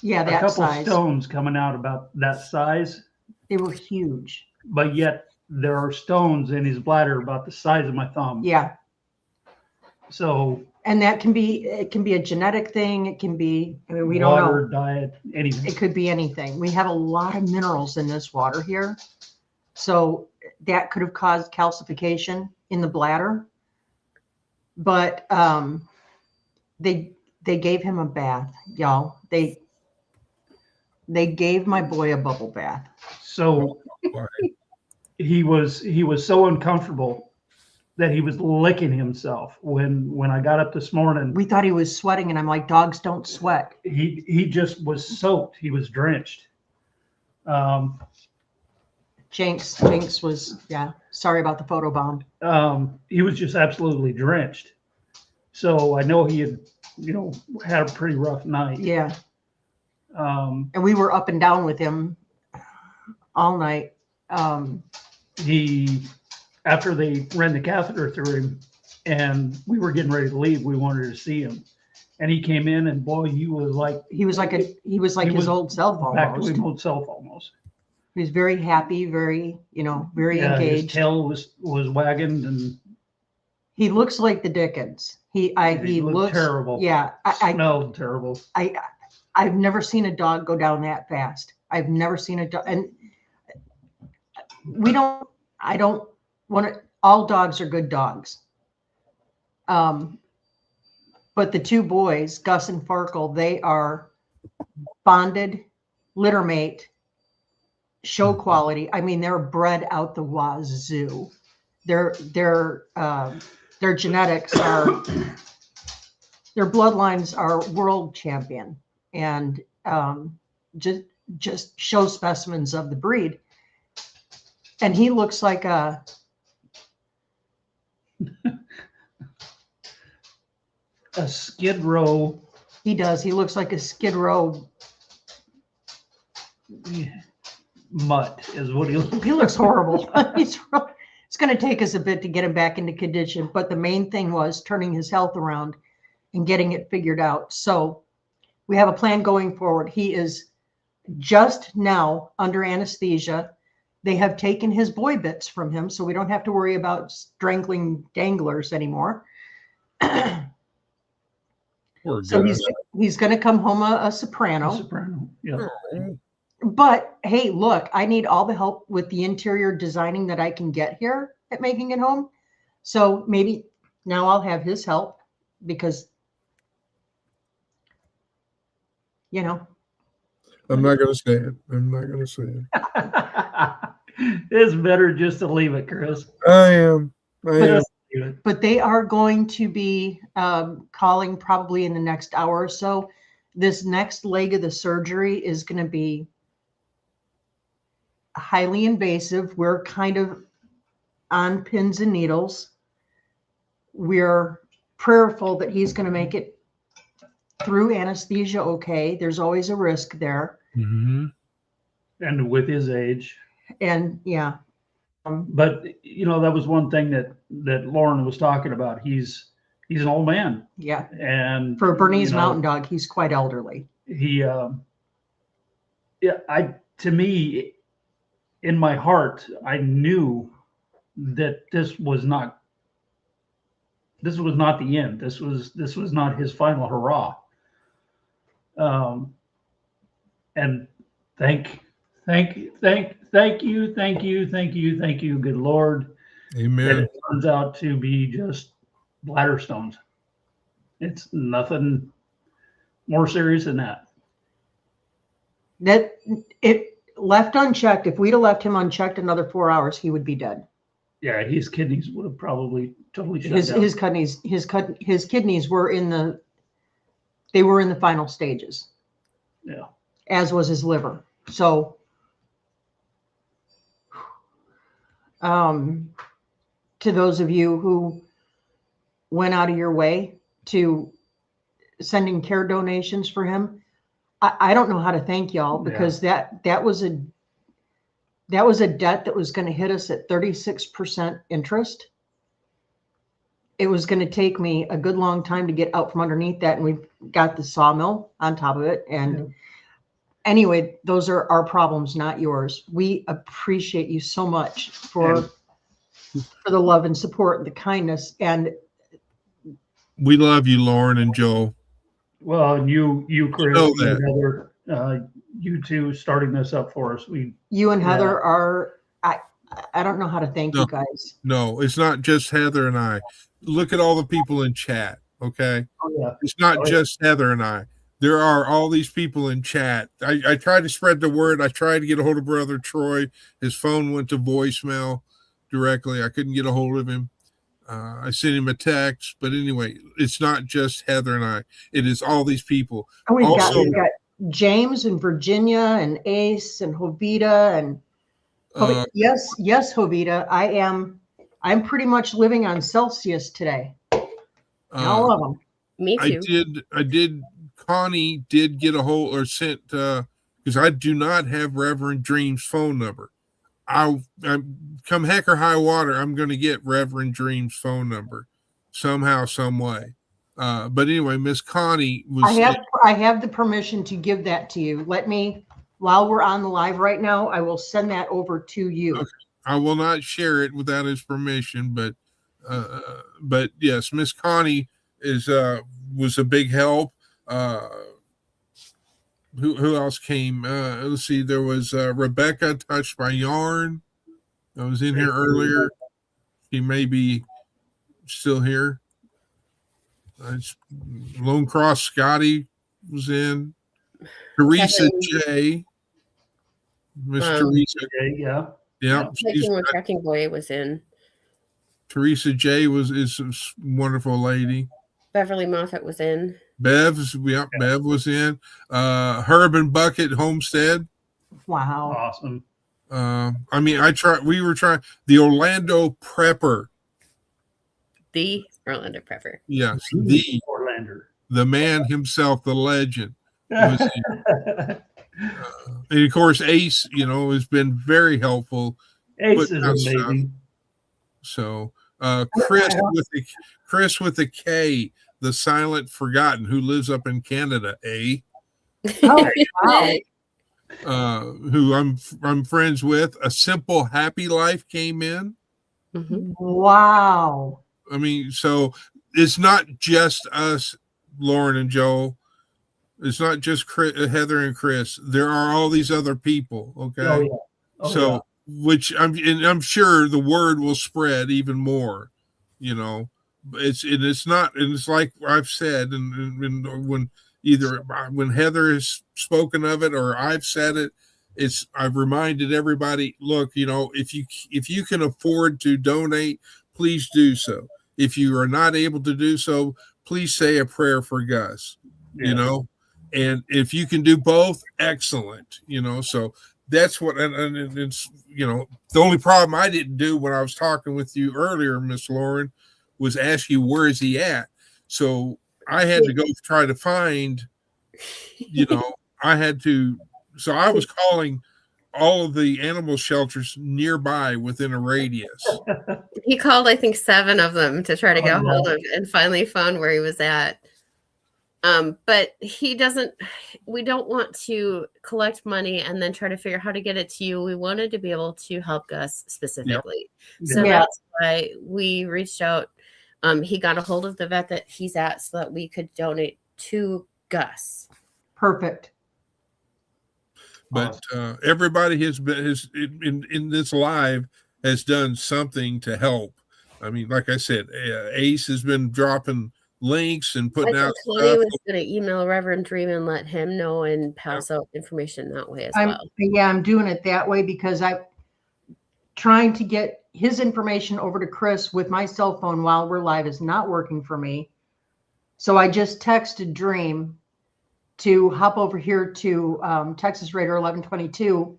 a that couple size. stones coming out about that size, They were huge. but yet there are stones in his bladder about the size of my thumb. Yeah, So and it can be a genetic thing. It can be. I mean, we don't know. water, diet, anything. It could be anything. We have a lot of minerals in this water here. So that could have caused calcification in the bladder. But they gave him a bath, y'all. They gave my boy a bubble bath. So he was so uncomfortable that he was licking himself. When I got up this morning, We thought he was sweating, and I'm like, dogs don't sweat. he just was soaked. He was drenched. Jinx was, yeah, sorry about the photo bomb. He was just absolutely drenched. So I know he had, had a pretty rough night. Yeah. Um, And we were up and down with him all night. After they ran the catheter through him and we were getting ready to leave, we wanted to see him. And he came in, and boy, he was like He was like He his was old self back to almost. his old self almost. He was very happy, very, very Yeah, his engaged. tail was wagging, and He looks like the Dickens. He looked looks terrible. Yeah, Smelled terrible. I've never seen a dog go down that fast. I've never seen a dog, and I don't want to. All dogs are good dogs. But the two boys, Gus and Farkle, they are bonded, litter mate, show quality. I mean, they're bred out the wazoo. Their genetics are, their bloodlines are world champion, and just show specimens of the breed. And he looks like a Skid Row. He does. He looks like a Skid Row. Mutt is what he looks. He looks horrible. It's going to take us a bit to get him back into condition, but the main thing was turning his health around and getting it figured out. So we have a plan going forward. He is just now under anesthesia. They have taken his boy bits from him, so we don't have to worry about strangling danglers anymore. Poor So Gus. he's going to come home a soprano. Soprano. Yeah. But hey, look, I need all the help with the interior designing that I can get here at Making It Home. So maybe now I'll have his help because, I'm not going to say it. I'm not going to say it. It's better just to leave it, Chris. I am. Just leave it. but they are going to be calling probably in the next hour or so. This next leg of the surgery is going to be highly invasive. We're kind of on pins and needles. We're prayerful that he's going to make it through anesthesia okay. There's always a risk there. Mm-hmm. And with his age. And yeah. But that was one thing that Lauren was talking about. He's an old man, Yeah. and For a Bernese Mountain Dog, he's quite elderly. To me, in my heart, I knew that this was not the end. This was not his final hurrah. And thank you, good Lord. That Amen. it turns out to be just bladder stones. It's nothing more serious than that. That it left unchecked. If we'd have left him unchecked another 4 hours, he would be dead. Yeah, his kidneys would have probably totally shut His down. his kidneys were in the final stages. Yeah. As was his liver. So to those of you who went out of your way to sending care donations for him, I don't know how to thank y'all, because that was a debt that was going to hit us at 36% interest. It was going to take me a good long time to get out from underneath that, and we've got the sawmill on top of it. And anyway, those are our problems, not yours. We appreciate you so much for the love and support and the kindness. And We love you, Lauren and Joe. Well, and you, Chris, know you that. and Heather, you two starting this up for us. you and Heather are, I don't know how to thank you guys. No, it's not just Heather and I. Look at all the people in chat, okay? Oh, yeah. It's not just Heather and I. There are all these people in chat. I tried to spread the word. I tried to get a hold of Brother Troy. His phone went to voicemail directly. I couldn't get a hold of him. I sent him a text. But anyway, it's not just Heather and I. It is all these people. And we've Also- got James and Virginia and Ace and Jovita and yes, Jovita. I'm pretty much living on Celsius today. All of them. Me too. I did. Connie did get a hold or sent, because I do not have Reverend Dream's phone number. I'm come heck or high water, I'm going to get Reverend Dream's phone number somehow, some way. But anyway, Miss Connie was. I have the permission to give that to you. Let me, while we're on the live right now, I will send that over to you. Okay. I will not share it without his permission, but yes, Miss Connie was a big help. Who else came? Let's see. There was Rebecca, Touched by Yarn. I was in here earlier. She may be still here. Lone Cross Scotty was in. Teresa J. Miss Teresa. Yeah. Yeah. Tracking Boy was in. Teresa J. is a wonderful lady. Beverly Moffat was in. Bev was in. Herb and Bucket Homestead. Wow. Awesome. We were trying the Orlando Prepper. The Orlando Prepper. Yes, Orlando. The man himself, the legend. Was here. And of course, Ace, has been very helpful. Ace is amazing. So, Chris with a K, the silent forgotten, who lives up in Canada, Oh, wow. who I'm friends with. A Simple Happy Life came in. Mm-hmm. Wow. I mean, so it's not just us, Lauren and Joel. It's not just Heather and Chris. There are all these other people. Okay. Which I'm sure the word will spread even more. It's like I've said, and when Heather has spoken of it or I've said it, I've reminded everybody, look, if you can afford to donate, please do so. If you are not able to do so, please say a prayer for Gus. And if you can do both, excellent. So that's what, and it's the only problem I didn't do when I was talking with you earlier, Miss Lauren, was ask you where is he at. So I had to go try to find, so I was calling all of the animal shelters nearby within a radius. He called, I think, 7 of them to try to get a hold of, and finally found where he was at. But he doesn't, we don't want to collect money and then try to figure out how to get it to you. We wanted to be able to help Gus specifically. So Yeah. that's why we reached out. He got a hold of the vet that he's at so that we could donate to Gus. Perfect. But everybody has been in this live has done something to help. I mean, like I said, Ace has been dropping links and I putting think out Tony stuff. was going to email Reverend Dream and let him know and pass out information that way as well. I'm doing it that way because I'm trying to get his information over to Chris with my cell phone while we're live is not working for me. So I just texted Dream to hop over here to Texas Raider 1122.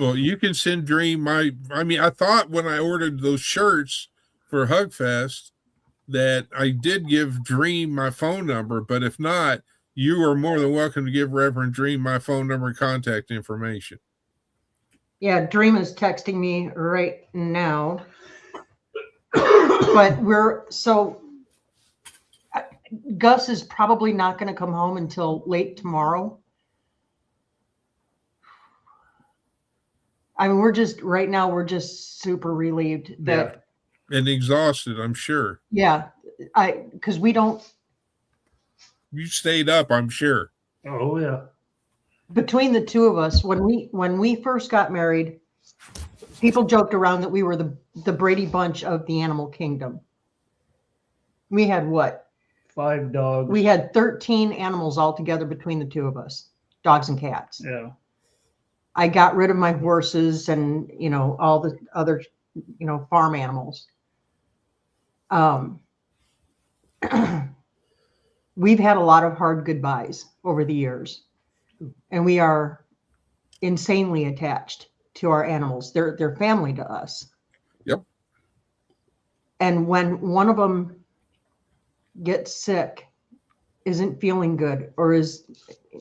Well, you can send Dream I thought when I ordered those shirts for Hugfest that I did give Dream my phone number, but if not, you are more than welcome to give Reverend Dream my phone number and contact information. Yeah, Dream is texting me right now. But Gus is probably not going to come home until late tomorrow. I mean, we're just super relieved that. And exhausted, I'm sure. Yeah, because we don't. You stayed up, I'm sure. Oh yeah. Between the two of us, when we first got married, people joked around that we were the Brady Bunch of the animal kingdom. We had what? 5 dogs. We had 13 animals altogether between the two of us, dogs and cats. Yeah. I got rid of my horses and, all the other, farm animals. We've had a lot of hard goodbyes over the years, and we are insanely attached to our animals. They're family to us. Yep. And when one of them gets sick, isn't feeling good, or is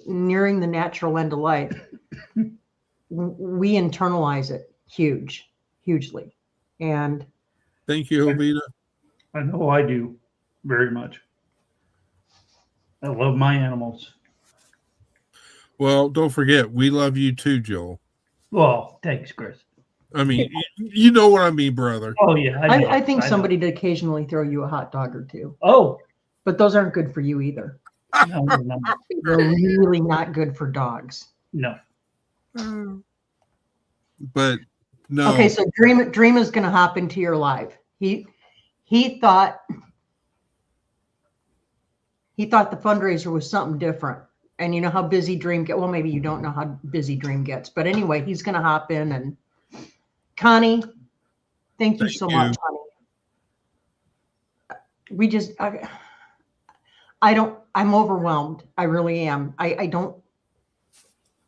nearing the natural end of life, we internalize it hugely. And thank you, Jovita. I know I do very much. I love my animals. Well, don't forget, we love you too, Joel. Well, thanks, Chris. I mean, you know what I mean, brother. Oh yeah, I think somebody did occasionally throw you a hot dog or two. Oh, but those aren't good for you either. No. They're really not good for dogs. No. But no. Okay, so Dream is going to hop into your live. He thought the fundraiser was something different. And you know how busy Dream gets. Well, maybe you don't know how busy Dream gets. But anyway, he's going to hop in. And Connie, thank you so much, Connie. I'm overwhelmed. I really am.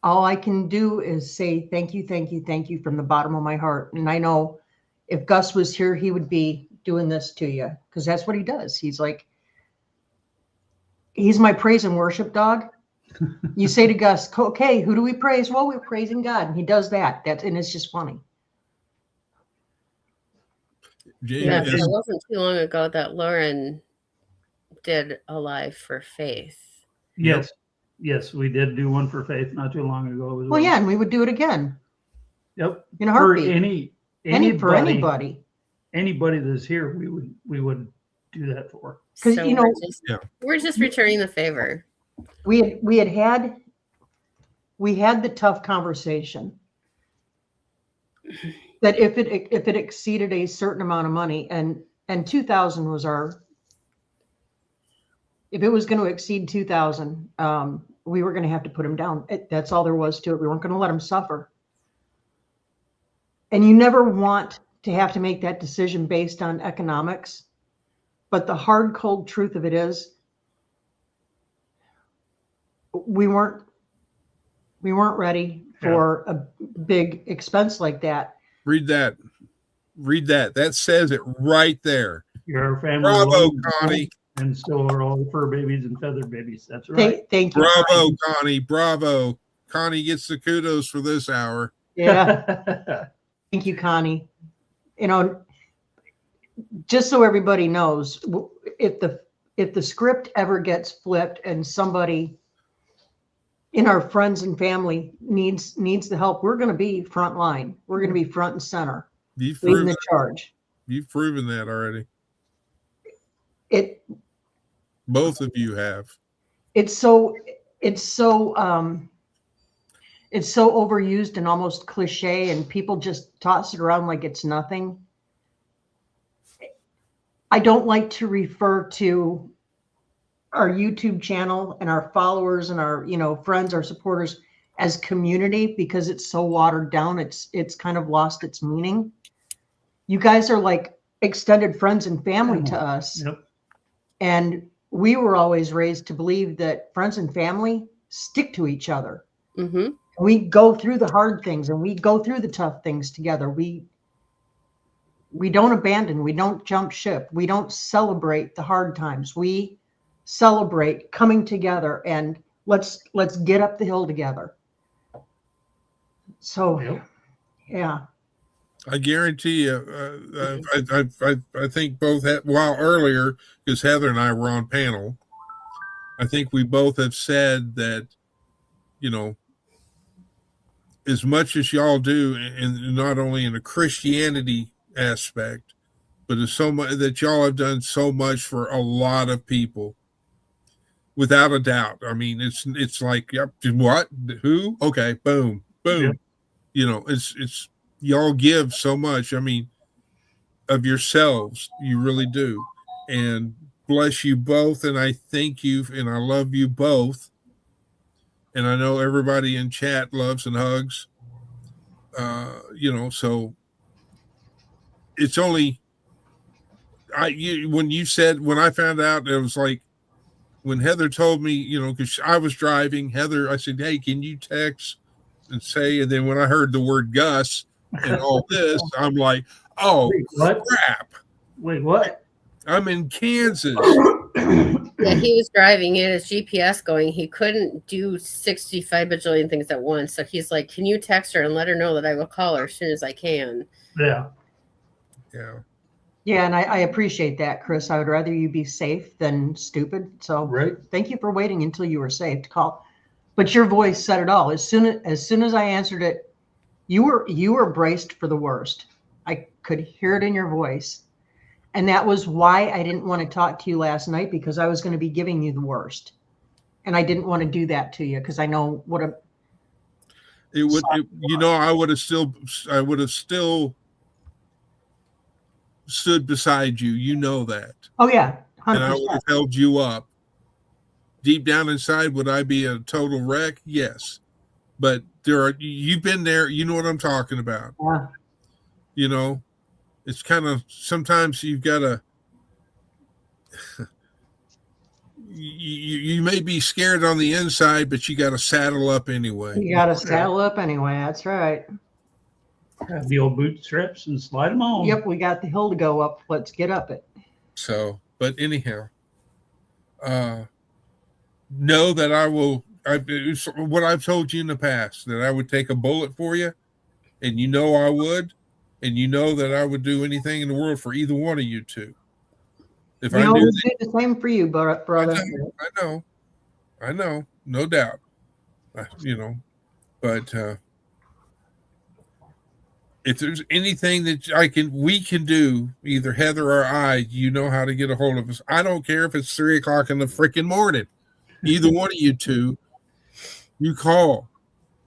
All I can do is say thank you from the bottom of my heart. And I know if Gus was here, he would be doing this to you, because that's what he does. He's my praise and worship dog. You say to Gus, okay, who do we praise? Well, we're praising God. And he does that. And it's just funny. Yeah, it wasn't too long ago that Lauren did a live for Faith. Yes. Yes, we did do one for Faith not too long ago. Well, yeah, and we would do it again. Yep. In a heartbeat. For anybody. Anybody that's here, we would do that for. Because we're just returning the favor. We had the tough conversation that if it exceeded a certain amount of money, and 2,000 was if it was going to exceed 2,000, we were going to have to put him down. That's all there was to it. We weren't going to let him suffer. And you never want to have to make that decision based on economics. But the hard, cold truth of it is, we weren't ready for a big expense like that. Read that. That says it right there. You're a family. Bravo, Connie. And so are all the fur babies and feather babies. That's right. Thank you. Bravo, Connie. Bravo. Connie gets the kudos for this hour. Yeah. Thank you, Connie. Just so everybody knows, if if the script ever gets flipped and somebody in our friends and family needs the help, we're going to be front line. We're going to be front and center, You've leading proven, the charge. you've proven that already. It Both of you have. it's so overused and almost cliche, and people just toss it around like it's nothing. I don't like to refer to our YouTube channel and our followers and our, friends, our supporters as community, because it's so watered down. It's kind of lost its meaning. You guys are like extended friends and family to us. Yep. And we were always raised to believe that friends and family stick to each other. Mm-hmm. We go through the hard things and we go through the tough things together. We don't abandon, we don't jump ship. We don't celebrate the hard times. We celebrate coming together and let's get up the hill together. So, Yep. yeah. I guarantee you, I think both while earlier, because Heather and I were on panel, I think we both have said that, as much as y'all do, and not only in a Christianity aspect, but it's so much that y'all have done so much for a lot of people, without a doubt. I mean, it's like, yep, what, who, okay, boom, boom. Yep. It's y'all give so much. I mean, of yourselves, you really do. And bless you both. And I thank you and I love you both. And I know everybody in chat loves and hugs. So it's only when I found out, it was like when Heather told me, because I was driving, Heather, I said, hey, can you text and say, and then when I heard the word Gus and all this, I'm like, oh, Wait, what? crap. Wait, what? I'm in Kansas. Yeah, he was driving in his GPS going. He couldn't do 65 bajillion things at once. So he's like, can you text her and let her know that I will call her as soon as I can? Yeah. Yeah. Yeah, and I appreciate that, Chris. I would rather you be safe than stupid. So Right. thank you for waiting until you were safe to call. But your voice said it all. As soon as I answered it, you were braced for the worst. I could hear it in your voice. And that was why I didn't want to talk to you last night, because I was going to be giving you the worst. And I didn't want to do that to you because I know what a I would have still stood beside you. You know that. Oh yeah, 100%. And I would have held you up. Deep down inside, would I be a total wreck? Yes. But you've been there, you know what I'm talking about. Yeah. It's kind of, sometimes you've got to, you may be scared on the inside, but you got to saddle up anyway. You got to saddle up anyway. That's right. Have the old bootstraps and slide them on. Yep, we got the hill to go up. Let's get up it. So, but anyhow, know that it's what I've told you in the past, that I would take a bullet for you, and I would, and that I would do anything in the world for either one of you two. If I We'll knew do the same for you, brother. I know, no doubt. But if there's anything that we can do, either Heather or I, how to get a hold of us. I don't care if it's 3:00 in the freaking morning. Either one of you two, you call,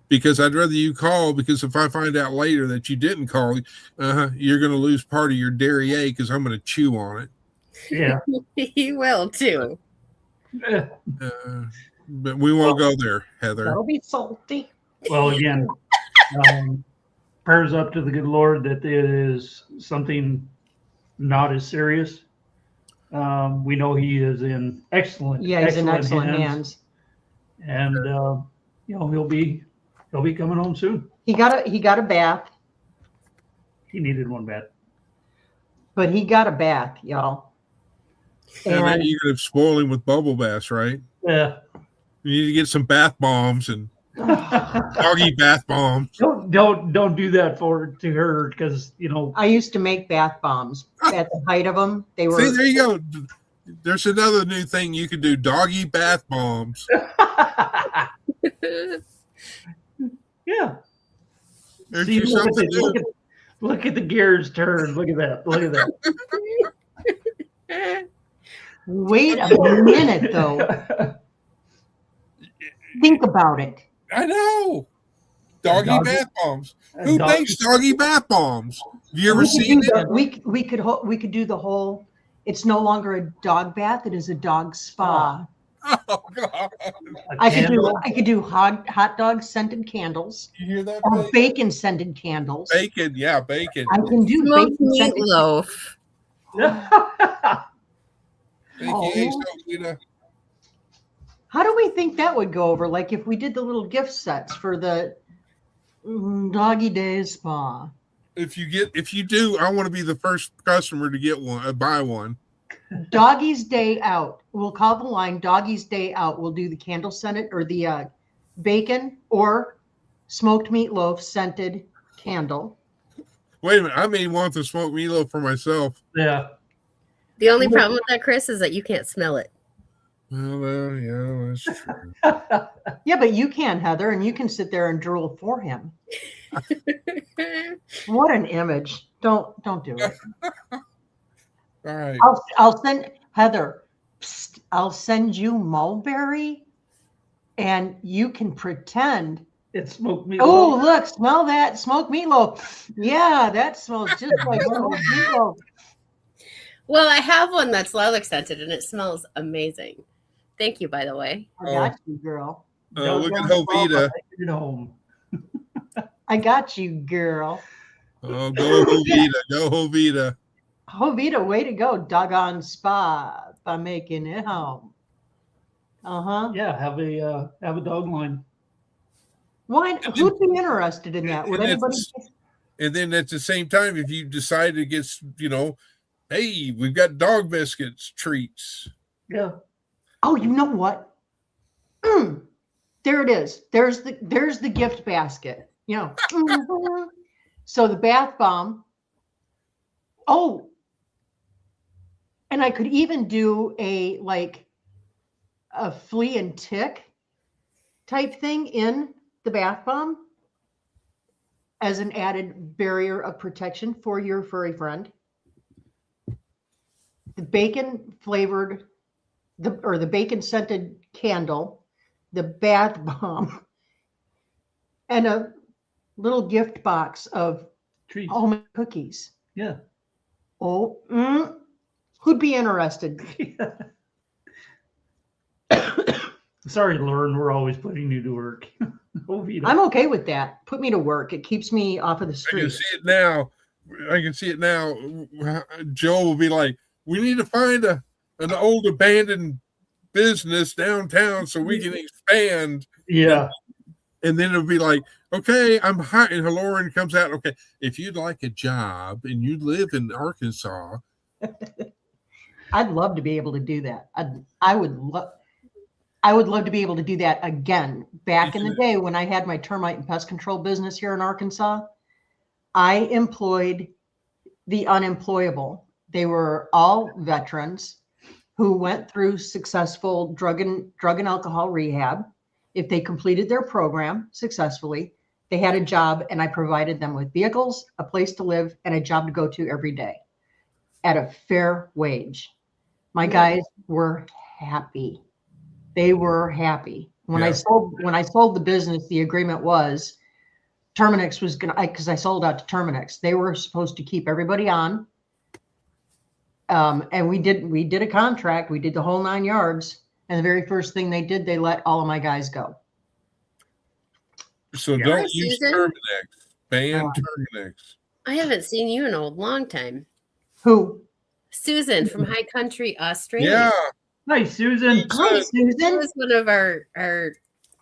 because I'd rather you call, because if I find out later that you didn't call, you're going to lose part of your Derriere because I'm going to chew on it. Yeah. He will too. But we won't go there, Heather. That'll be salty. Well, again, prayers up to the good Lord that it is something not as serious. We know he is in excellent. Yeah, he's in excellent hands. And he'll be coming home soon. He got a bath, He needed one bad. but he got a bath, y'all. And then And you're going to spoil him with bubble baths, right? Yeah. You need to get some bath bombs and doggy bath bombs. Don't do that to her, because I used to make bath bombs at the height of them. They were See, there you go. There's another new thing you can do: doggy bath bombs. Yeah. There's See, you something new. look at the gears turn. Look at that. Look at that. Wait a minute, though. Think about it. I know. Doggy Doggy- bath bombs. Who Dog- makes doggy bath bombs? Have you ever We could seen do it? we could do the whole. It's no longer a dog bath; it is a dog spa. Oh God! I could do hot dog scented candles You hear that? or Babe? bacon scented candles. Bacon, yeah, bacon. I can do Smoked bacon scented. meatloaf. AKA Oh. Selena. How do we think that would go over? Like if we did the little gift sets for the Doggy Day Spa. If you do, I want to be the first customer to get one, buy one. Doggy's Day Out. We'll call the line Doggy's Day Out. We'll do the candle scented or the bacon or smoked meatloaf scented candle. Wait a minute, I may want the smoked meatloaf for myself. Yeah. The only problem with that, Chris, is that you can't smell it. Well, yeah, that's true. Yeah, but you can, Heather, and you can sit there and drool for him. What an image. Don't do it. All right. I'll send Heather. Psst, I'll send you mulberry, and you can pretend. It's smoked meatloaf. Oh, look! Smell that smoked meatloaf. Yeah, that smells just like smoked meatloaf. Well, I have one that's lilac scented and it smells amazing. Thank you, by the way. I got you, girl. Look at Don't Hovita. take it home. I got you, girl. Oh, go Hovita. Go Hovita. Hovita, way to go, doggone spa by making it home. Yeah, have a dog line. Why? Who'd be interested in that? Would And anybody? And then at the same time, if you decide to get, hey, we've got dog biscuits, treats. Yeah. Oh, you know what? There it is. There's the gift basket. So the bath bomb. Oh, and I could even do a flea and tick type thing in the bath bomb as an added barrier of protection for your furry friend. The bacon flavored, the bacon scented candle, the bath bomb, and a little gift box of Treats. homemade cookies. Yeah. Oh, who'd be interested? Sorry, Lauren, we're always putting you to work. Hovita. I'm okay with that. Put me to work. It keeps me off of the I can street. see it now. Joe will be like, we need to find an old abandoned business downtown so we can expand. Yeah. And then it'll be like, okay, I'm hiring. And Lauren comes out. Okay, if you'd like a job and you live in Arkansas, I'd love to be able to do that. I would love to be able to do that again. Back in the day when I had my termite and pest control business here in Arkansas, I employed the unemployable. They were all veterans who went through successful drug and alcohol rehab. If they completed their program successfully, they had a job, and I provided them with vehicles, a place to live, and a job to go to every day at a fair wage. My guys were happy. They were happy. When I sold the business, the agreement was Terminix was gonna, because I sold out to Terminix. They were supposed to keep everybody on. And we did a contract. We did the whole 9 yards. And the very first thing they did, they let all of my guys go. so Yeah. don't Hi, use Susan. Terminex. Ban Terminex. I haven't seen you in a long time. Who? Susan from High Country, Australia. Yeah. Hi, Susan. Hi, She Susan. was one of our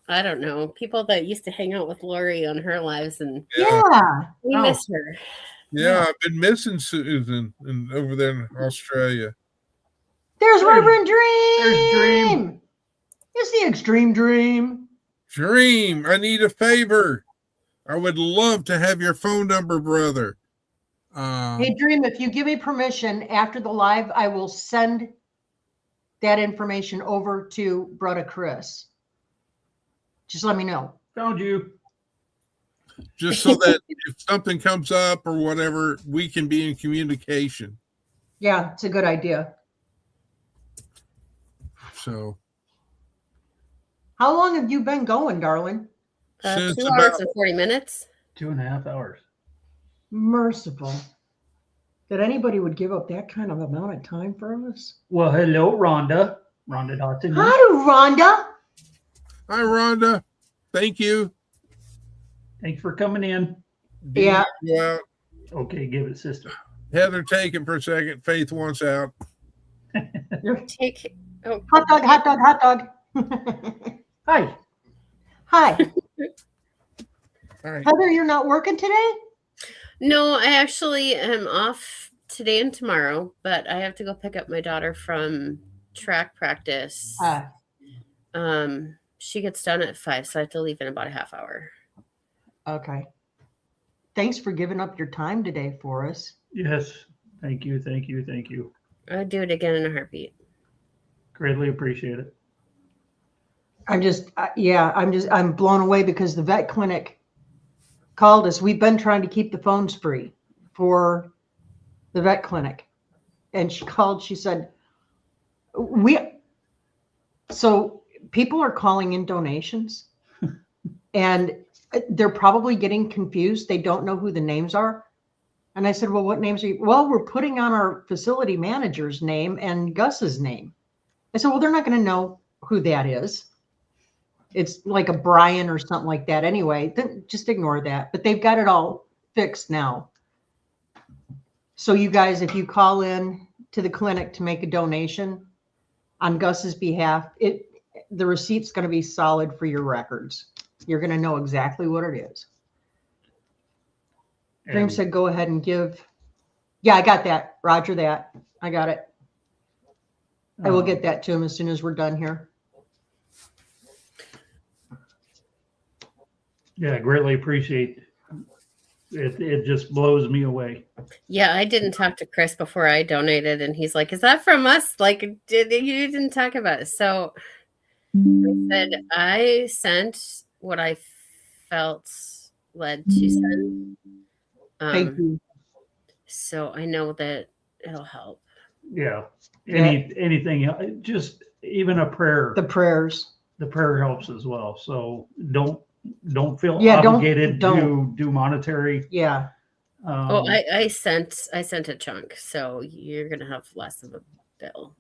I don't know, people that used to hang out with Lori on her lives, and Yeah. we Oh. miss her. Yeah, I've been missing Susan over there in Australia. There's Reverend Dream. There's Dream. It's the extreme dream. Dream, I need a favor. I would love to have your phone number, brother. Hey, Dream, if you give me permission after the live, I will send that information over to Brother Chris. Just let me know. Found you. Just so that if something comes up or whatever, we can be in communication. Yeah, it's a good idea. So How long have you been going, darling? since 2 about hours and 40 minutes. 2.5 hours. Merciful. That anybody would give up that kind of amount of time for us? Well, hello, Rhonda. Rhonda Dotson. Hi, Rhonda. hi Rhonda, thank you. Thanks for coming in. Yeah. Go out. Okay, give it, sister. Heather, take it for a second. Faith wants out. Take. Oh, Hot dog, hot dog, hot dog. Hi. Hi. All right. Heather, you're not working today? no, I actually am off today and tomorrow, but I have to go pick up my daughter from track practice. She gets done at 5, so I have to leave in about a half hour. Okay. Thanks for giving up your time today for us. Yes. Thank you. Thank you. Thank you. I'd do it again in a heartbeat. Greatly appreciate it. I'm blown away because the vet clinic called us. We've been trying to keep the phones free for the vet clinic. And she called, she said, so people are calling in donations and they're probably getting confused. They don't know who the names are. And I said, well, what names are you? Well, we're putting on our facility manager's name and Gus's name. I said, well, they're not going to know who that is. It's like a Brian or something like that. Anyway, then just ignore that. But they've got it all fixed now. So you guys, if you call in to the clinic to make a donation on Gus's behalf, the receipt's going to be solid for your records. You're going to know exactly what it is. Dream And said, go ahead and give. Yeah, I got that. Roger that. I got it. I will get that to him as soon as we're done here. Yeah, greatly appreciate it. It just blows me away. Yeah, I didn't talk to Chris before I donated, and he's like, "Is that from us? Like, you didn't talk about it?" So I said I sent what I felt led to send. Thank you. So I know that it'll help. Yeah. Anything, just even a prayer. The prayers. The prayer helps as well. So don't feel Yeah, obligated don't. to do monetary. Yeah. Oh, I sent a chunk, so you're gonna have less of a bill.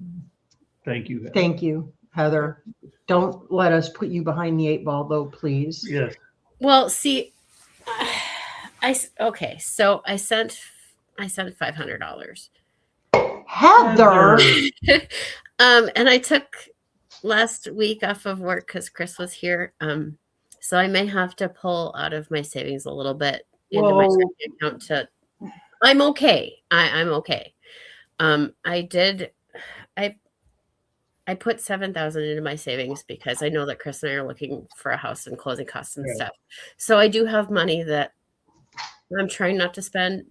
Thank you. Thank you, Heather. Don't let us put you behind the 8 ball, though, please. Yes. Well, see, okay, so I sent $500. Heather. And I took last week off of work because Chris was here. So I may have to pull out of my savings a little bit into my checking account to. I'm okay. I'm okay. I put $7,000 into my savings because I know that Chris and I are looking for a house and closing costs and stuff. So I do have money that I'm trying not to spend,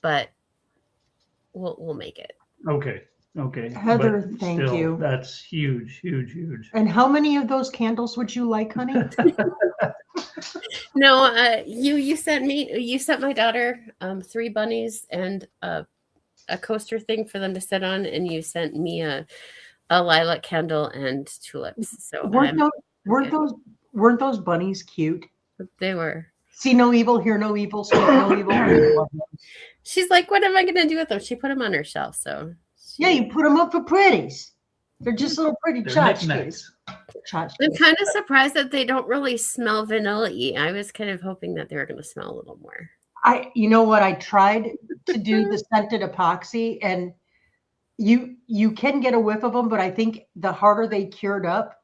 but we'll make it. Okay. Heather, But thank still, you. That's huge, huge, huge. And how many of those candles would you like, honey? No, you sent my daughter 3 bunnies and a coaster thing for them to sit on, and you sent me a lilac candle and tulips. So weren't those bunnies cute? they were. See no evil, hear no evil, speak no evil. She's like, what am I gonna do with them? She put them on her shelf. So Yeah, you put them up for pretties. They're just little pretty They're tchotchkes. knickknacks. I'm kind of surprised that they don't really smell vanilla-y. I was kind of hoping that they were going to smell a little more. You know what? I tried to do the scented epoxy, and you can get a whiff of them, but I think the harder they cured up,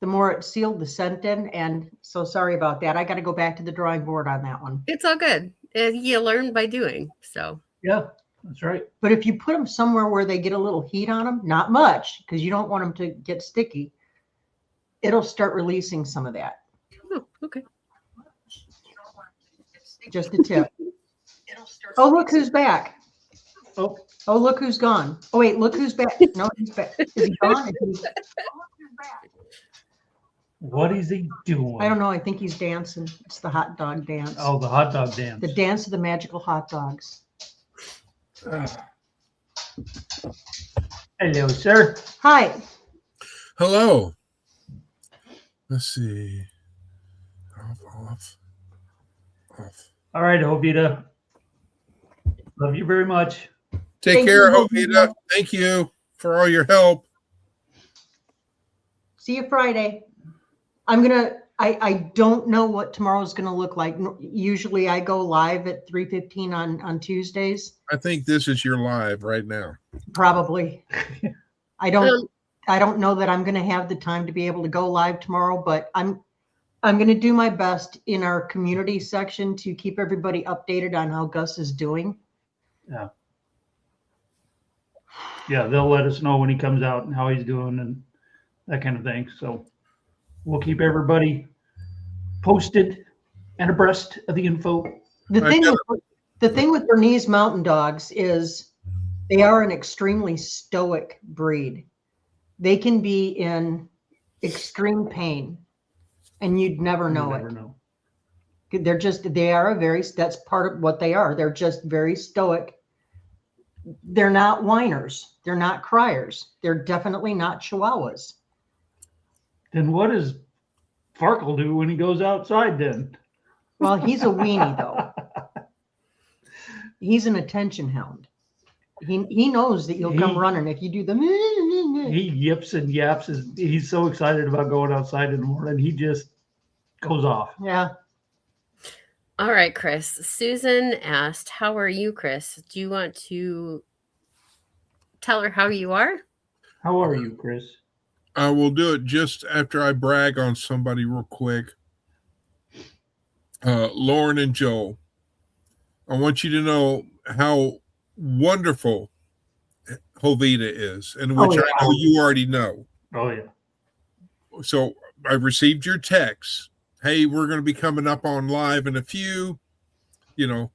the more it sealed the scent in. And so sorry about that. I got to go back to the drawing board on that one. It's all good. You learn by doing. So Yeah, that's right. But if you put them somewhere where they get a little heat on them, not much, because you don't want them to get sticky, it'll start releasing some of that. oh, okay. Just a tip. Oh, look who's back. Oh, Oh, look who's gone. Oh, wait, look who's back. No, he's back. Is he gone? What is he doing? I don't know. I think he's dancing. It's the hot dog dance. Oh, the hot dog dance. The dance of the magical hot dogs. Hello, sir. Hi. Hello. Let's see. Off. All right, Jovita. Love you very much. Take Thank care, you, Jovita. Jovita. Thank you for all your help. See you Friday. I don't know what tomorrow's gonna look like. Usually I go live at 3:15 on Tuesdays. I think this is your live right now. Probably. I don't know that I'm gonna have the time to be able to go live tomorrow, but I'm gonna do my best in our community section to keep everybody updated on how Gus is doing. Yeah, they'll let us know when he comes out and how he's doing and that kind of thing. So we'll keep everybody posted and abreast of the info. The thing with Bernese Mountain Dogs is they are an extremely stoic breed. They can be in extreme pain and you'd never know You it. never know. That's part of what they are. They're just very stoic. They're not whiners. They're not criers. They're definitely not Chihuahuas. Then what does Farkle do when he goes outside then? Well, he's a weenie though. He's an attention hound. He knows that you'll come running if you do the. He yips and yaps. He's so excited about going outside in the morning. He just goes off. Yeah. All right, Chris. Susan asked, "How are you, Chris? Do you want to tell her how you are?" How are you, Chris? I will do it just after I brag on somebody real quick. Lauren and Joel, I want you to know how wonderful Jovita is, and which yeah. I know you already know. Oh, yeah. So I received your text. Hey, we're going to be coming up on live in a few, and all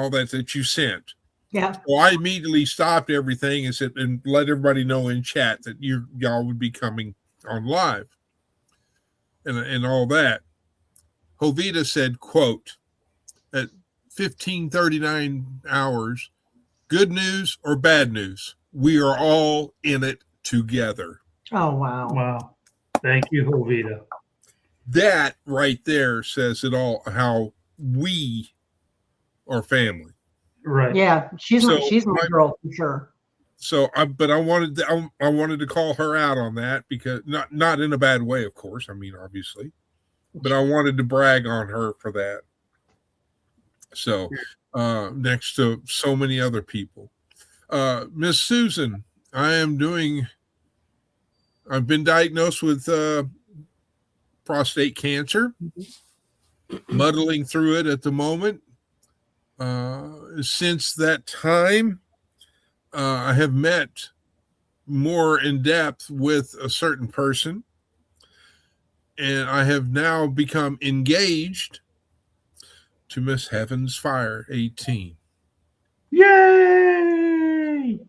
that you sent. Yeah. So I immediately stopped everything and said, and let everybody know in chat that y'all would be coming on live and all that. Jovita said, quote, at 15:39 hours, good news or bad news, we are all in it together. Oh, wow. Wow. Thank you, Jovita. That right there says it all, how we are family. Right. Yeah, she's So my girl for sure. So, I wanted to call her out on that because not in a bad way, of course. I mean, obviously, but I wanted to brag on her for that. So, next to so many other people, Miss Susan, I've been diagnosed with prostate cancer, muddling through it at the moment. Since that time, I have met more in depth with a certain person, and I have now become engaged to Miss Heaven's Fire 18. Yay!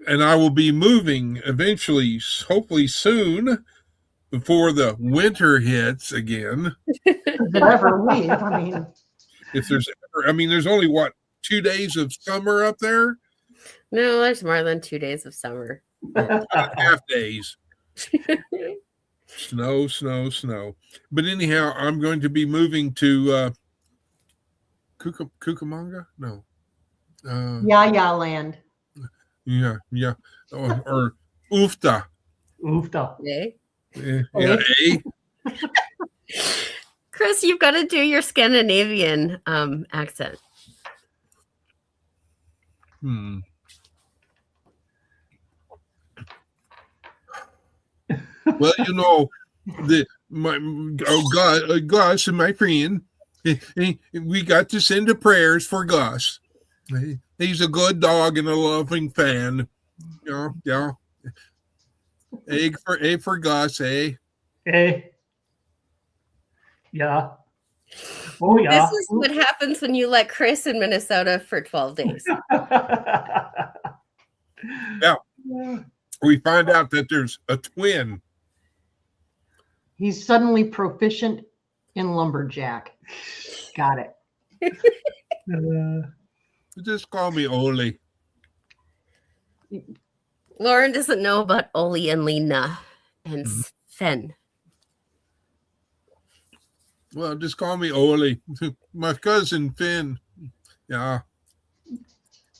And I will be moving eventually, hopefully soon, before the winter hits again. Does it ever leave? I mean, If there's there's only 2 days of summer up there? No, there's more than 2 days of summer. Half days. Snow. But anyhow, I'm going to be moving to Cucamonga? No. Yaya land. Yeah. Or Ufta. Oofta. Okay. Yeah. Chris, you've got to do your Scandinavian accent. Well, Gus and my friend, we got to send the prayers for Gus. He's a good dog and a loving fan. Yeah. Egg for Gus, eh? Hey. Yeah. Oh, yeah. This is what happens when you let Chris in Minnesota for 12 days. Yeah. We find out that there's a twin. He's suddenly proficient in lumberjack. Got it. Just call me Oli. Lauren doesn't know about Oli and Lena and Sven. Well, just call me Oli. My cousin Finn. Yeah.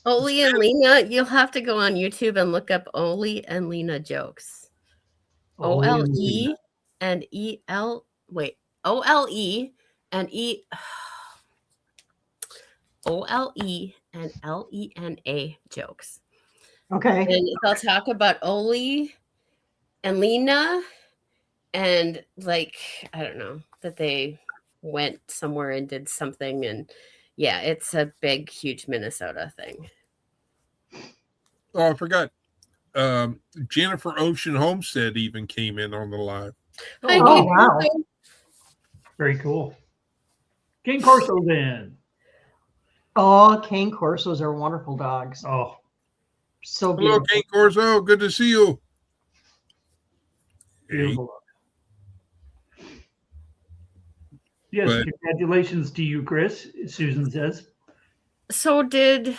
Oli and Lena, you'll have to go on YouTube and look up Oli and Lena jokes. OLE and EL. Wait, OLE and E. OLE and LENA jokes. Okay. And they'll talk about Oli and Lena and like, I don't know, that they went somewhere and did something. And yeah, it's a big, huge Minnesota thing. Oh, I forgot. Jennifer Ocean Homestead even came in on the live. Hi, Oh, Kate wow. Corso. Very cool. King Corso's in. Oh, cane Corsos are wonderful dogs. Oh, So Hello, beautiful. Kate Corso. Good to see you. beautiful. Yes, But- congratulations to you, Chris, Susan says. So did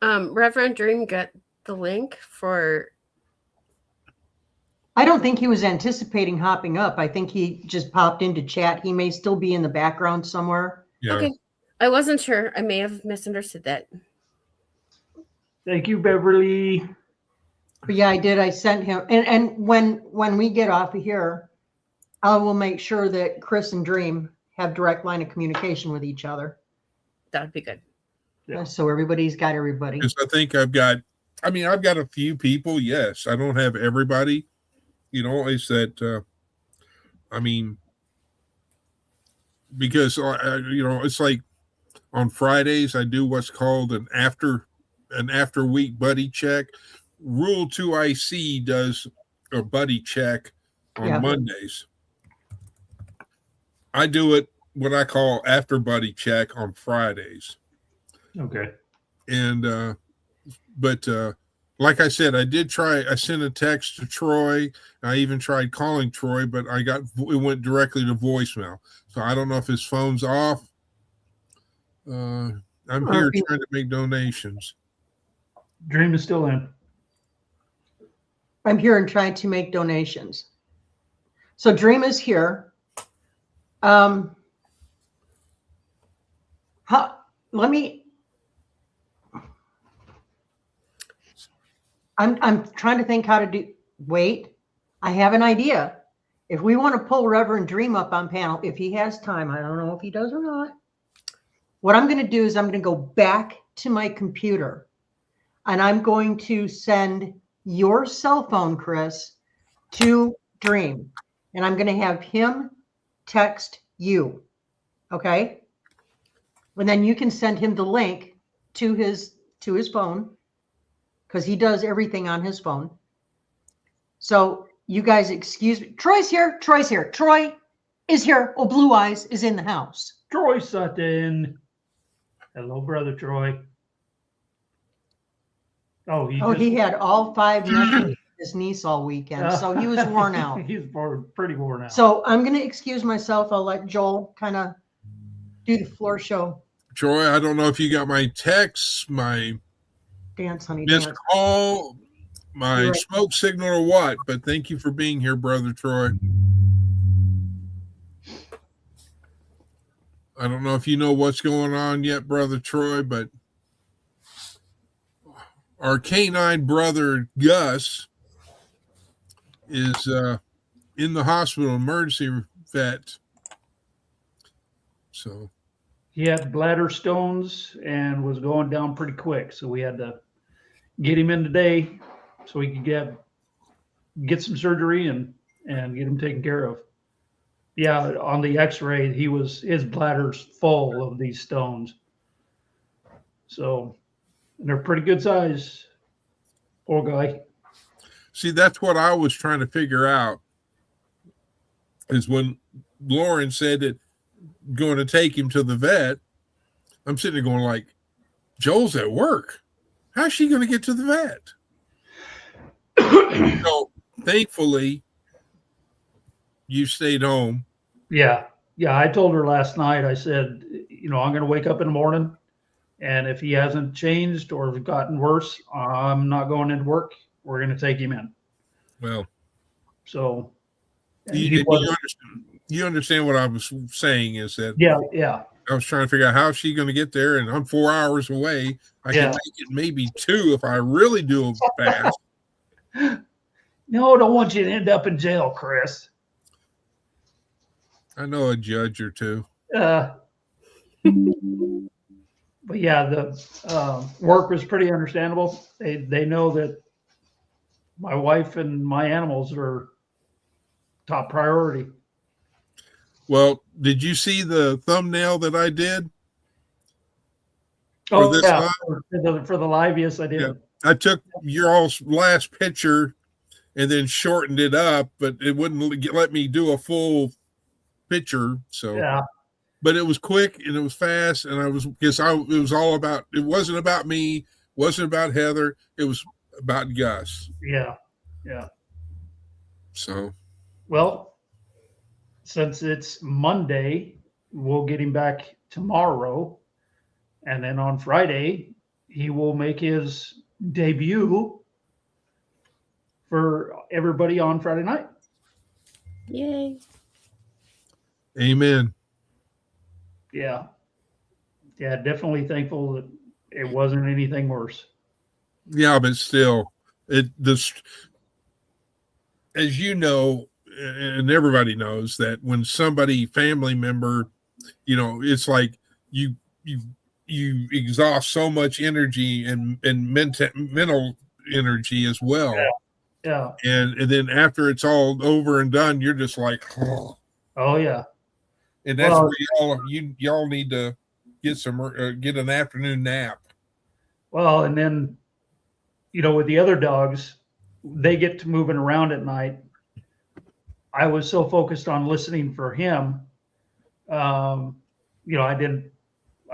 Reverend Dream get the link for? I don't think he was anticipating hopping up. I think he just popped into chat. He may still be in the background somewhere. Yeah. Okay, I wasn't sure. I may have misunderstood that. Thank you, Beverly. But yeah, I did. I sent him. And when we get off of here, I will make sure that Chris and Dream have direct line of communication with each other. That would be good. Yeah. So everybody's got everybody. Because I think I've got a few people. Yes. I don't have everybody. You know, it's that, because, it's like on Fridays, I do what's called an after week buddy check. Rule 2IC does a buddy check on Yeah. Mondays. I do it what I call after buddy check on Fridays. Okay. And but like I said, I sent a text to Troy. I even tried calling Troy, but it went directly to voicemail. So I don't know if his phone's off. I'm here trying to make donations. Dream is still in. I'm here and trying to make donations. So Dream is here. I'm trying to think how to do. Wait, I have an idea. If we want to pull Reverend Dream up on panel, if he has time, I don't know if he does or not. What I'm going to do is I'm going to go back to my computer and I'm going to send your cell phone, Chris, to Dream. And I'm going to have him text you. Okay. And then you can send him the link to his phone because he does everything on his phone. So you guys excuse me. Troy's here. Troy is here. Oh, Blue Eyes is in the house. Troy Sutton. Hello, brother Troy. Oh, he had all 5 nephews with his niece all weekend, so he was worn out. He's pretty worn out. So I'm going to excuse myself. I'll let Joel kind of do the floor show. Troy, I don't know if you got my texts, my Dance, honey, missed dance. call, my Right. smoke signal, or what. But thank you for being here, brother Troy. I don't know if you know what's going on yet, brother Troy, but our canine brother Gus is in the hospital, emergency vet. So He had bladder stones and was going down pretty quick. So we had to get him in today so he could get some surgery and get him taken care of. Yeah, on the x-ray, his bladder's full of these stones. So they're pretty good size. Poor guy. see, that's what I was trying to figure out. Is when Lauren said that going to take him to the vet, I'm sitting there going like, Joel's at work. How's she going to get to the vet? So thankfully, you stayed home. Yeah. Yeah. I told her last night, I said, you know, I'm going to wake up in the morning, and if he hasn't changed or gotten worse, I'm not going into work. We're going to take him in. Well, So you understand what I was saying is that yeah. I was trying to figure out how she's going to get there, and I'm 4 hours away. I can make it maybe 2 if I really do it fast. No, don't want you to end up in jail, Chris. I know a judge or two. But yeah, the work was pretty understandable. They know that my wife and my animals are top priority. Well, did you see the thumbnail that I did? Oh, this yeah. For the live, yes, I did. Yeah. I took your all's last picture and then shortened it up, but it wouldn't let me do a full picture. So, Yeah. But it was quick and it was fast, and it was all about. It wasn't about me, wasn't about Heather. It was about Gus. Yeah. So, well, since it's Monday, we'll get him back tomorrow, and then on Friday he will make his debut for everybody on Friday night. Yay. amen. Yeah, definitely thankful that it wasn't anything worse. Yeah, but still, as you know, and everybody knows that when somebody family member, it's like you exhaust so much energy and mental energy as well. Yeah. And then after it's all over and done, you're just like, oh yeah. And that's where y'all need to get get an afternoon nap. Well, and then, with the other dogs, they get to moving around at night. I was so focused on listening for him. I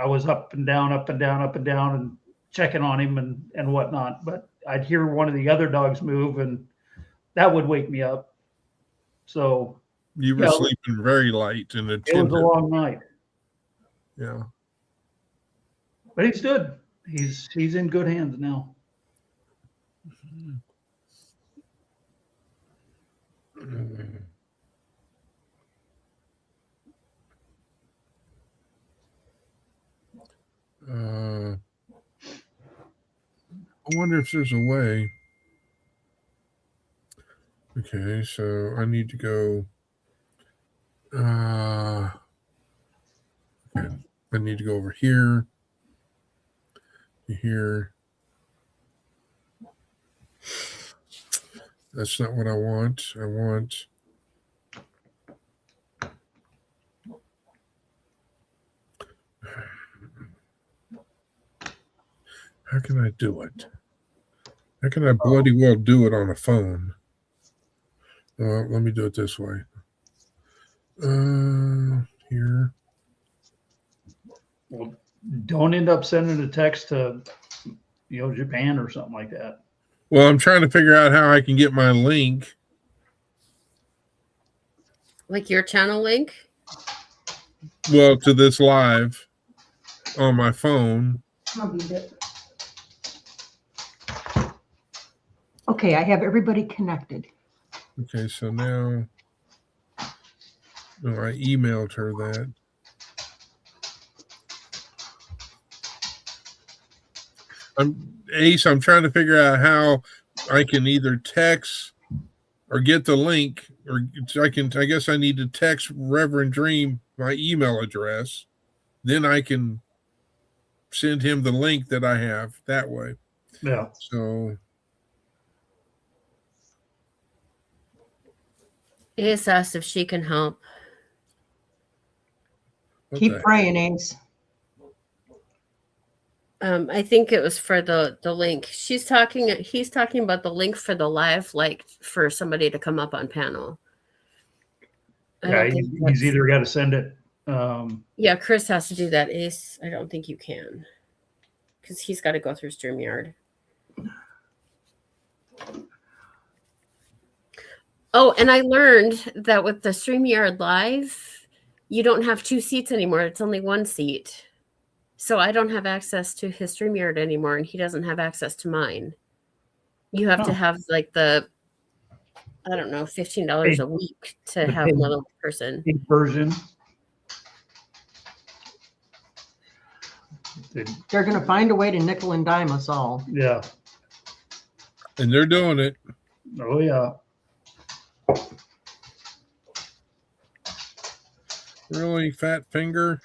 was up and down, and checking on him and whatnot. But I'd hear one of the other dogs move, and that would wake me up. So you were sleeping very light and it was a long night. Yeah, but he's good. He's in good hands now. I wonder if there's a way. Okay, so I need to go. Okay, I need to go over here. Here. That's not what I want. I want. How can I do it? How can I bloody well do it on a phone? Let me do it this way. Here. Well, don't end up sending a text to, Japan or something like that. Well, I'm trying to figure out how I can get my link. Like your channel link? Well, to this live on my phone. Okay, I have everybody connected. Okay, so now I emailed her that. I'm trying to figure out how I can either text or get the link, or I guess I need to text Reverend Dream my email address. Then I can send him the link that I have that way. Yeah. So Ace asked if she can help. Keep praying, Ace. I think it was for the link. He's talking about the link for the live, like for somebody to come up on panel. Yeah, he's either got to send it Yeah, Chris has to do that. Ace, I don't think you can. Because he's got to go through StreamYard. Oh, and I learned that with the StreamYard Live, you don't have 2 seats anymore. It's only 1 seat. So I don't have access to his StreamYard anymore, and he doesn't have access to mine. You have to have like the, I don't know, $15 a week to have another person. Big version. They're going to find a way to nickel and dime us all. Yeah. And they're doing it. Oh yeah. Really, fat finger?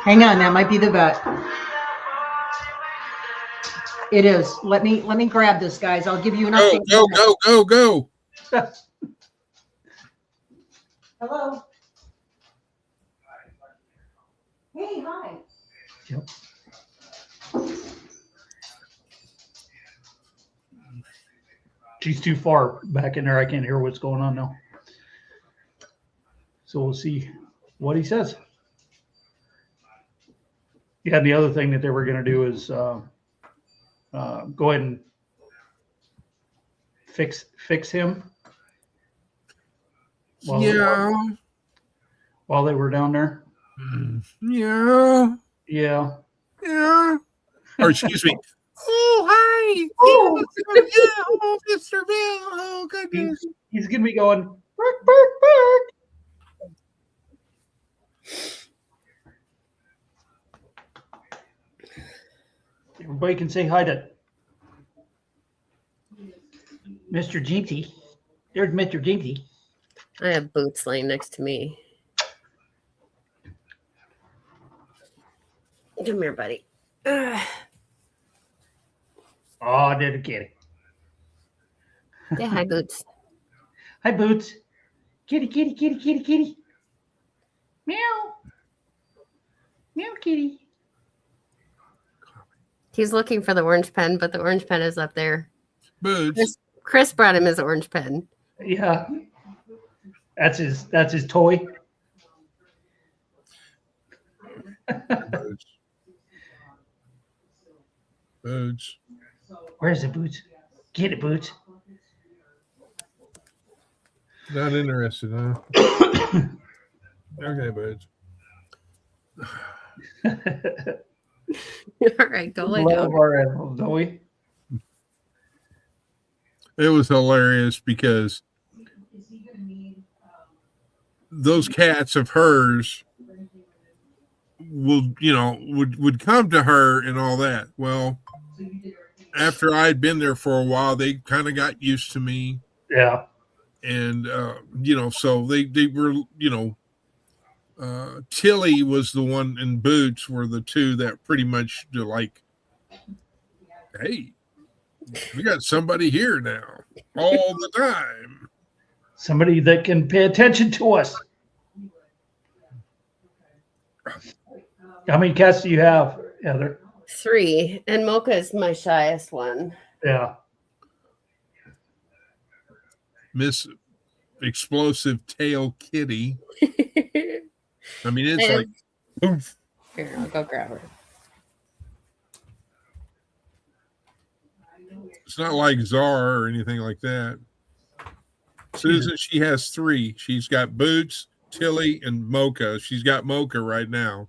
Hang on, that might be the vet. It is. Let me grab this, guys. I'll give you an Go, update. go, go, go, go. Hello. Hey, hi. Yep. She's too far back in there. I can't hear what's going on now. So we'll see what he says. Yeah, and the other thing that they were going to do is go ahead and fix him. While they were down there. Yeah. Yeah. Yeah. Or excuse me. Oh, hi. Oh. Oh, Mr. Bill. Oh, goodness. He's going to be going, bark, bark, bark. Everybody can say hi to Mr. Jinxie. There's Mr. Jinxie. I have Boots laying next to me. Come here, buddy. Ugh. Oh, did a kitty. Yeah, hi, Boots. Hi, Boots. Kitty, kitty, kitty, kitty, kitty. Meow. Meow, kitty. He's looking for the orange pen, but the orange pen is up there. Boots. Chris brought him his orange pen. Yeah. That's his toy. Boots. Boots. Where's the Boots? Get it, Boots. Not interested, huh? Okay, Boots. All right, go lay Love down. our animals, don't we? It was hilarious because those cats of hers would come to her and all that. Well, after I'd been there for a while, they kind of got used to me. Yeah. And, so they were, Tilly was the one and Boots were the two that pretty much like, hey, we got somebody here now all the time. Somebody that can pay attention to us. How many cats do you have, Heather? 3, and Mocha is my shyest one. Yeah. Miss Explosive Tail Kitty. I mean, it's And- like, oof. Here, I'll go grab her. It's not like Czar or anything like that. Susan, she has 3. She's got Boots, Tilly, and Mocha. She's got Mocha right now.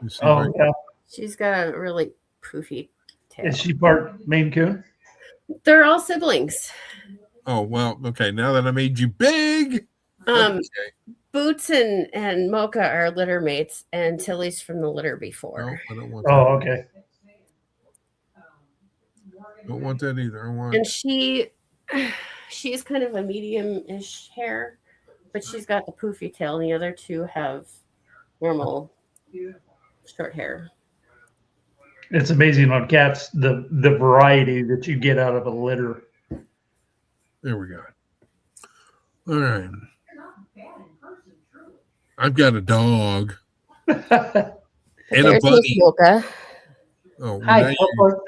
You see Oh, right- yeah. She's got a really poofy tail. Is she part Maine Coon? They're all siblings. Oh, well, okay. Now that I made you big. Um, Okay. Boots and Mocha are litter mates, and Tilly's from the litter No, before. I don't want that. Oh, okay. Don't want that either. I want And she's kind of a medium-ish hair, but she's got the poofy tail, and the other 2 have normal short hair. It's amazing on cats the variety that you get out of a litter. There we go. All right. I've got a dog and a There's bunny. Miss Mocha. Oh, well, Hi, now you- Popo.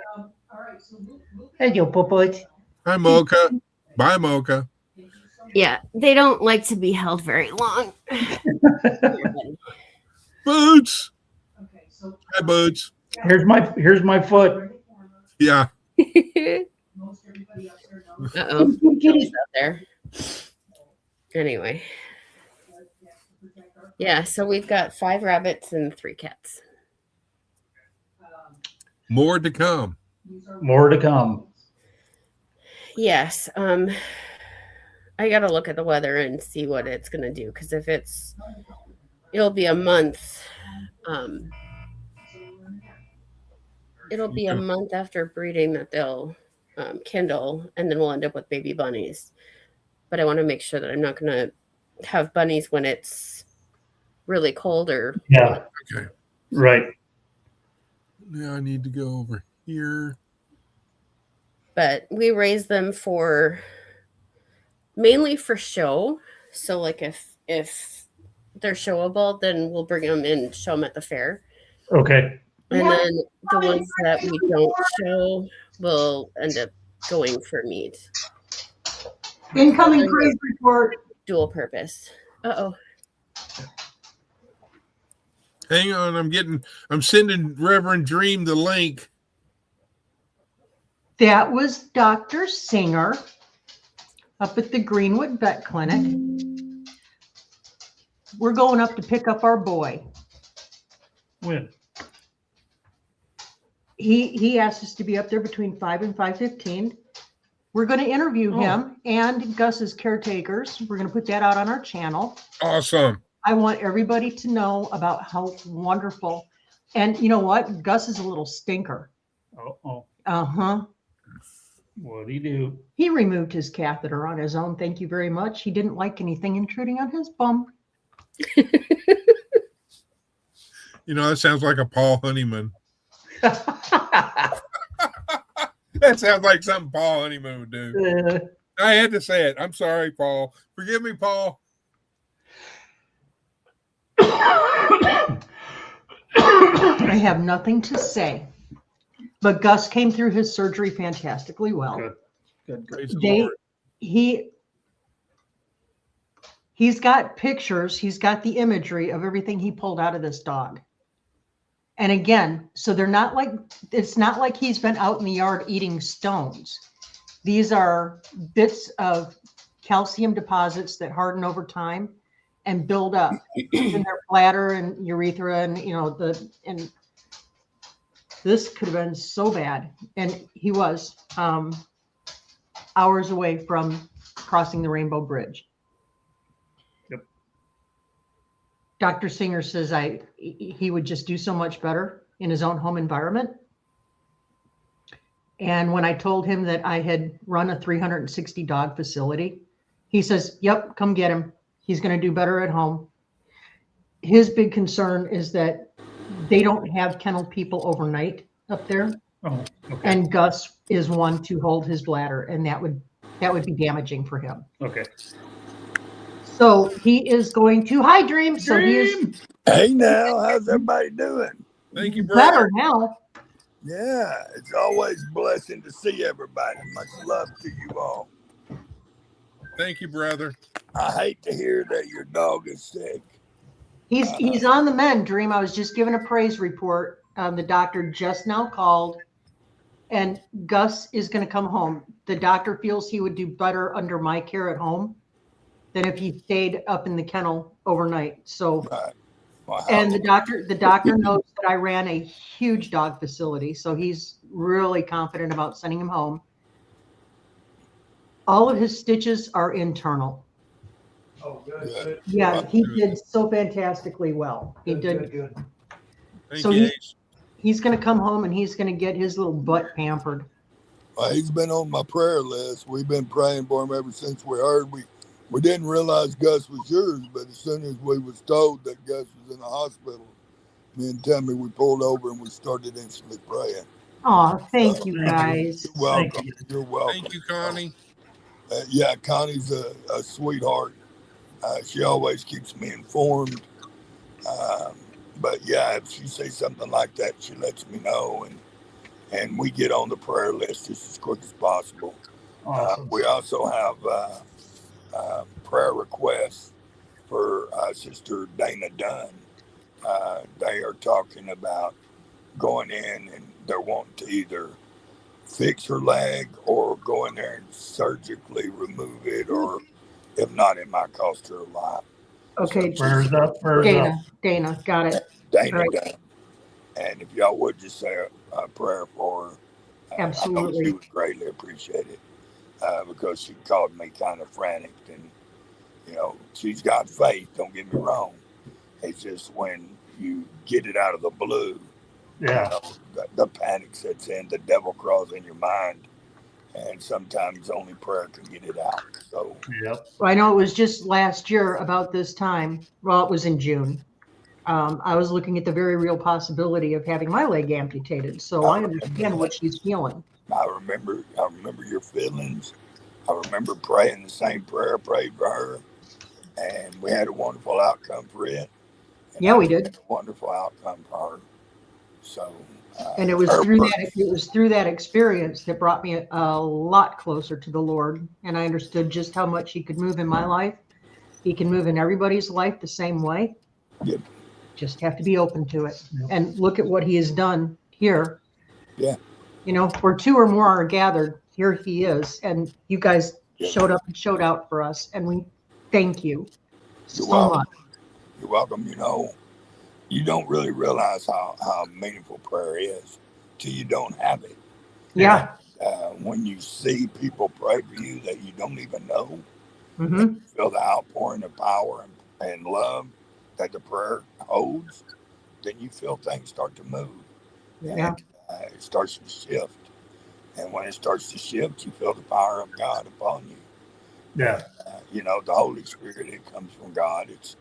Hello, Popo. Hi, Mocha. Bye, Mocha. Yeah, they don't like to be held very long. Boots. Hi, Boots. Here's my foot. Yeah. Uh-oh. Kitty's out there. Anyway. Yeah, so we've got 5 rabbits and 3 cats. More to come. More to come. Yes. I gotta look at the weather and see what it's gonna do, because if it'll be a month. It'll be a month after breeding that they'll kindle, and then we'll end up with baby bunnies. But I want to make sure that I'm not gonna have bunnies when it's really cold or Yeah. Okay. Right. Now I need to go over here. but we raise them for mainly for show. So like if they're showable, then we'll bring them and show them at the fair. Okay. And then the ones that we don't show will end up going for meat. Incoming praise report. Dual purpose. Uh-oh. Hang on, I'm sending Reverend Dream the link. That was Dr. Singer up at the Greenwood Vet Clinic. We're going up to pick up our boy. When? He asked us to be up there between 5 and 5:15. We're going to interview him and Gus's caretakers. We're going to put that out on our channel. Awesome. I want everybody to know about how wonderful. And you know what? Gus is a little stinker. Oh. Uh-huh. What'd he do? He removed his catheter on his own. Thank you very much. He didn't like anything intruding on his bum. You know, that sounds like a Paul Honeyman. That sounds like something Paul Honeyman would do. I had to say it. I'm sorry, Paul. Forgive me, Paul. I have nothing to say. But Gus came through his surgery fantastically well. Good. Praise the Lord. He's got pictures, he's got the imagery of everything he pulled out of this dog. And again, so it's not like he's been out in the yard eating stones. These are bits of calcium deposits that harden over time and build up in their bladder and urethra, and and this could have been so bad. And he was hours away from crossing the Rainbow Bridge. Yep. Dr. Singer says he would just do so much better in his own home environment. And when I told him that I had run a 360 dog facility, he says, yep, come get him. He's going to do better at home. His big concern is that they don't have kennel people overnight up there. Oh, okay. And Gus is one to hold his bladder, and that would be damaging for him. Okay. So he is going to Dream. So he is Hey now, how's everybody doing? Thank you, brother. better now. Yeah, it's always a blessing to see everybody. Much love to you all. Thank you, brother. I hate to hear that your dog is sick. He's on the mend, Dream. I was just given a praise report. The doctor just now called, and Gus is going to come home. The doctor feels he would do better under my care at home than if he stayed up in the kennel overnight. So, Right. Wow. and the doctor knows that I ran a huge dog facility, so he's really confident about sending him home. All of his stitches are internal. Oh, Good. Yeah, he did so fantastically well. He did. Good. Thank So you, he- Ace. He's going to come home and he's going to get his little butt pampered. Well, he's been on my prayer list. We've been praying for him ever since we heard. We didn't realize Gus was yours, but as soon as we was told that Gus was in the hospital, me and Tammy, we pulled over and we started instantly praying. Oh, thank you guys. You're welcome. Thank you. You're welcome. Thank you, Connie. Yeah, Connie's a sweetheart. She always keeps me informed. But yeah, if she says something like that, she lets me know, and we get on the prayer list just as quick as possible. Awesome. We also have prayer requests for Sister Dana Dunn. They are talking about going in and they're wanting to either fix her leg or go in there and surgically remove it, or if not, it might cost her a life. Okay, Prayers up, prayers up. Dana, got it. Dana Right. Dunn. And if y'all would just say a prayer for her, I know Absolutely. she would greatly appreciate it, because she called me kind of frantic. And, you know, she's got faith, don't get me wrong. It's just when you get it out of the blue, Yeah. you know, the panic sets in, the devil crawls in your mind, and sometimes only prayer can get it out. So, Yep. Well, I know it was just last year about this time. Well, it was in June. I was looking at the very real possibility of having my leg amputated. So I understand what she's feeling. I remember your feelings. I remember praying the same prayer I prayed for her, and we had a wonderful outcome for it. And Yeah, I we did. had a wonderful outcome for her. So, And it was her through prayer- that. It was through that experience that brought me a lot closer to the Lord, and I understood just how much He could move in my life. He can move in everybody's life the same way. Yep. Just have to be open to it. Yep. And look at what He has done here. Yeah. You know, where two or more are gathered, here He is, and you guys Yeah. showed up and showed out for us, and we thank you so You're welcome. much. You're welcome. You know, you don't really realize how meaningful prayer is till you don't have it. Yeah. When you see people pray for you that you don't even know, Hmm. feel the outpouring of power and love that the prayer holds, then you feel things start to move. Yeah. And it starts to shift. And when it starts to shift, you feel the power of God upon you. Yeah. You know, the Holy Spirit, it comes from God. It's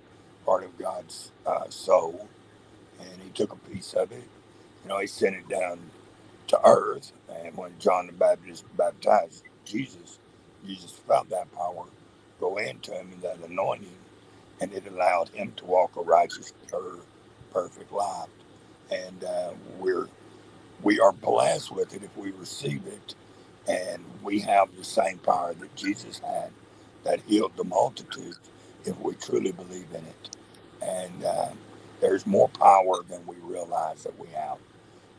part of God's soul. And He took a piece of it. You know, He sent it down to earth. And when John the Baptist baptized Jesus, Jesus felt that power go into him and that anointing. And it allowed him to walk a righteous, perfect life. And we are blessed with it if we receive it. And we have the same power that Jesus had that healed the multitudes if we truly believe in it. And there's more power than we realize that we have.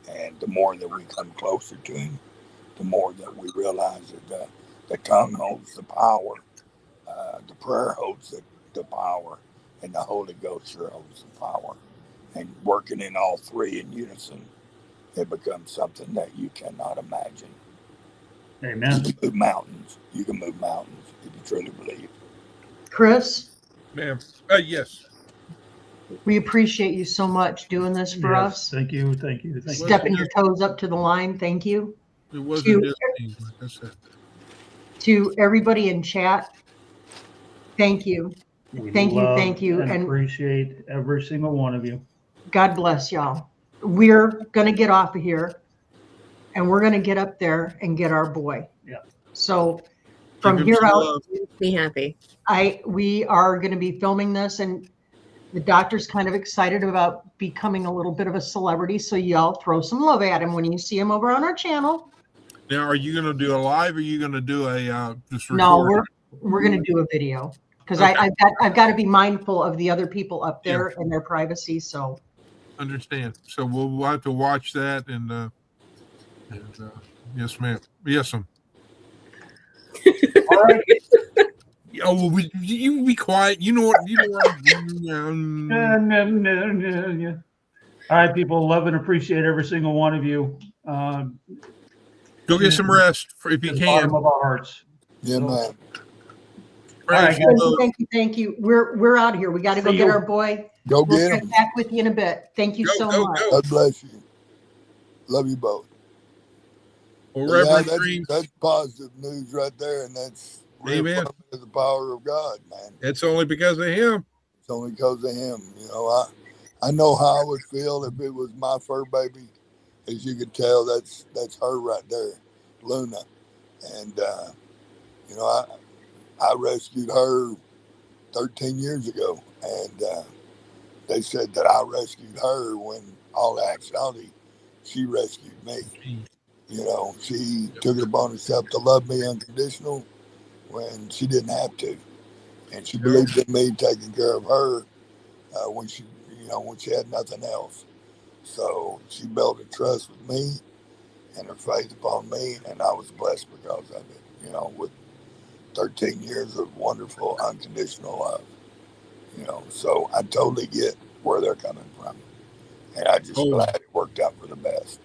And the more that we come closer to Him, the more that we realize that the tongue holds the power, the prayer holds the power, and the Holy Ghost sure holds the power. And working in all three in unison, it becomes something that you cannot imagine. Amen. You can move mountains. You can move mountains if you truly believe. Chris, Ma'am. Yes. we appreciate you so much doing this for Yes. us. Thank you. Thank you. Thank you. Stepping your toes up to the line. Thank you. It wasn't just me, like I said. To everybody in chat, thank you. We Thank you, love thank you, and and- appreciate every single one of you. God bless y'all. We're going to get off of here and we're going to get up there and get our boy. Yeah. So from Keep him here some out, love. Be happy. we are going to be filming this, and the doctor's kind of excited about becoming a little bit of a celebrity. So y'all throw some love at him when you see him over on our channel. Now, are you going to do a live or are you going to do a just record? No, we're going to do a video because Okay. I've got to be mindful of the other people up there and their privacy. So Understand. So we'll have to watch that and yes, ma'am. Yes, ma'am. All right. Oh, well, you be quiet. You know what? Yeah. All right, people. Love and appreciate every single one of you. Go get some rest if you From the can. bottom of our hearts. Yeah, So- man. Praise right, you both. thank you. We're out of here. We got to go See get you. our boy. Go We'll get get him. back with you in a bit. Thank you Go, so go, much. go. God bless you. Love you both. Well, Yeah, Reverend Green, that's positive news right there, and that's Amen. reaffirming of the power of God, man. it's only because of him. It's only because of Him. You know, I know how I would feel if it was my fur baby. As you can tell, that's her right there, Luna. And you know, I rescued her 13 years ago, and they said that I rescued her when all actuality she rescued me. You know, she took it upon herself to love me unconditional when she didn't have to, and she believed in me taking care of her when she, when she had nothing else. So she built a trust with me and her faith upon me, and I was blessed because of it. With 13 years of wonderful unconditional love. So I totally get where they're coming from, and I just glad it worked out for the best.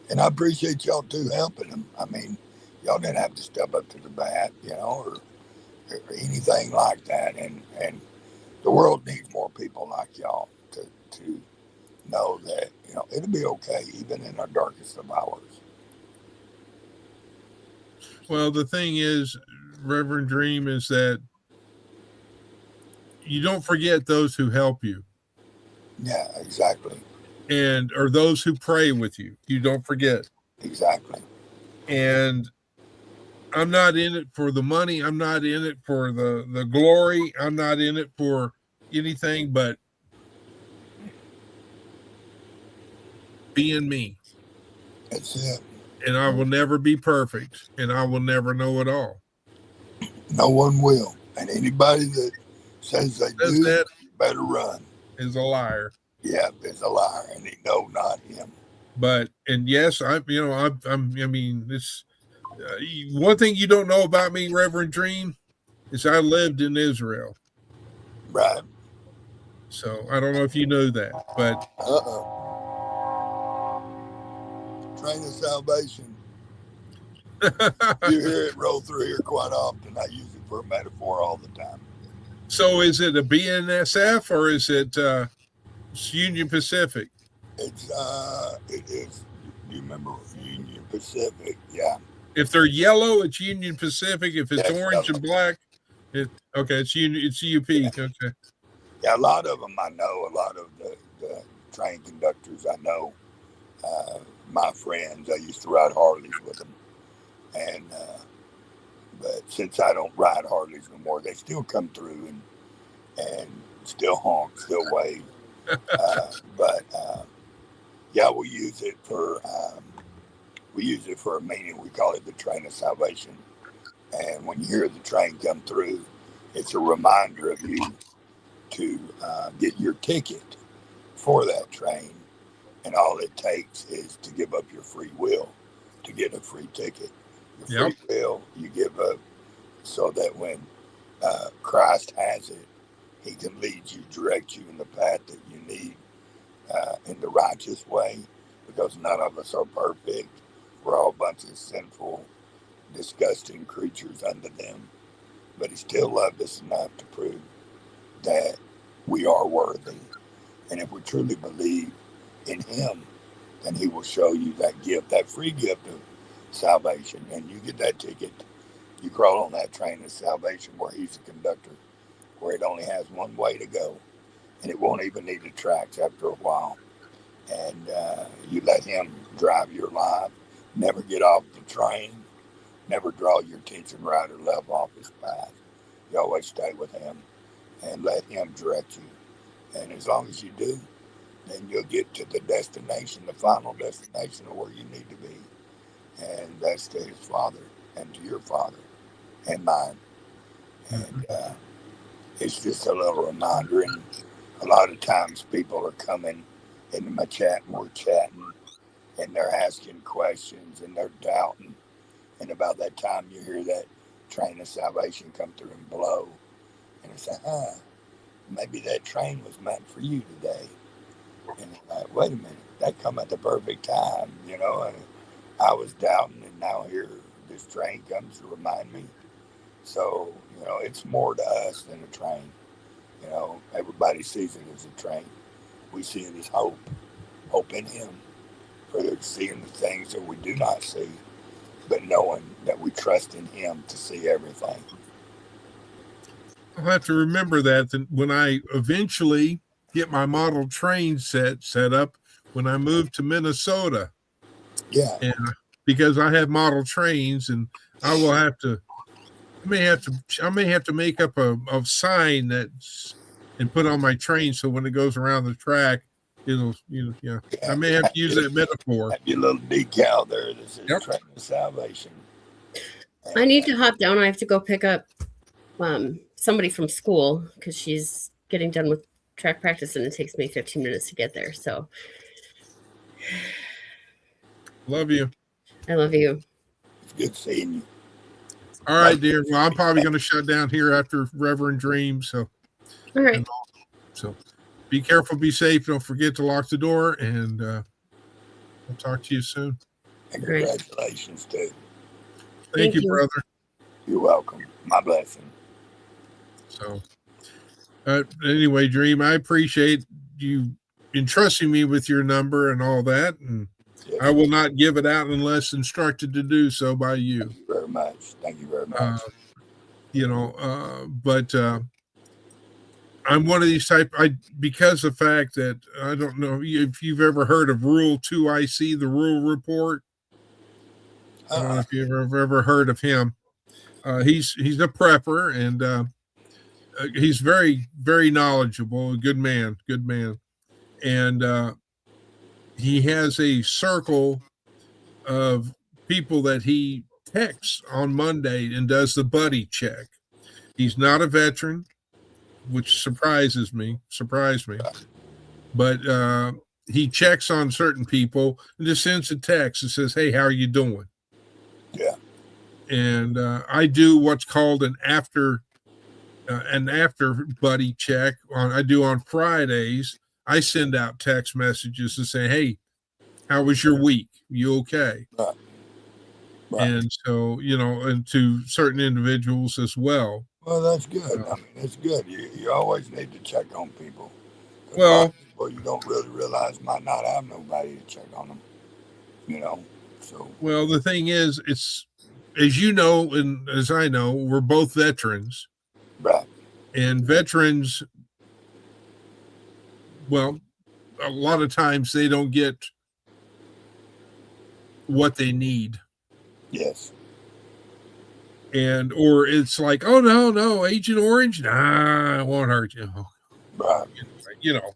And I appreciate y'all too helping them. I mean, y'all didn't have to step up to the bat, or anything like that. And the world needs more people like y'all to know that it'll be okay even in our darkest of hours. Well, the thing is, Reverend Dream, is that you don't forget those who help you. Yeah, exactly. Or those who pray with you. You don't forget. Exactly. And I'm not in it for the money. I'm not in it for the glory. I'm not in it for anything but being me. That's it. And I will never be perfect, and I will never know it all. No one will. And anybody that says they do, that better run. Is a liar. Yeah, is a liar, and he know not him. But yes, I mean, this one thing you don't know about me, Reverend Dream, is I lived in Israel. Right. So I don't know if you know that, but Train of salvation. You hear it roll through here quite often. I use it for a metaphor all the time. So is it a BNSF or is it Union Pacific? It is. Do you remember Union Pacific? Yeah. If they're yellow, it's Union Pacific. If it's orange and black, it's UP. Yeah. Okay. Yeah, a lot of them I know. A lot of the train conductors I know. My friends, I used to ride Harleys with them, and but since I don't ride Harleys no more, they still come through and still honk, still wave. But yeah, we use it for a meaning. We call it the train of salvation. And when you hear the train come through, it's a reminder of you to get your ticket for that train. And all it takes is to give up your free will to get a free ticket. Your free will you give up so that when Christ has it, he can lead you, direct you in the path that you need in the righteous way, because none of us are perfect. We're all a bunch of sinful, disgusting creatures unto them. But he still loved us enough to prove that we are worthy. And if we truly believe in him, then he will show you that gift, that free gift of salvation. And you get that ticket. You crawl on that train of salvation where he's a conductor, where it only has one way to go. And it won't even need the tracks after a while. And you let him drive your life. Never get off the train. Never draw your attention right or left off his path. You always stay with him and let him direct you. And as long as you do, then you'll get to the destination, the final destination of where you need to be. And that's to his Father and to your Father and mine. And it's just a little reminder. And a lot of times people are coming into my chat and we're chatting and they're asking questions and they're doubting. And about that time you hear that train of salvation come through and blow. And it's like, maybe that train was meant for you today. And like, wait a minute, that come at the perfect time, and I was doubting, and now here this train comes to remind me. So, it's more to us than a train. Everybody sees it as a train. We see it as hope in him, for seeing the things that we do not see, but knowing that we trust in him to see everything. I'll have to remember that when I eventually get my model train set up when I moved to Minnesota. Yeah. And because I have model trains, and I may have to make up a sign and put on my train, so when it goes around the track, Yeah. I may have to use that metaphor. Have your little decal there that says Yep. Train of Salvation. I need to hop down. I have to go pick up somebody from school because she's getting done with track practice and it takes me 15 minutes to get there. So Love you. I love you. It's good seeing you. All right, dear. Well, I'm probably going to shut down here after Reverend Dream. So All right. be careful, be safe. Don't forget to lock the door, and I'll talk to you soon. And Great. congratulations, too. Thank you, you. brother. You're welcome. My blessing. So, anyway, Dream, I appreciate you entrusting me with your number and all that, and Yes. I will not give it out unless instructed to do so by you. Thank you very much. Thank you very much. But I'm one of these type. Because of the fact that I don't know if you've ever heard of Rule 2IC, the Rule Report. I don't know if you've ever heard of him. He's a prepper, and he's very, very knowledgeable. A good man, and he has a circle of people that he texts on Monday and does the buddy check. He's not a veteran, which surprised me, but he checks on certain people and just sends a text and says, "Hey, how are you doing?" Yeah. And I do what's called an after buddy check on Fridays. I send out text messages and say, "Hey, how was your week? You okay?" Right. And so, and to certain individuals as well. Well, that's good. I mean, it's good. You always need to check on people. Well, people you don't really realize might not have nobody to check on them. So. Well, the thing is, it's, as you know, and as I know, we're both veterans. Right. And veterans, well, a lot of times they don't get what they need. Yes. Or it's like, oh, no, Agent Orange, nah, it won't hurt you. Right.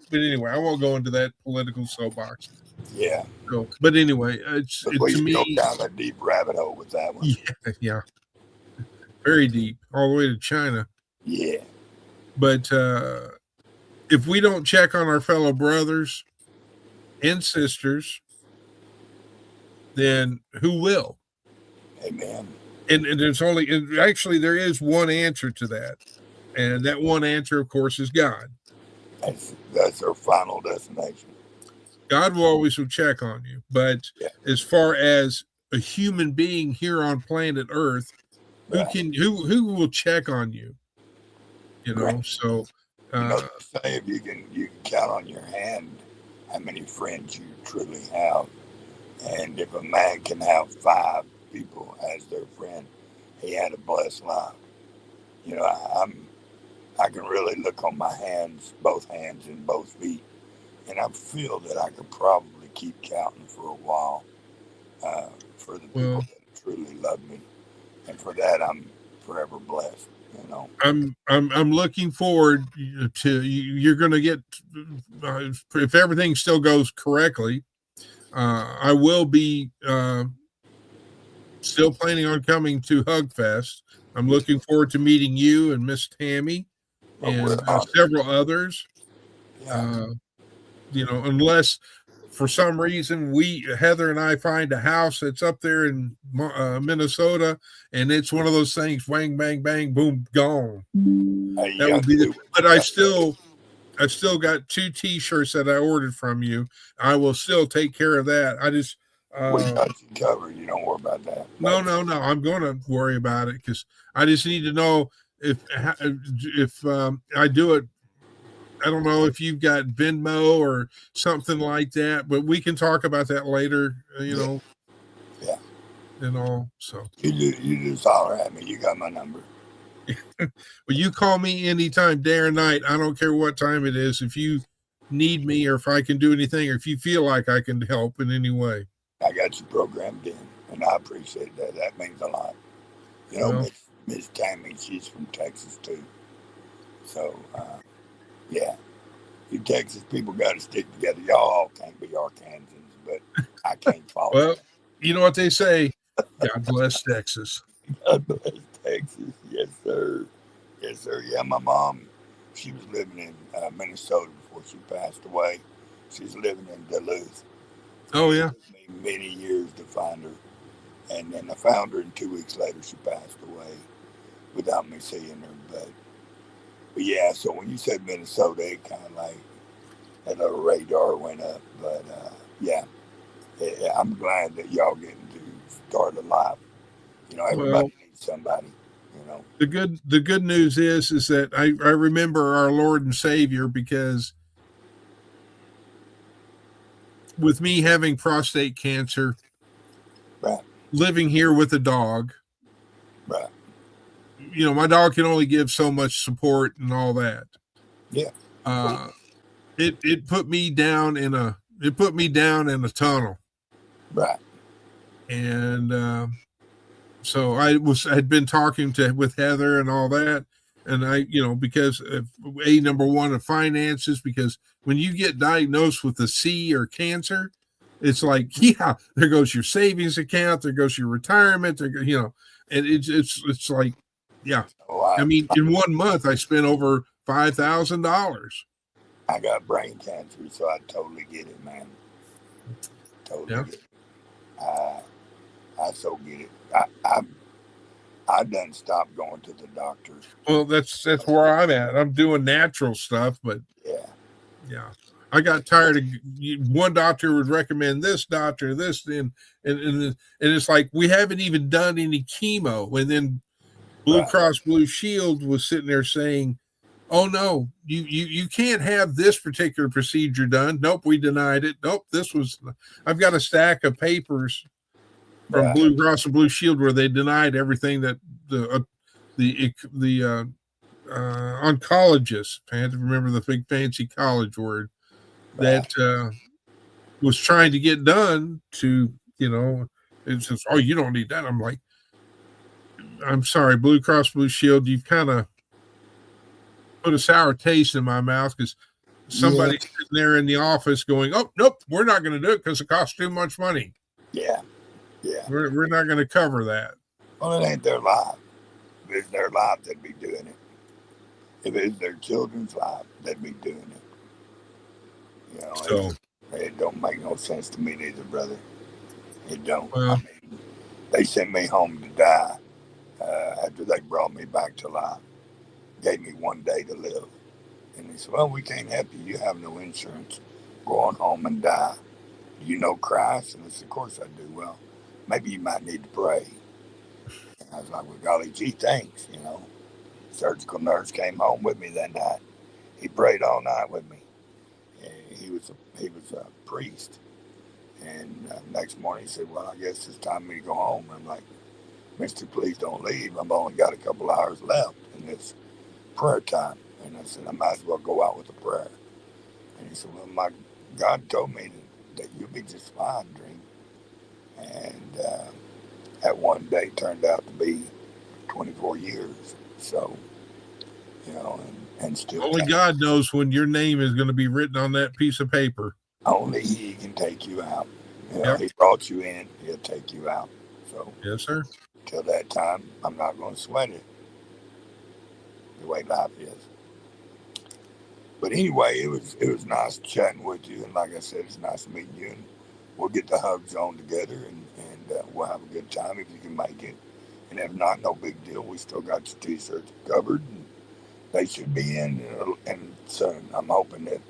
But anyway, I won't go into that political soapbox. Yeah. So, but anyway, But we to go me, down a deep rabbit hole with that one. yeah, very deep, all the way to China. Yeah. But if we don't check on our fellow brothers and sisters, then who will? Amen. And there is one answer to that. And that one answer, of course, is God. That's our final destination. God will always check on you. But as far as a human being here on planet Earth, who will check on you? Right. So say if you can count on your hand how many friends you truly have. And if a man can have 5 people as their friend, he had a blessed life. I can really look on my hands, both hands and both feet, and I feel that I could probably keep counting for a while for the people that truly love me, and for that I'm forever blessed. I'm looking forward to you're going to get if everything still goes correctly. I will be still planning on coming to Hugfest. I'm looking forward to meeting you and Miss Tammy and several others. Unless for some reason Heather and I find a house that's up there in Minnesota, and it's one of those things, wang, bang, bang, boom, gone. That would be but I still got 2 T-shirts that I ordered from you. I will still take care of that. I just we got you covered. You don't worry about that. No. I'm going to worry about it because I just need to know if I do it. I don't know if you've got Venmo or something like that, but we can talk about that later. Yeah. And all. So you just holler at me. You got my number. Well, you call me anytime, day or night. I don't care what time it is. If you need me or if I can do anything or if you feel like I can help in any way. I got you programmed in, and I appreciate that. That means a lot. Miss Tammy, she's from Texas too. So, You Texas people got to stick together. Y'all all can't be Arkansans, but I can't fault Well, it. you know what they say. God bless Texas. God bless Texas. Yes, sir. Yes, sir. Yeah, my mom, she was living in Minnesota before she passed away. She's living in Duluth. Oh yeah. It took me many years to find her. And then I found her, and 2 weeks later she passed away without me seeing her. But yeah, so when you said Minnesota, it kind of like that little radar went up. But yeah, I'm glad that y'all getting to start a life. You know, everybody Well, needs somebody. You know, the good news is that I remember our Lord and Savior, because with me having prostate cancer, right, living here with a dog, right, you know, my dog can only give so much support and all that. yeah, Uh, it put me down in a tunnel, right, and so had been talking with Heather and all that, and I, you know, because of number one of finances, because when you get diagnosed with a C or cancer, it's like, yeah, there goes your savings account, there goes your retirement, there, you know, and it's like, yeah. Oh, I mean, in 1 month, I spent over $5,000. I got brain cancer, so I totally get it, man. Totally Yeah. get it. I so get it. I done stopped going to the doctor. Well, that's where I'm at. I'm doing natural stuff, but Yeah, yeah, I got tired of one doctor would recommend this doctor, this, and it's like, we haven't even done any chemo, and then Blue right, Cross Blue Shield was sitting there saying, "Oh no, you can't have this particular procedure done." Nope, we denied it. Nope, this was. I've got a stack of papers from right, Blue Cross and Blue Shield where they denied everything that the oncologist, I had to remember the big fancy college word, right. that was trying to get done to, you know, it says, "Oh, you don't need that." I'm like, I'm sorry, Blue Cross Blue Shield, you've kind of put a sour taste in my mouth, because Yeah, somebody's sitting there in the office going, "Oh, nope, we're not going to do it because it costs too much money. yeah, yeah. We're not going to cover that." Well, it ain't their life. If it's their life, they'd be doing it. If it's their children's life, they'd be doing it. You know, So, it don't make no sense to me neither, brother. It don't. I well, mean, they sent me home to die after they brought me back to life. Gave me 1 day to live. And they said, well, we can't help you. You have no insurance. Go on home and die. You know Christ? And I said, of course I do. Well, maybe you might need to pray. And I was like, well, golly gee, thanks, you know. Surgical nurse came home with me that night. He prayed all night with me. And he was a priest. And next morning he said, well, I guess it's time for me to go home. I'm like, mister, please don't leave. I've only got a couple hours left in this prayer time. And I said, I might as well go out with a prayer. And he said, well, my God told me that you'll be just fine, Dream. And that 1 day turned out to be 24 years. So, you know, and still only God knows when your name is going to be written on that piece of paper. only he can take you out. You know, Yep. he brought you in, he'll take you out. So Yes, sir. till that time, I'm not going to sweat it the way life is. But anyway, it was nice chatting with you, and like I said, it's nice meeting you. And we'll get the hugs on together, and we'll have a good time if you can make it. And if not, no big deal. We still got your t-shirts covered, and they should be in and soon. I'm hoping that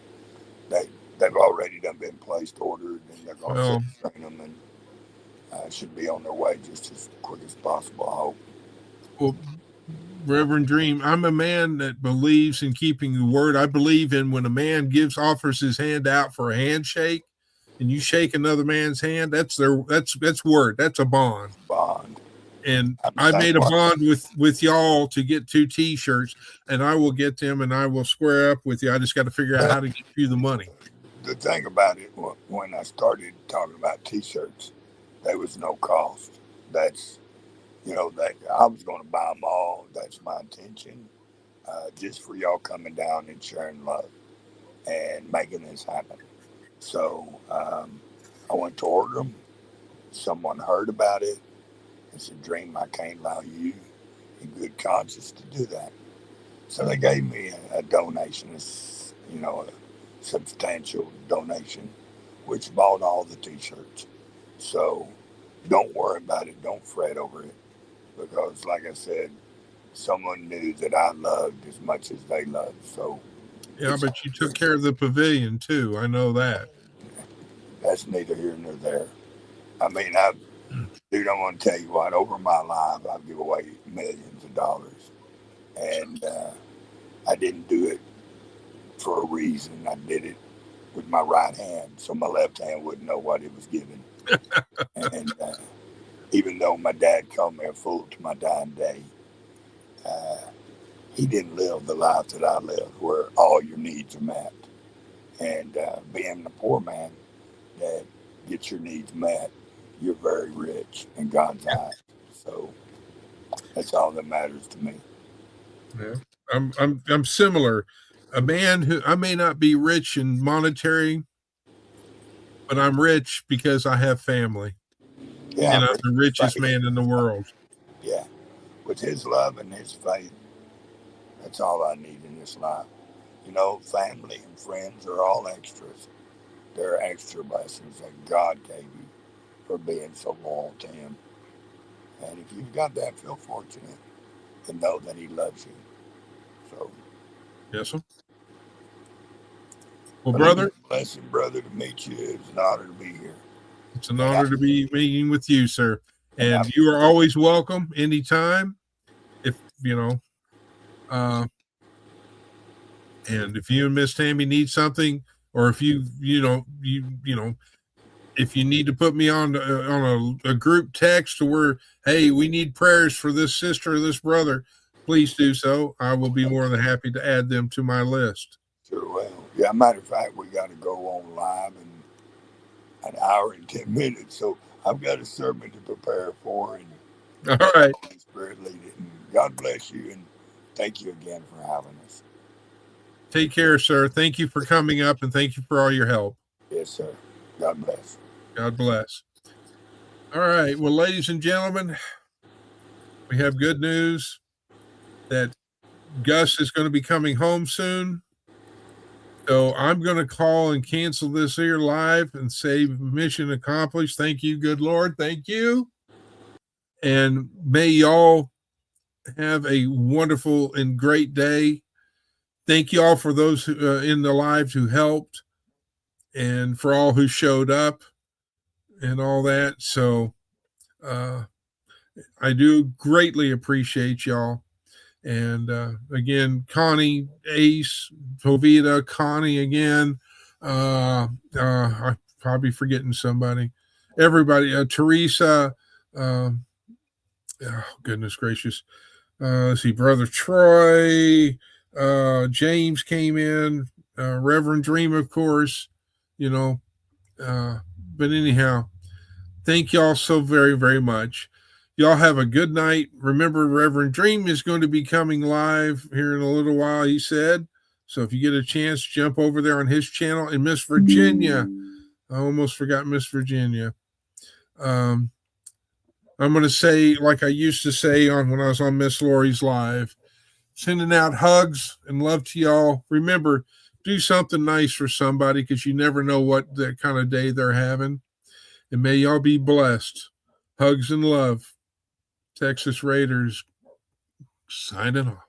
they've already been placed, ordered, and they're going to train them, and should be on their way just as quick as possible, I hope. Well, Reverend Dream, I'm a man that believes in keeping the word. I believe in when a man offers his hand out for a handshake, and you shake another man's hand, that's word. That's a bond. Bond. And I made a bond with y'all to get 2 t-shirts, and I will get them, and I will square up with you. I just got to figure out how to get you the money. The thing about it, when I started talking about t-shirts, there was no cost. That's, you know, that I was going to buy them all. That's my intention, just for y'all coming down and sharing love. and making this happen. So I went toward them. Someone heard about it. It's a dream. I can't allow you in good conscience to do that. So they gave me a donation, a substantial donation, which bought all the t-shirts. So don't worry about it. Don't fret over it. Because like I said, someone knew that I loved as much as they loved. So Yeah, but you took care of the pavilion too. I know that. That's neither here nor there. I mean, dude, I want to tell you what, over my life, I've given away millions of dollars. And I didn't do it for a reason. I did it with my right hand, so my left hand wouldn't know what it was giving. And even though my dad called me a fool to my dying day, he didn't live the life that I lived, where all your needs are met. And being a poor man that gets your needs met, you're very rich in God's eyes. So that's all that matters to me. Yeah. I'm similar. A man who, I may not be rich in monetary, but I'm rich because I have family. Yeah, and I'm the richest man in the world. Yeah, with his love and his faith, that's all I need in this life. Family and friends are all extras. They're extra blessings that God gave you for being so loyal to him. And if you've got that, feel fortunate to know that he loves you. So, yes, sir. Well, brother, it's a blessing, brother, to meet you. It's an honor to be here. It's an honor to be meeting with you, sir. And you are always welcome anytime. If and if you and Miss Tammy need something, or if if you need to put me on a group text to where, hey, we need prayers for this sister or this brother, please do so. I will be more than happy to add them to my list. Sure will. Yeah, matter of fact, we got to go on live in an hour and 10 minutes. So I've got a sermon to prepare for. And all right. Holy Spirit lead it. And God bless you. And thank you again for having us. Take care, sir. Thank you for coming up, and thank you for all your help. Yes, sir. God bless. God bless. All right. Well, ladies and gentlemen, we have good news that Gus is going to be coming home soon. So I'm going to call and cancel this here live and say mission accomplished. Thank you, good Lord. Thank you. And may y'all have a wonderful and great day. Thank you all for those who, in the lives who helped, and for all who showed up and all that. So I do greatly appreciate y'all. And again, Connie, Ace, Jovita, Connie again. I'm probably forgetting somebody. Everybody, Teresa. Oh, goodness gracious. Let's see, Brother Troy. James came in. Reverend Dream, of course. But anyhow, thank y'all so very, very much. Y'all have a good night. Remember, Reverend Dream is going to be coming live here in a little while, he said. So if you get a chance, jump over there on his channel. And Miss Virginia, I almost forgot Miss Virginia. I'm going to say, like I used to say when I was on Miss Lori's Live, sending out hugs and love to y'all. Remember, do something nice for somebody, because you never know what that kind of day they're having. And may y'all be blessed. Hugs and love. Texas Raiders signing off.